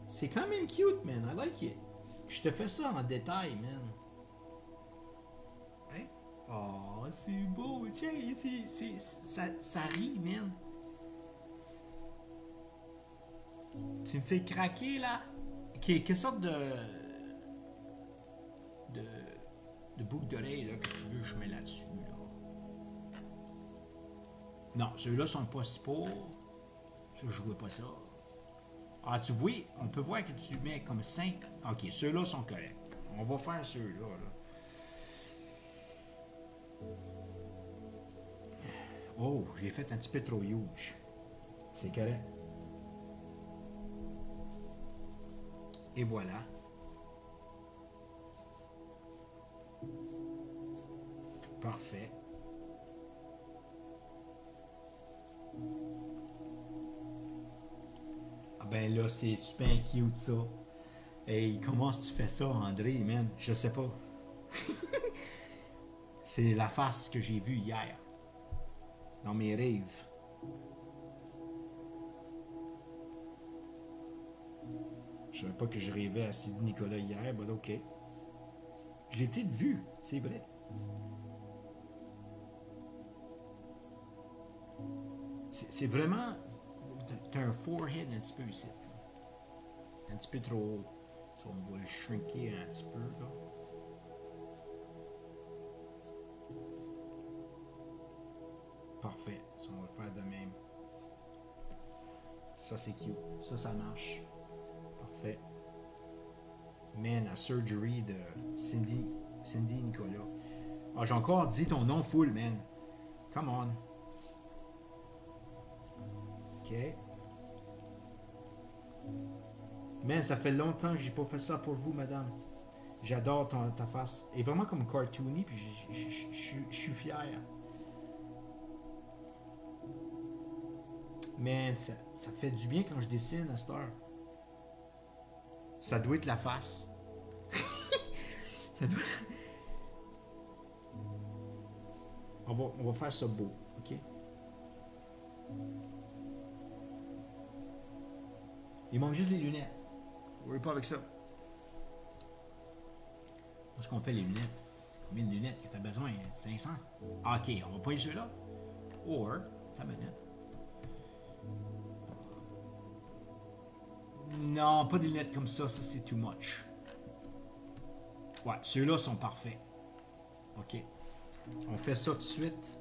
C'est quand même cute, man. I like it. Je te fais ça en détail, man. Hein? Oh, c'est beau. Tiens, ça rit, man. Tu me fais craquer, là? Ok, quelle sorte de, de boucle d'oreille là, que tu veux que je mets là-dessus, là? Non, ceux-là sont pas si pauvres. Ça, je vois pas ça. Ah, tu vois, on peut voir que tu mets comme 5. Ok, ceux-là sont corrects. On va faire ceux-là, là. Oh, j'ai fait un petit peu trop huge. C'est correct. Et voilà. Parfait. ben là, c'est super cute ça. Hey, comment tu fais ça, André, man? Je sais pas. C'est la face que j'ai vue hier, dans mes rêves. Je savais pas que je rêvais à Sidi Nicolas hier, ben ok. Je l'ai peut-être vu, c'est vrai. C'est vraiment. T'as un forehead un petit peu ici. Un petit peu trop haut. So, on va le shrinker un petit peu, là. Parfait. So, on va le faire de même. Ça, c'est cute. Ça marche. Parfait. Man, la surgery de Cindy Nicolas. Ah, j'ai encore dit ton nom full, man. Come on. OK. Man, ça fait longtemps que j'ai pas fait ça pour vous, madame. J'adore ta face. Elle est vraiment comme cartoony, puis je suis fier. Man, ça fait du bien quand je dessine à cette heure. Ça doit être la face. Ça doit être... On va faire ça beau, ok? Il manque juste les lunettes. On pas avec ça. Où est-ce qu'on fait les lunettes? Combien de lunettes que tu as besoin? 500? Ah, ok, on va pas y ceux-là. Or, ta minute. Non, pas des lunettes comme ça c'est too much. Ouais, ceux-là sont parfaits. Ok. On fait ça tout de suite,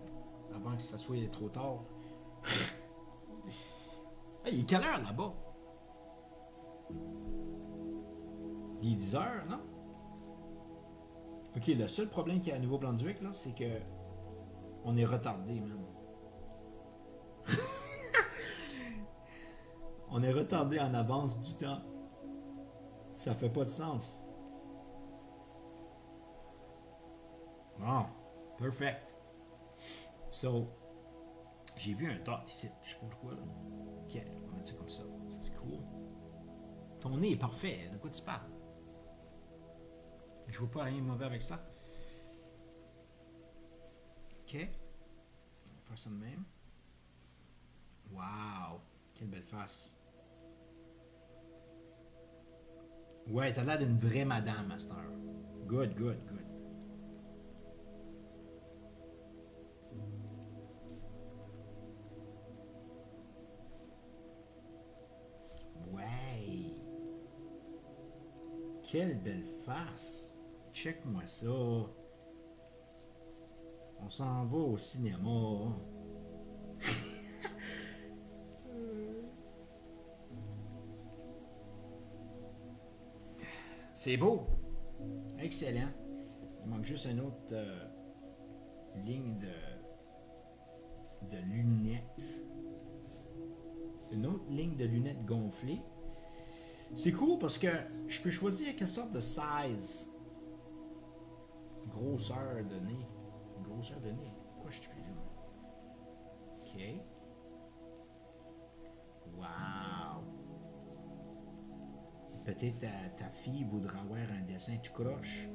avant que ça soit trop tard. Hey, il est quelle heure là-bas? Il est 10 heures, non? Ok, le seul problème qu'il y a à Nouveau-Brunswick, là, c'est que on est retardé, même. On est retardé en avance du temps. Ça fait pas de sens. Bon, perfect. So, j'ai vu un dot ici, je sais pas pourquoi. Là. Ok, on va mettre ça comme ça. C'est cool. Ton nez est parfait, de quoi tu parles? Je vois pas rien de mauvais avec ça. Ok. On va faire ça de même. Wow, quelle belle face. Ouais, t'as l'air d'une vraie madame, Master. Good, good, good. Ouais. Quelle belle face. Check-moi ça. On s'en va au cinéma. C'est beau. Excellent. Il manque juste une autre ligne de lunettes. Une autre ligne de lunettes gonflées. C'est cool parce que je peux choisir quelle sorte de size. Grosseur de nez. Grosseur de nez. Pourquoi je suis là? OK. Wow. Peut-être ta fille voudra avoir un dessin tout croche.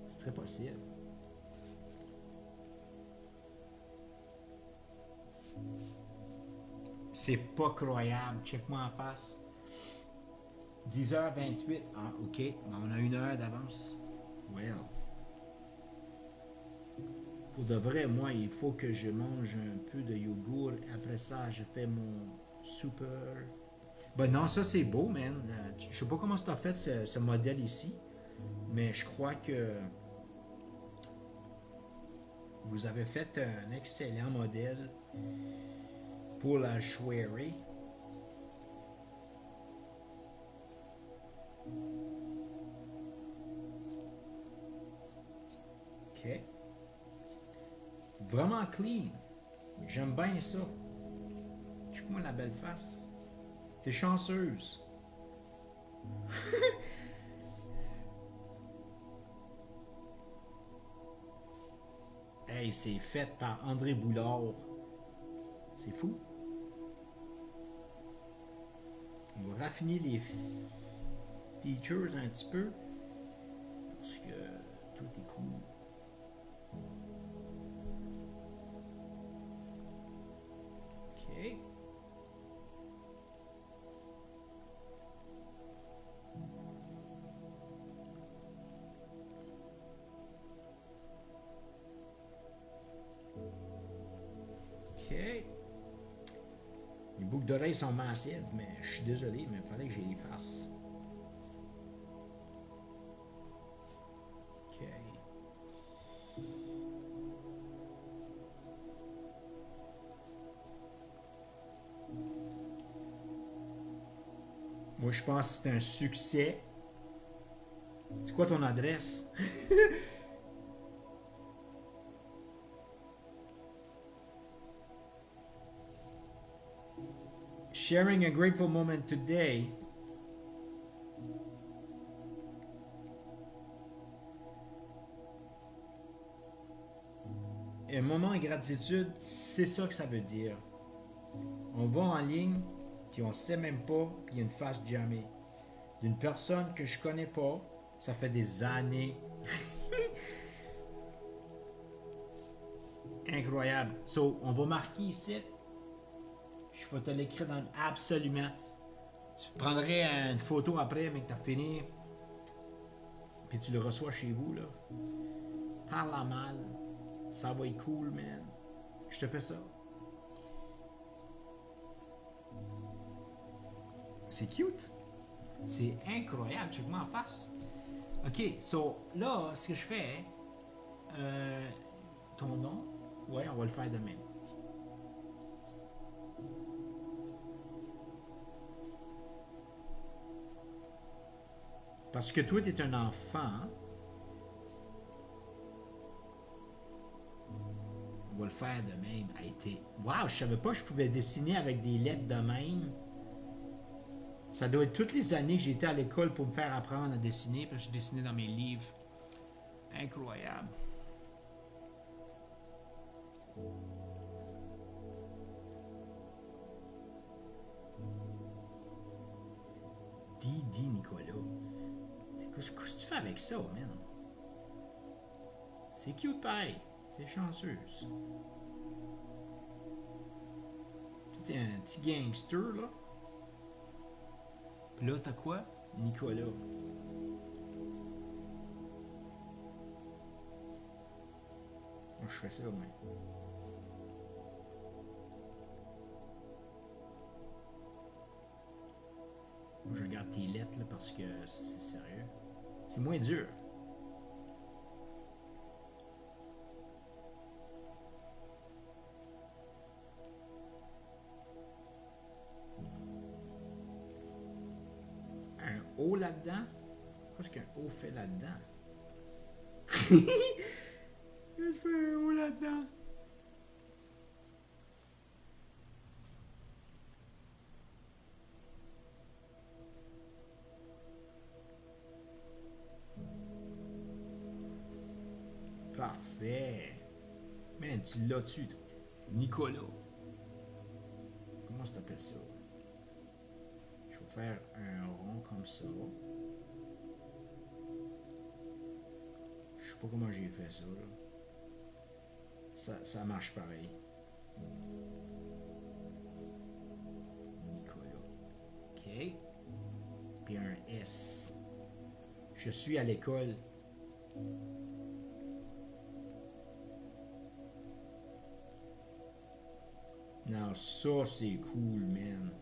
C'est très possible. C'est pas croyable. Check-moi en face. 10h28. Ah, ok. On a 1 heure d'avance. Well. Pour de vrai, moi, il faut que je mange un peu de yogourt. Après ça, je fais mon super. Ben non, ça c'est beau, man. Je sais pas comment tu as fait ce modèle ici, mais je crois que vous avez fait un excellent modèle pour la soirée. Ok. Vraiment clean. J'aime bien ça. Check-moi la belle face. T'es chanceuse. Hey, c'est fait par André Boulard. C'est fou. raffiner les features un petit peu. Parce que tout est cool. OK. OK. Les boucles d'oreilles sont massives, mais je suis désolé, mais il fallait que je les fasse. OK. Moi, je pense que c'est un succès. C'est quoi ton adresse? Sharing a grateful moment today. Un moment de gratitude, c'est ça que ça veut dire. On va en ligne, puis on sait même pas, puis il y a une face jammée. D'une personne que je connais pas, ça fait des années. Incroyable. So, on va marquer ici. Je vais te l'écrire dans absolument. Tu prendrais une photo après, mais que tu as fini. Puis tu le reçois chez vous, là. Parle à mal. Ça va être cool, man. Je te fais ça. C'est cute. C'est incroyable. Check-moi en face. OK, so là, ce que je fais, ton nom, ouais, on va le faire de même. Parce que toi, tu es un enfant. On va le faire de même. Wow, je savais pas que je pouvais dessiner avec des lettres de même. Ça doit être toutes les années que j'ai été à l'école pour me faire apprendre à dessiner, parce que je dessinais dans mes livres. Incroyable. Didi Nicolas. Qu'est-ce que tu fais avec ça, man? C'est cute pareil. T'es chanceuse. T'es un petit gangster, là. Puis là, t'as quoi? Nicolas. Moi, je fais ça, moi. Moi, je regarde tes lettres, là, parce que c'est sérieux. C'est moins dur. Un O là-dedans? Qu'est-ce qu'un O fait là-dedans? Il fait un O là-dedans. Parfait. Man, tu l'as dessus, toi. Nicolas. Comment ça t'appelle ça? Je vais faire un rond comme ça. Je sais pas comment j'ai fait ça, là. Ça marche pareil. Nicolas. OK. Puis un S. Je suis à l'école. Non, ça c'est cool, man.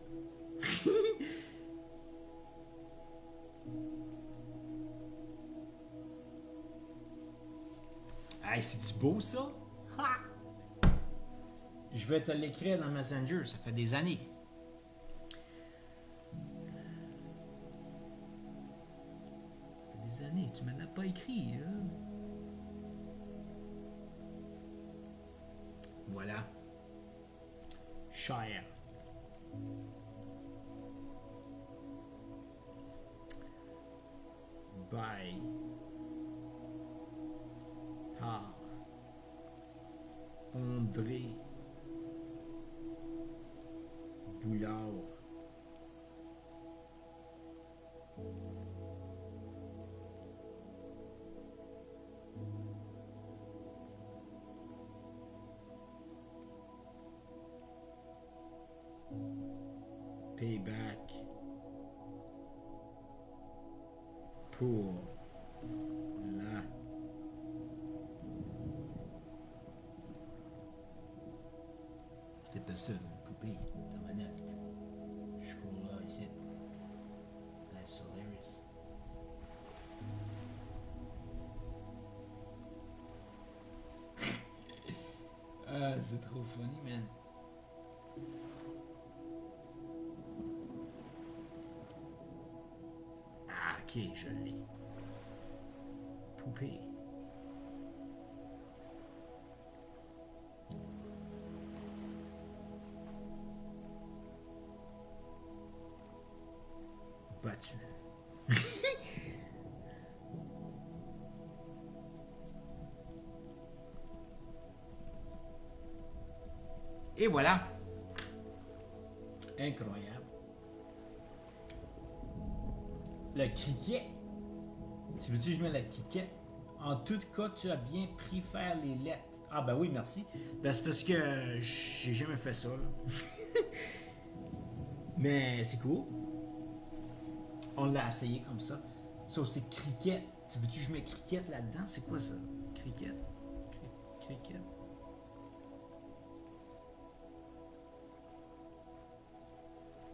Hey, c'est-tu beau ça? Ha! Je vais te l'écrire dans Messenger, ça fait des années. Ça fait des années, tu me l'as pas écrit, hein? Voilà. Cher. By. Par. André. Boulard. Payback pour la c'était pas ça, une poupée dans ma note. Je scroll là ici. That's hilarious. Ah, c'est trop funny, man. Ah, ok, je l'ai. Poupée. Battu. Et voilà. Incroyable. Le criquet. Tu veux dire que je mets le criquet? En tout cas, tu as bien pris faire les lettres. Ah ben oui, merci. Ben c'est parce que j'ai jamais fait ça. Là. Mais c'est cool. On l'a essayé comme ça. Ça, c'est cricket. Tu veux-tu que je mets cricket là-dedans? C'est quoi ça? Cricket. Cricket.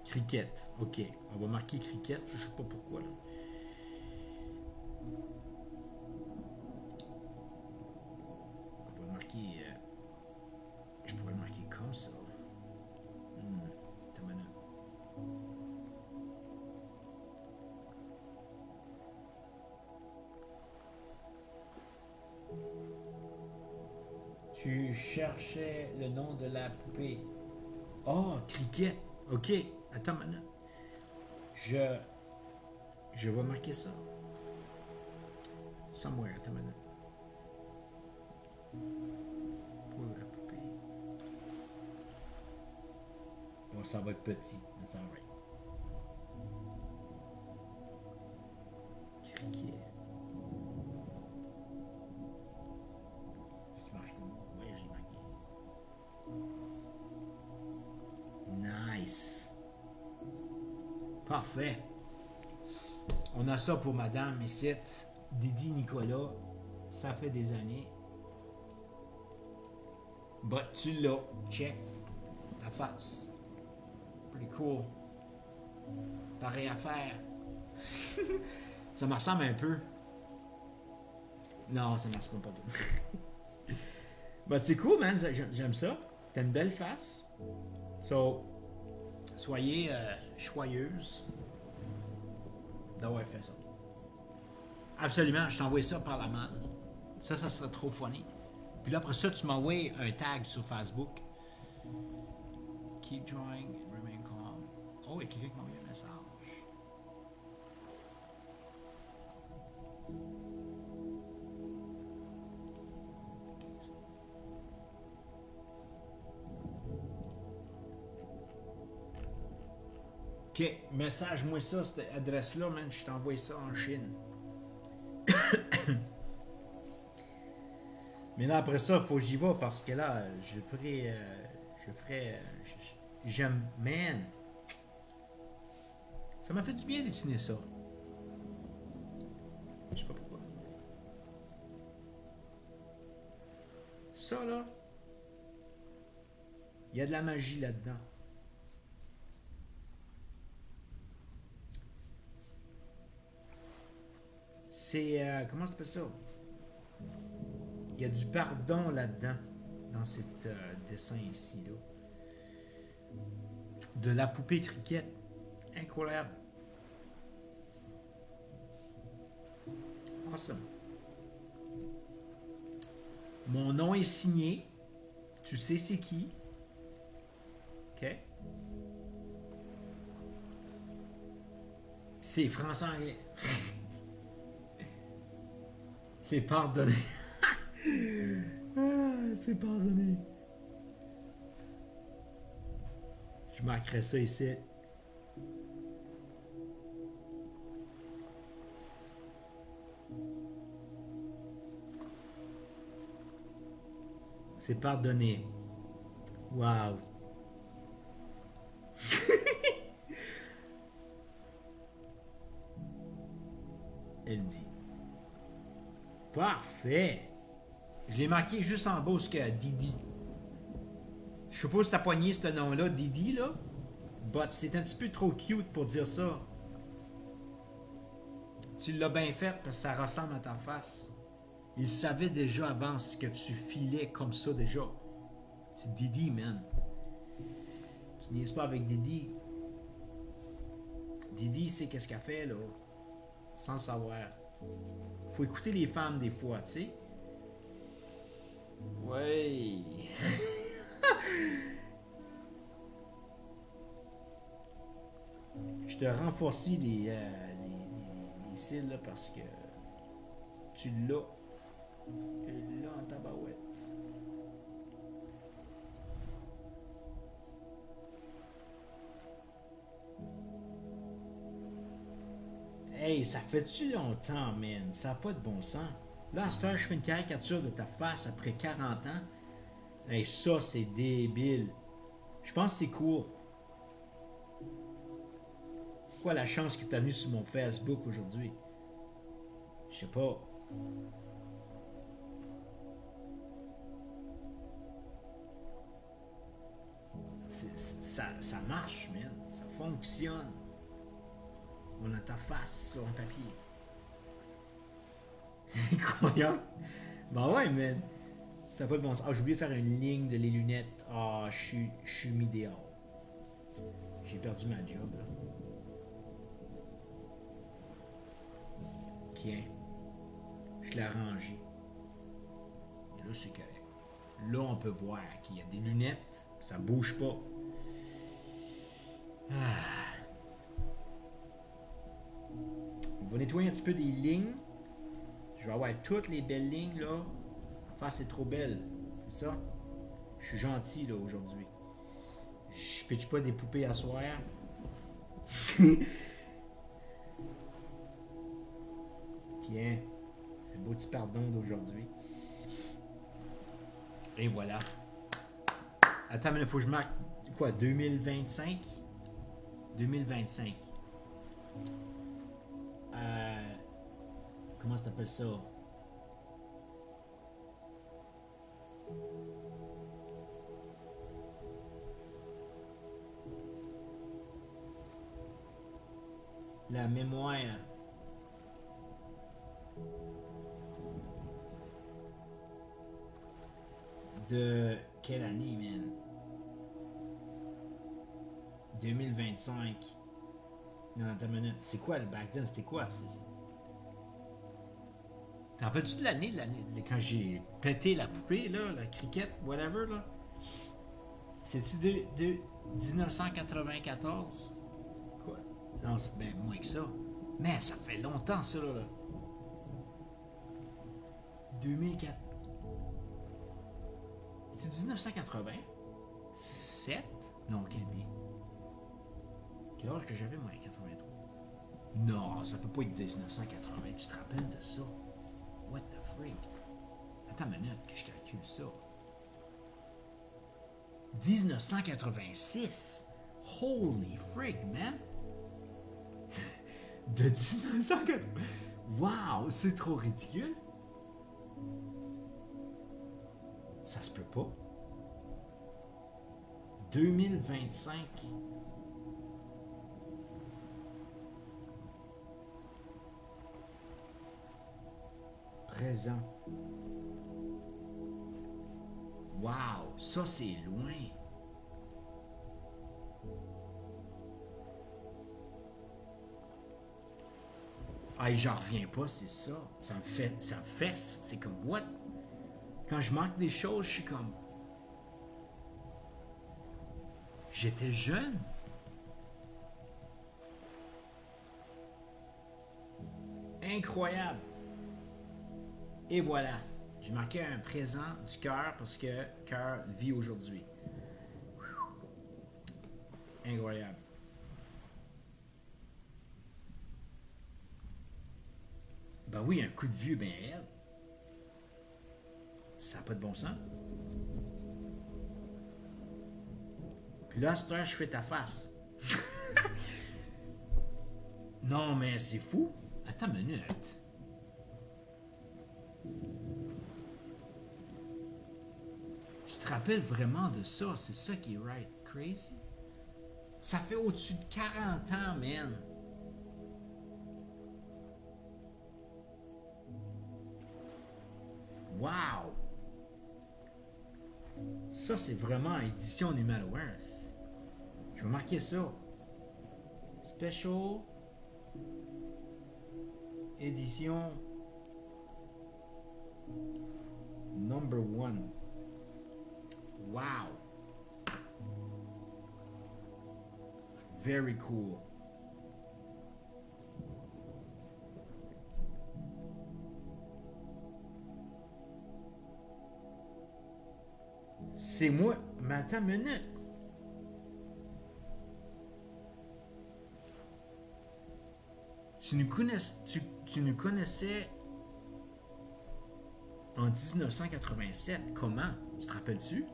Cricket. Ok. On va marquer cricket. Je sais pas pourquoi là. On va marquer. Je pourrais marquer comme ça. T'as maintenant. Tu cherchais le nom de la poupée. Oh, cricket. Ok. Attends maintenant. Je vais marquer ça. Somewhere. Attends maintenant. Pour la poupée. Bon, ça va être petit. That's alright. Cricket. Tu marques comme moi. Oui, j'ai marqué. Nice. Parfait. On a ça pour madame ici. Didi Nicolas. Ça fait des années. Bah, tu l'as. Check. Ta face. Pretty cool. Pareil à faire. Ça me ressemble un peu. Non, ça ne me ressemble pas tout. Bah, c'est cool, man. J'aime ça. T'as une belle face. So, soyez choyeuse d'avoir fait ça. Absolument, je t'envoie ça par la main. Ça serait trop funny. Puis là, après ça, tu m'envoies un tag sur Facebook. Keep drawing and remain calm. Oh, il y a quelqu'un qui m'a envoyé un message. Ok, message-moi ça, cette adresse-là, man, je t'envoie ça en Chine. Mais là, après ça, il faut que j'y vais parce que là, je ferai, j'aime, man. Ça m'a fait du bien dessiner ça. Je sais pas pourquoi. Ça, là, il y a de la magie là-dedans. C'est, comment ça s'appelle ça? Il y a du pardon là-dedans, dans cet dessin ici, là. De la poupée cricket. Incroyable. Awesome. Mon nom est signé. Tu sais c'est qui. OK? C'est français-anglais. C'est pardonné. C'est pardonné. Je marquerai ça ici. C'est pardonné. Wow. Parfait. Je l'ai marqué juste en bas, ce que Didi. Je sais pas si t'as pogné ce nom-là, Didi, là. But c'est un petit peu trop cute pour dire ça. Tu l'as bien fait parce que ça ressemble à ta face. Il savait déjà avant ce que tu filais comme ça déjà. C'est Didi, man. Tu niaises pas avec Didi. Didi sait qu'est-ce qu'elle fait, là. Sans le savoir. Faut écouter les femmes des fois, tu sais. Ouais. Je te renforce les cils là, parce que tu l'as. Là en tabarouette. Hey, ça fait-tu longtemps, man? Ça n'a pas de bon sens. Là, à cette heure, je fais une caricature de ta face après 40 ans. Hey, ça, c'est débile. Je pense que c'est cool. Quoi la chance que tu as venu sur mon Facebook aujourd'hui? Je sais pas. Ça marche, man. Ça fonctionne. On a ta face sur un papier. Incroyable. Ben ouais, man. Ça n'a pas de bon sens. Ah, j'ai oublié de faire une ligne de les lunettes. Ah, je suis mis dehors. J'ai perdu ma job, là. Tiens. Je l'ai arrangé. Et là, c'est correct. Là, on peut voir qu'il y a des lunettes. Ça bouge pas. Ah. On va nettoyer un petit peu des lignes. Je vais avoir toutes les belles lignes, là. La face est trop belle. C'est ça? Je suis gentil, là, aujourd'hui. Je pitche pas des poupées à soir. Tiens. Un beau petit pardon d'aujourd'hui. Et voilà. Attends, mais il faut que je marque quoi, 2025? 2025. Comment ça t'appelle ça? La mémoire. De quelle année, man? 2025. Non, attends une minute. C'est quoi le back then? C'était quoi? T'en rappelles-tu de l'année, quand j'ai pété la poupée, là, la cricket, whatever, là? C'est-tu de 1994? Quoi? Non, c'est bien moins que ça. Mais ça fait longtemps, ça, là. 2004. C'est 1987? Non, quel bien. Quel âge que j'avais, moi, en 83? Non, ça peut pas être 1980. Tu te rappelles de ça? What the freak? Attends une minute que je calcule ça. 1986? Holy freak, man! De 1980? Wow, c'est trop ridicule! Ça se peut pas. 2025. Présent. Wow, ça c'est loin. Ah, j'en reviens pas, c'est ça. Ça me fesse. C'est comme, what? Quand je manque des choses, je suis comme... J'étais jeune. Incroyable. Et voilà. J'ai marqué un présent du cœur parce que cœur vit aujourd'hui. Incroyable. Ben oui, un coup de vieux, ben elle. Ça n'a pas de bon sens. Puis là, à cette heure, je fais ta face. Non, mais c'est fou. Attends une minute. Tu te rappelles vraiment de ça? C'est ça qui est right crazy? Ça fait au-dessus de 40 ans, man. Wow! Ça, c'est vraiment édition numéro 1. Je vais marquer ça. Special édition number 1. Wow! Very cool. C'est moi. Mais attends une minute. Tu nous connaissais en 1987. Comment? Tu te rappelles-tu?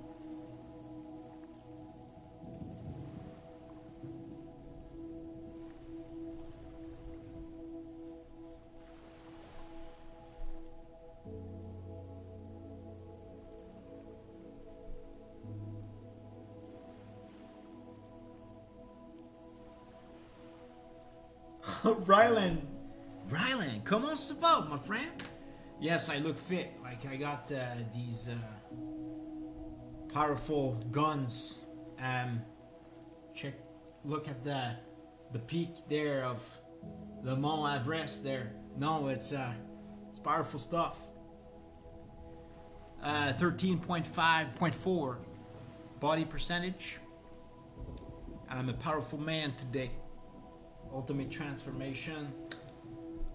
Ryland. Ryland, comment ça va, my friend? Yes, I look fit. Like I got these powerful guns. Check, look at the peak there of the Mont Everest there. No, it's powerful stuff. 13.5.4 body percentage. And I'm a powerful man today. Ultimate transformation.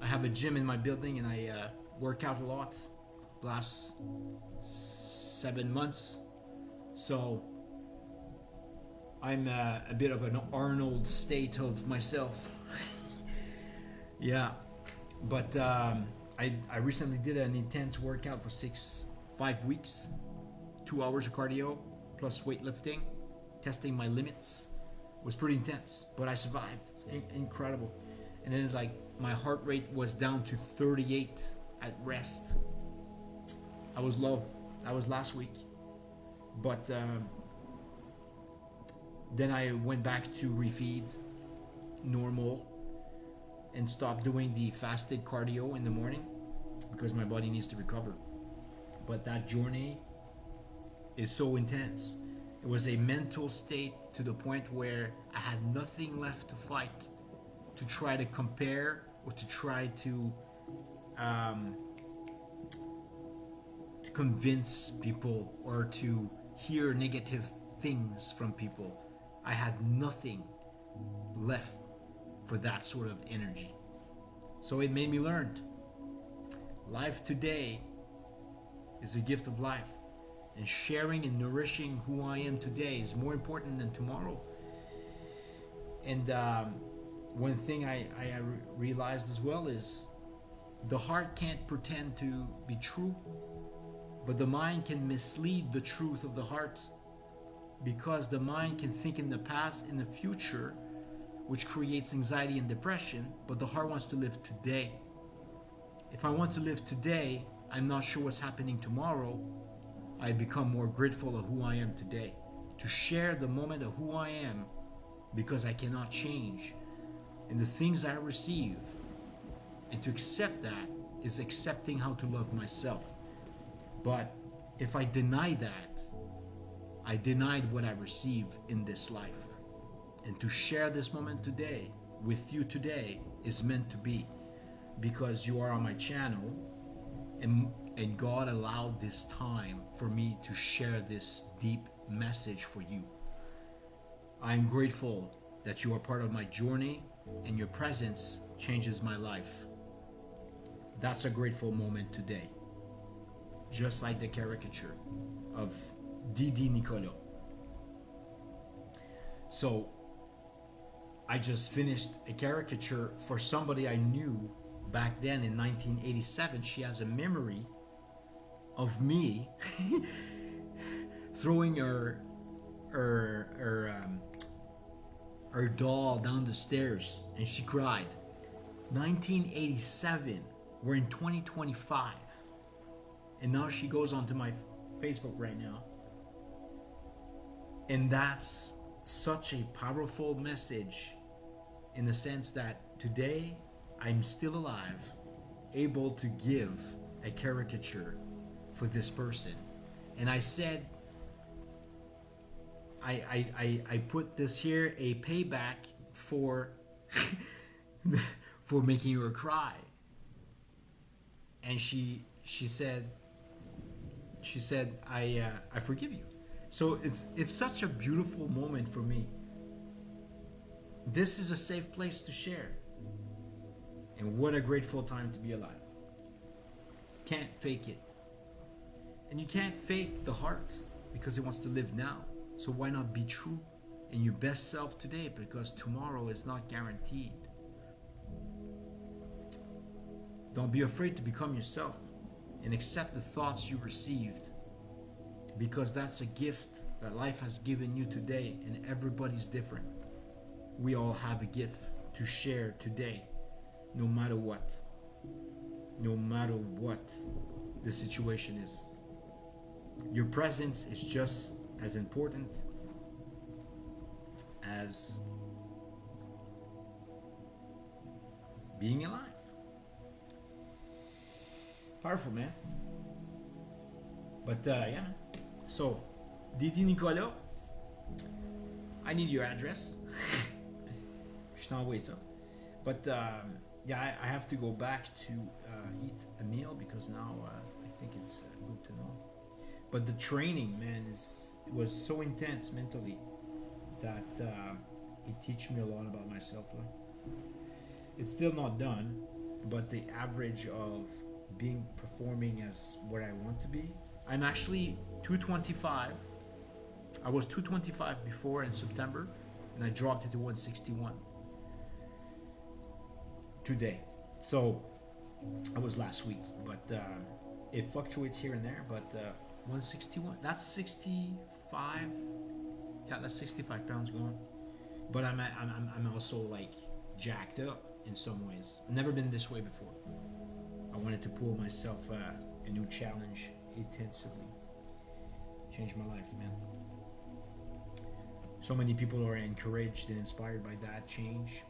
I have a gym in my building and I work out a lot the last 7 months. So I'm a bit of an Arnold state of myself. Yeah, but I recently did an intense workout for 5 weeks, 2 hours of cardio plus weightlifting, testing my limits. It was pretty intense, but I survived. It's incredible. And then like my heart rate was down to 38 at rest. I was low. That was last week, but then I went back to refeed normal and stopped doing the fasted cardio in the morning because my body needs to recover. But that journey is so intense. It was a mental state to the point where I had nothing left to fight, to try to compare or to try to convince people or to hear negative things from people. I had nothing left for that sort of energy. So it made me learn. Life today is a gift of life. And sharing and nourishing who I am today is more important than tomorrow. And one thing I realized as well is the heart can't pretend to be true, but the mind can mislead the truth of the heart, because the mind can think in the past, in the future, which creates anxiety and depression, but the heart wants to live today. If I want to live today, I'm not sure what's happening tomorrow. I become more grateful of who I am today. To share the moment of who I am, because I cannot change, and the things I receive, and to accept that is accepting how to love myself. But if I deny that, I denied what I receive in this life. And to share this moment today with you today is meant to be, because you are on my channel, and God allowed this time for me to share this deep message for you. I'm grateful that you are part of my journey, and your presence changes my life. That's a grateful moment today. Just like the caricature of Didi Nicolas. So I just finished a caricature for somebody I knew back then in 1987. She has a memory of me throwing her doll down the stairs, and she cried. 1987. We're in 2025. And now she goes onto my Facebook right now. And that's such a powerful message in the sense that today I'm still alive, able to give a caricature for this person. And I said, I put this here, a payback for for making her cry. And she said I forgive you. So it's such a beautiful moment for me. This is a safe place to share. And what a grateful time to be alive. Can't fake it. And you can't fake the heart because it wants to live now. So why not be true in your best self today, because tomorrow is not guaranteed. Don't be afraid to become yourself and accept the thoughts you received, because that's a gift that life has given you today, and everybody's different. We all have a gift to share today, no matter what. No matter what the situation is. Your presence is just as important as being alive. Powerful, man. But yeah. So, Didi Nicolas, I need your address. Je t'envoie ça. But yeah, I have to go back to eat a meal because now I think it's good to know. But the training, man, was so intense mentally that it teach me a lot about myself. It's still not done, but the average of performing as what I want to be. I'm actually 225. I was 225 before in September, and I dropped it to 161 today. So I was last week, but it fluctuates here and there. But 161. That's 65. Yeah, that's 65 pounds gone. But I'm also like jacked up in some ways. I've never been this way before. I wanted to pull myself a new challenge intensively. Changed my life, man. So many people are encouraged and inspired by that change.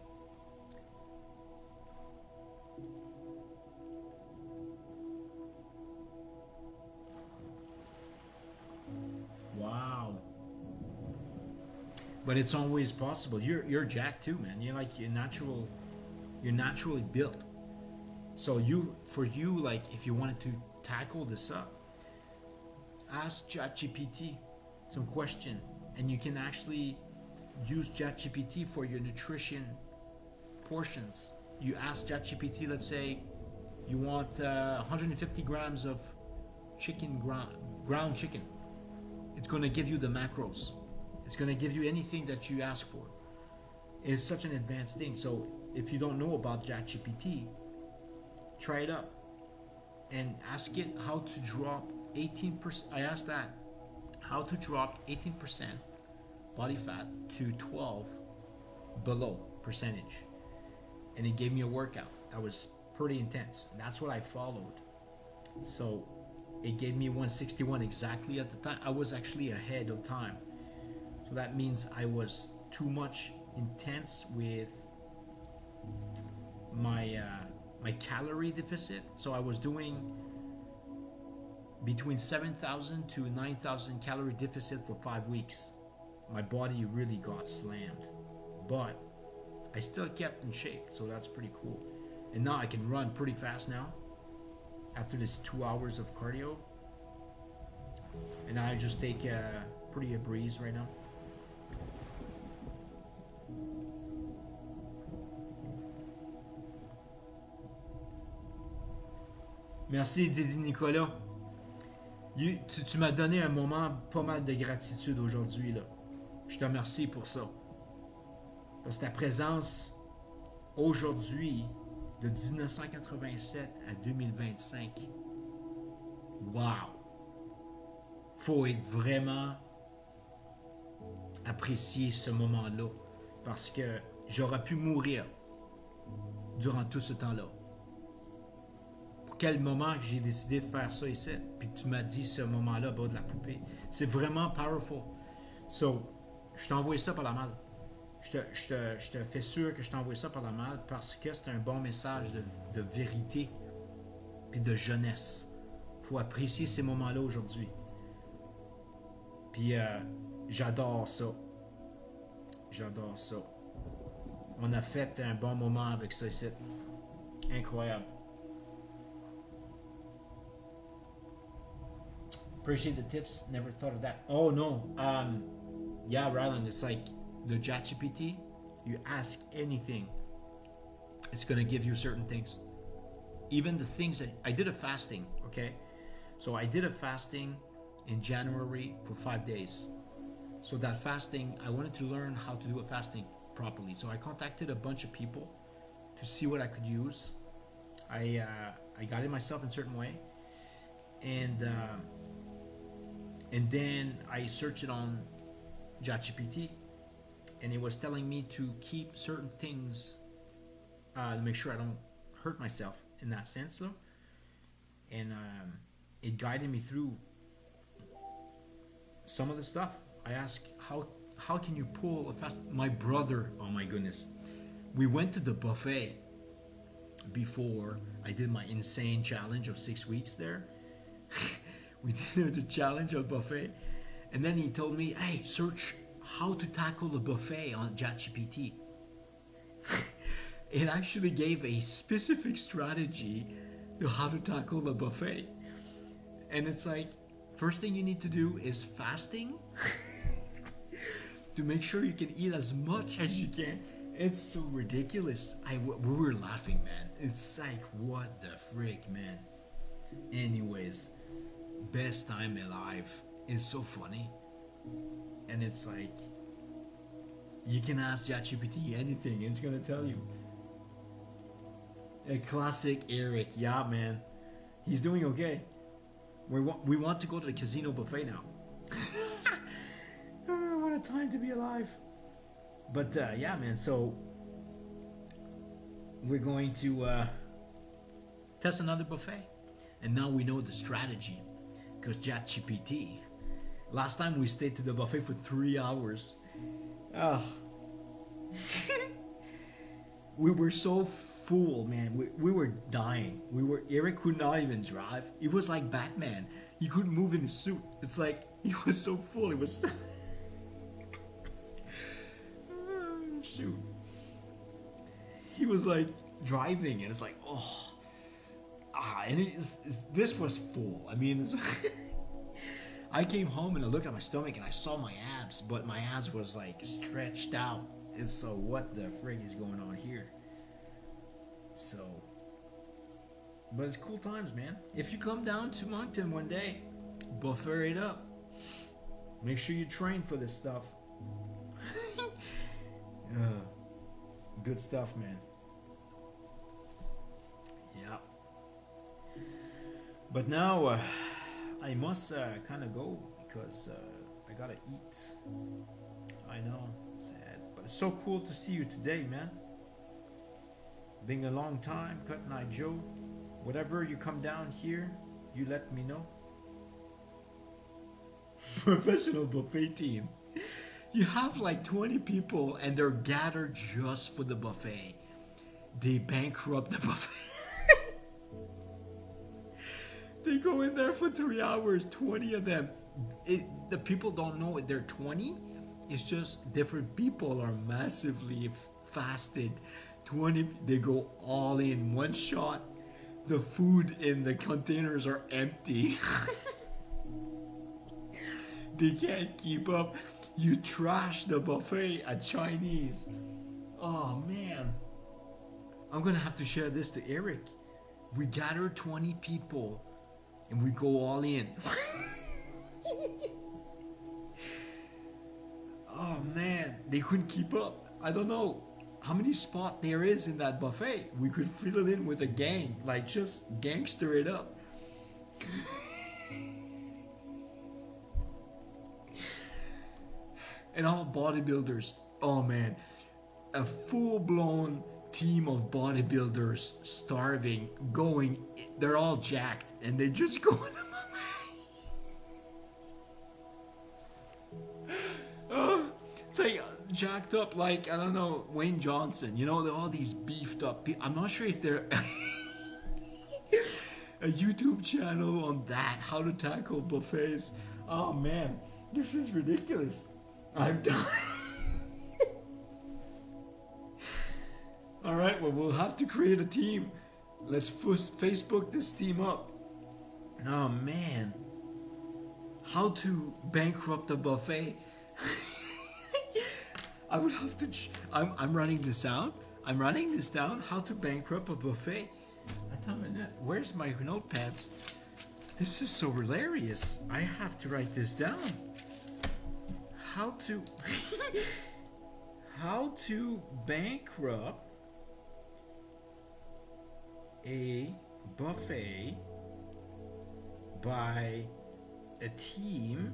Wow. But it's always possible. You're jacked too, man. You're like you're naturally built. So for you, like if you wanted to tackle this up, ask ChatGPT some question, and you can actually use ChatGPT for your nutrition portions. You ask ChatGPT, let's say you want 150 grams of ground chicken. It's going to give you the macros. It's going to give you anything that you ask for. It's such an advanced thing. So if you don't know about ChatGPT, try it up and ask it how to drop 18%. I asked that how to drop 18% body fat to 12 below percentage, and it gave me a workout that was pretty intense. That's what I followed. So it gave me 161 exactly at the time. I was actually ahead of time. So that means I was too much intense with my calorie deficit. So I was doing between 7,000 to 9,000 calorie deficit for 5 weeks. My body really got slammed, but I still kept in shape, so that's pretty cool. And now I can run pretty fast now after this 2 hours of cardio, and I just take a breeze right now. Merci Didi Nicolas. Tu m'as donné un moment pas mal de gratitude aujourd'hui, là. Je te remercie pour ça. Parce que ta présence aujourd'hui, de 1987 à 2025, wow! Faut être vraiment apprécier ce moment-là. Parce que j'aurais pu mourir durant tout ce temps-là. Pour quel moment que j'ai décidé de faire ça ici. Puis tu m'as dit ce moment-là, bas de la poupée. C'est vraiment powerful. So, je t'ai envoyé ça par la malle. Je te fais sûr que je t'ai envoyé ça par la malle parce que c'est un bon message de vérité puis de jeunesse. Faut apprécier ces moments-là aujourd'hui. Puis j'adore ça. J'adore ça. On a fait un bon moment avec ça ici. Incroyable. Appreciate the tips. Never thought of that. Oh no. Yeah, Rylan, it's like the ChatGPT. You ask anything, it's gonna give you certain things. Even the things that I did a fasting. Okay, so I did a fasting in January for 5 days. So that fasting, I wanted to learn how to do a fasting properly. So I contacted a bunch of people to see what I could use. I guided myself in a certain way, and then I searched it on ChatGPT, and it was telling me to keep certain things to make sure I don't hurt myself in that sense, though. And it guided me through some of the stuff. I asked, how can you pull a fast? My brother, oh my goodness, we went to the buffet before I did my insane challenge of 6 weeks there. We did the challenge of buffet, and then he told me, "Hey, search how to tackle a buffet on ChatGPT." It actually gave a specific strategy to how to tackle a buffet, and it's like, first thing you need to do is fasting to make sure you can eat as much as you can. It's so ridiculous. We were laughing, man. It's like, what the frick, man. Anyways, best time alive. It's so funny. And it's like, you can ask ChatGPT anything and it's gonna tell you. A classic Eric. Yeah, man. He's doing okay. We want to go to the casino buffet now. Oh, what a time to be alive. But yeah, man, so we're going to test another buffet. And now we know the strategy. Because ChatGPT, last time we stayed to the buffet for 3 hours. Oh. We were so full, man. We were dying. Eric could not even drive. It was like Batman. He couldn't move in his suit. It's like, he was so full. It was... shoot. He was like driving and it's like, oh. And this was full. I mean, I came home and I looked at my stomach and I saw my abs, but my abs was like stretched out. And so what the frig is going on here? So, but it's cool times, man. If you come down to Moncton one day, buffet it up. Make sure you train for this stuff. Good stuff, man. Yeah. But now I must kind of go because I gotta eat. I know, sad, but it's so cool to see you today, man. Been a long time, Cotton Eye Joe. Whatever you come down here, you let me know. Professional buffet team. You have like 20 people and they're gathered just for the buffet. They bankrupt the buffet. They go in there for 3 hours, 20 of them. The people don't know it. They're 20. It's just different people are massively fasted. 20, they go all in one shot. The food in the containers are empty. They can't keep up. You trash the buffet at Chinese. Oh man. I'm gonna have to share this to Eric. We gather 20 people and we go all in. Oh man, they couldn't keep up. I don't know how many spots there is in that buffet. We could fill it in with a gang, like just gangster it up. And all bodybuilders. Oh man, a full-blown team of bodybuilders starving, going, they're all jacked, and they're just going. It's like jacked up, like, I don't know, Wayne Johnson. You know, all these beefed up people. I'm not sure if they're a YouTube channel on that, how to tackle buffets. Oh man, this is ridiculous. I'm done. All right, well, we'll have to create a team. Let's Facebook this team up. Oh man, how to bankrupt a buffet. I would have to. I'm writing this down. I'm writing this down. How to bankrupt a buffet. Where's my notepads? This is so hilarious. I have to write this down. How to how to bankrupt a buffet by a team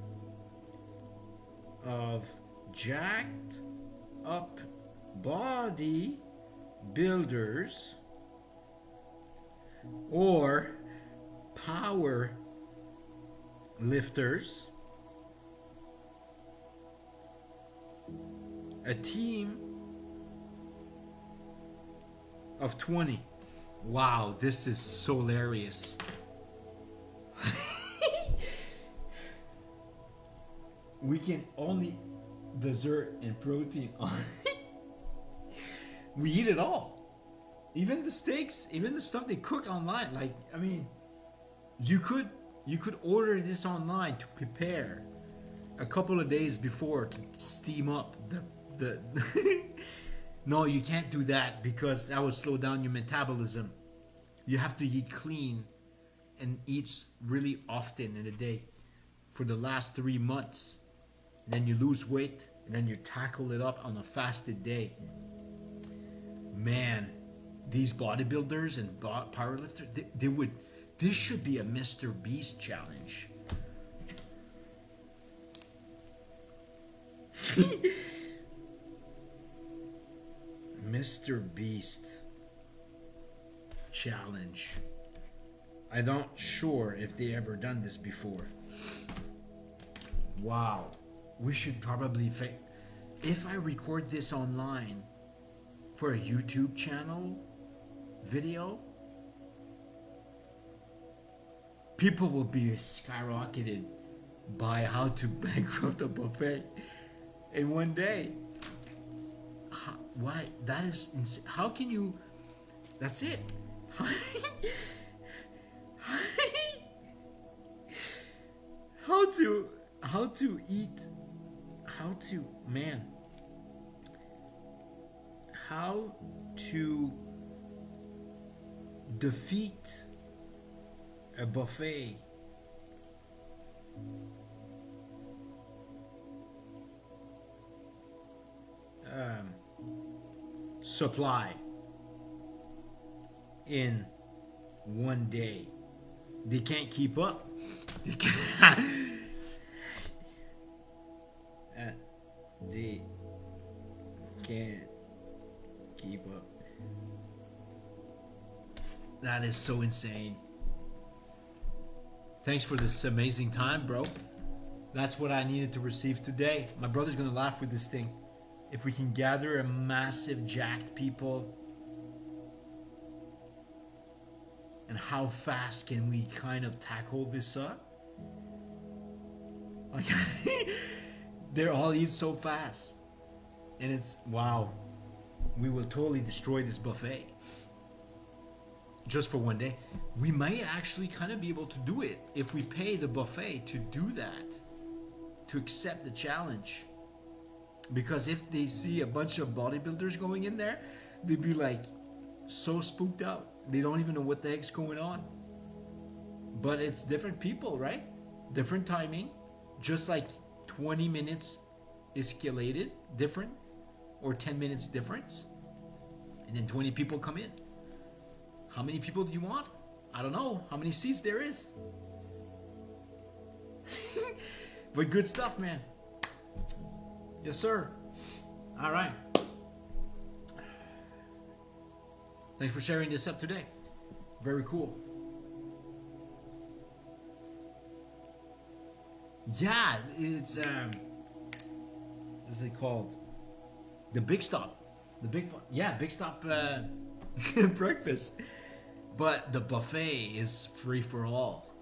of jacked up body builders or power lifters, a team of 20. Wow, this is so hilarious. We can only dessert and protein on. We eat it all. Even the steaks, even the stuff they cook online. Like, I mean, you could order this online to prepare a couple of days before to steam up the No, you can't do that because that would slow down your metabolism. You have to eat clean and eat really often in a day for the last 3 months. And then you lose weight and then you tackle it up on a fasted day. Man, these bodybuilders and powerlifters, they would. This should be a Mr. Beast challenge. Mr. Beast challenge. I'm not sure if they ever done this before. Wow. We should probably if I record this online for a YouTube channel video, people will be skyrocketed by how to bankrupt a buffet in one day. Why? That is insane. How can you? That's it. How to eat? How to How to defeat a buffet supply in one day. They can't keep up. They can't keep up. That is so insane. Thanks for this amazing time, bro. That's what I needed to receive today. My brother's gonna laugh with this thing. If we can gather a massive jacked people, and how fast can we kind of tackle this up? Like, they're all eat so fast, and it's wow. We will totally destroy this buffet just for one day. We might actually kind of be able to do it if we pay the buffet to do that, to accept the challenge. Because if they see a bunch of bodybuilders going in there, they'd be like so spooked out. They don't even know what the heck's going on. But it's different people, right? Different timing. Just like 20 minutes escalated different, or 10 minutes difference, and then 20 people come in. How many people do you want? I don't know how many seats there is. But good stuff, man. Yes, sir. All right. Thanks for sharing this up today. Very cool. Yeah, it's what's it called? The Big Stop. Big Stop breakfast. But the buffet is free for all.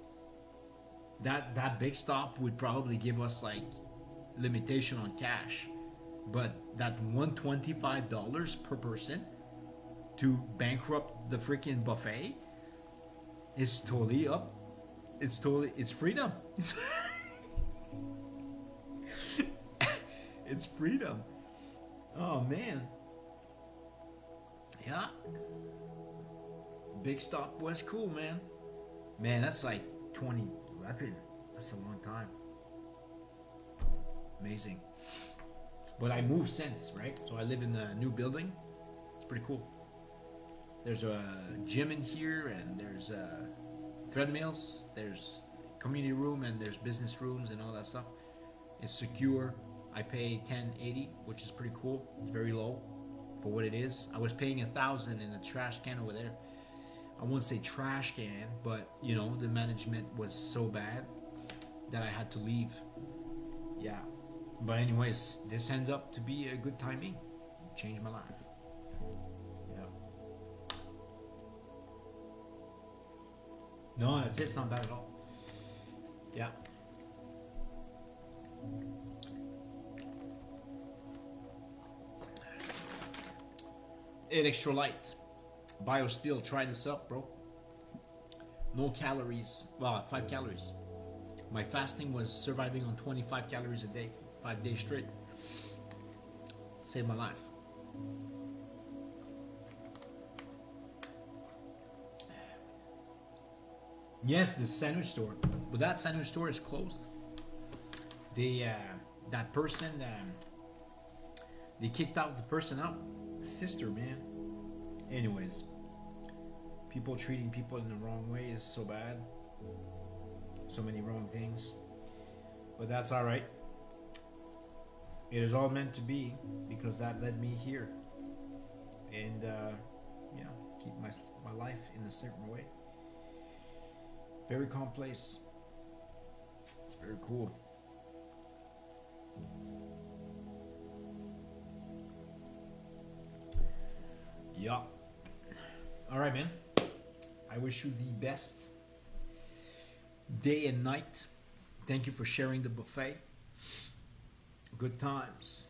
That Big Stop would probably give us like limitation on cash, but that $125 per person to bankrupt the freaking buffet is totally up. It's freedom. It's freedom. Oh man. Yeah. Big Stop was cool, man. Man, that's like 2011. That's a long time. Amazing. But I moved since, right? So I live in a new building. It's pretty cool. There's a gym in here, and there's treadmills. There's community room, and there's business rooms and all that stuff. It's secure. I pay $10.80, which is pretty cool. It's very low for what it is. I was paying $1,000 in a trash can over there. I won't say trash can, but you know, the management was so bad that I had to leave. Yeah. But anyways, this ends up to be a good timing. Changed my life. Yeah. No, it's not bad at all. Yeah. Extra light. BioSteel, try this up, bro. No calories. Well, 5 calories. My fasting was surviving on 25 calories a day, 5 days straight. Saved my life. Yes, the sandwich store. But that sandwich store is closed. They, that person, they kicked out the person out. Sister, man. Anyways, people treating people in the wrong way is so bad. So many wrong things. But that's alright. It is all meant to be, because that led me here. And, yeah, keep my life in a certain way. Very calm place. It's very cool. Yeah. Alright, man. I wish you the best day and night. Thank you for sharing the buffet. Good times.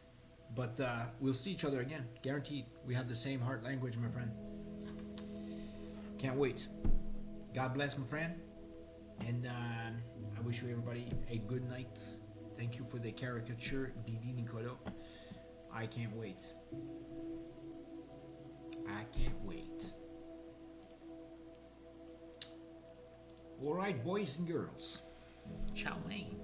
But we'll see each other again. Guaranteed. We have the same heart language, my friend. Can't wait. God bless, my friend. And I wish you everybody a good night. Thank you for the caricature, Didi Nicolo. I can't wait. I can't wait. All right, boys and girls. Ciao, man.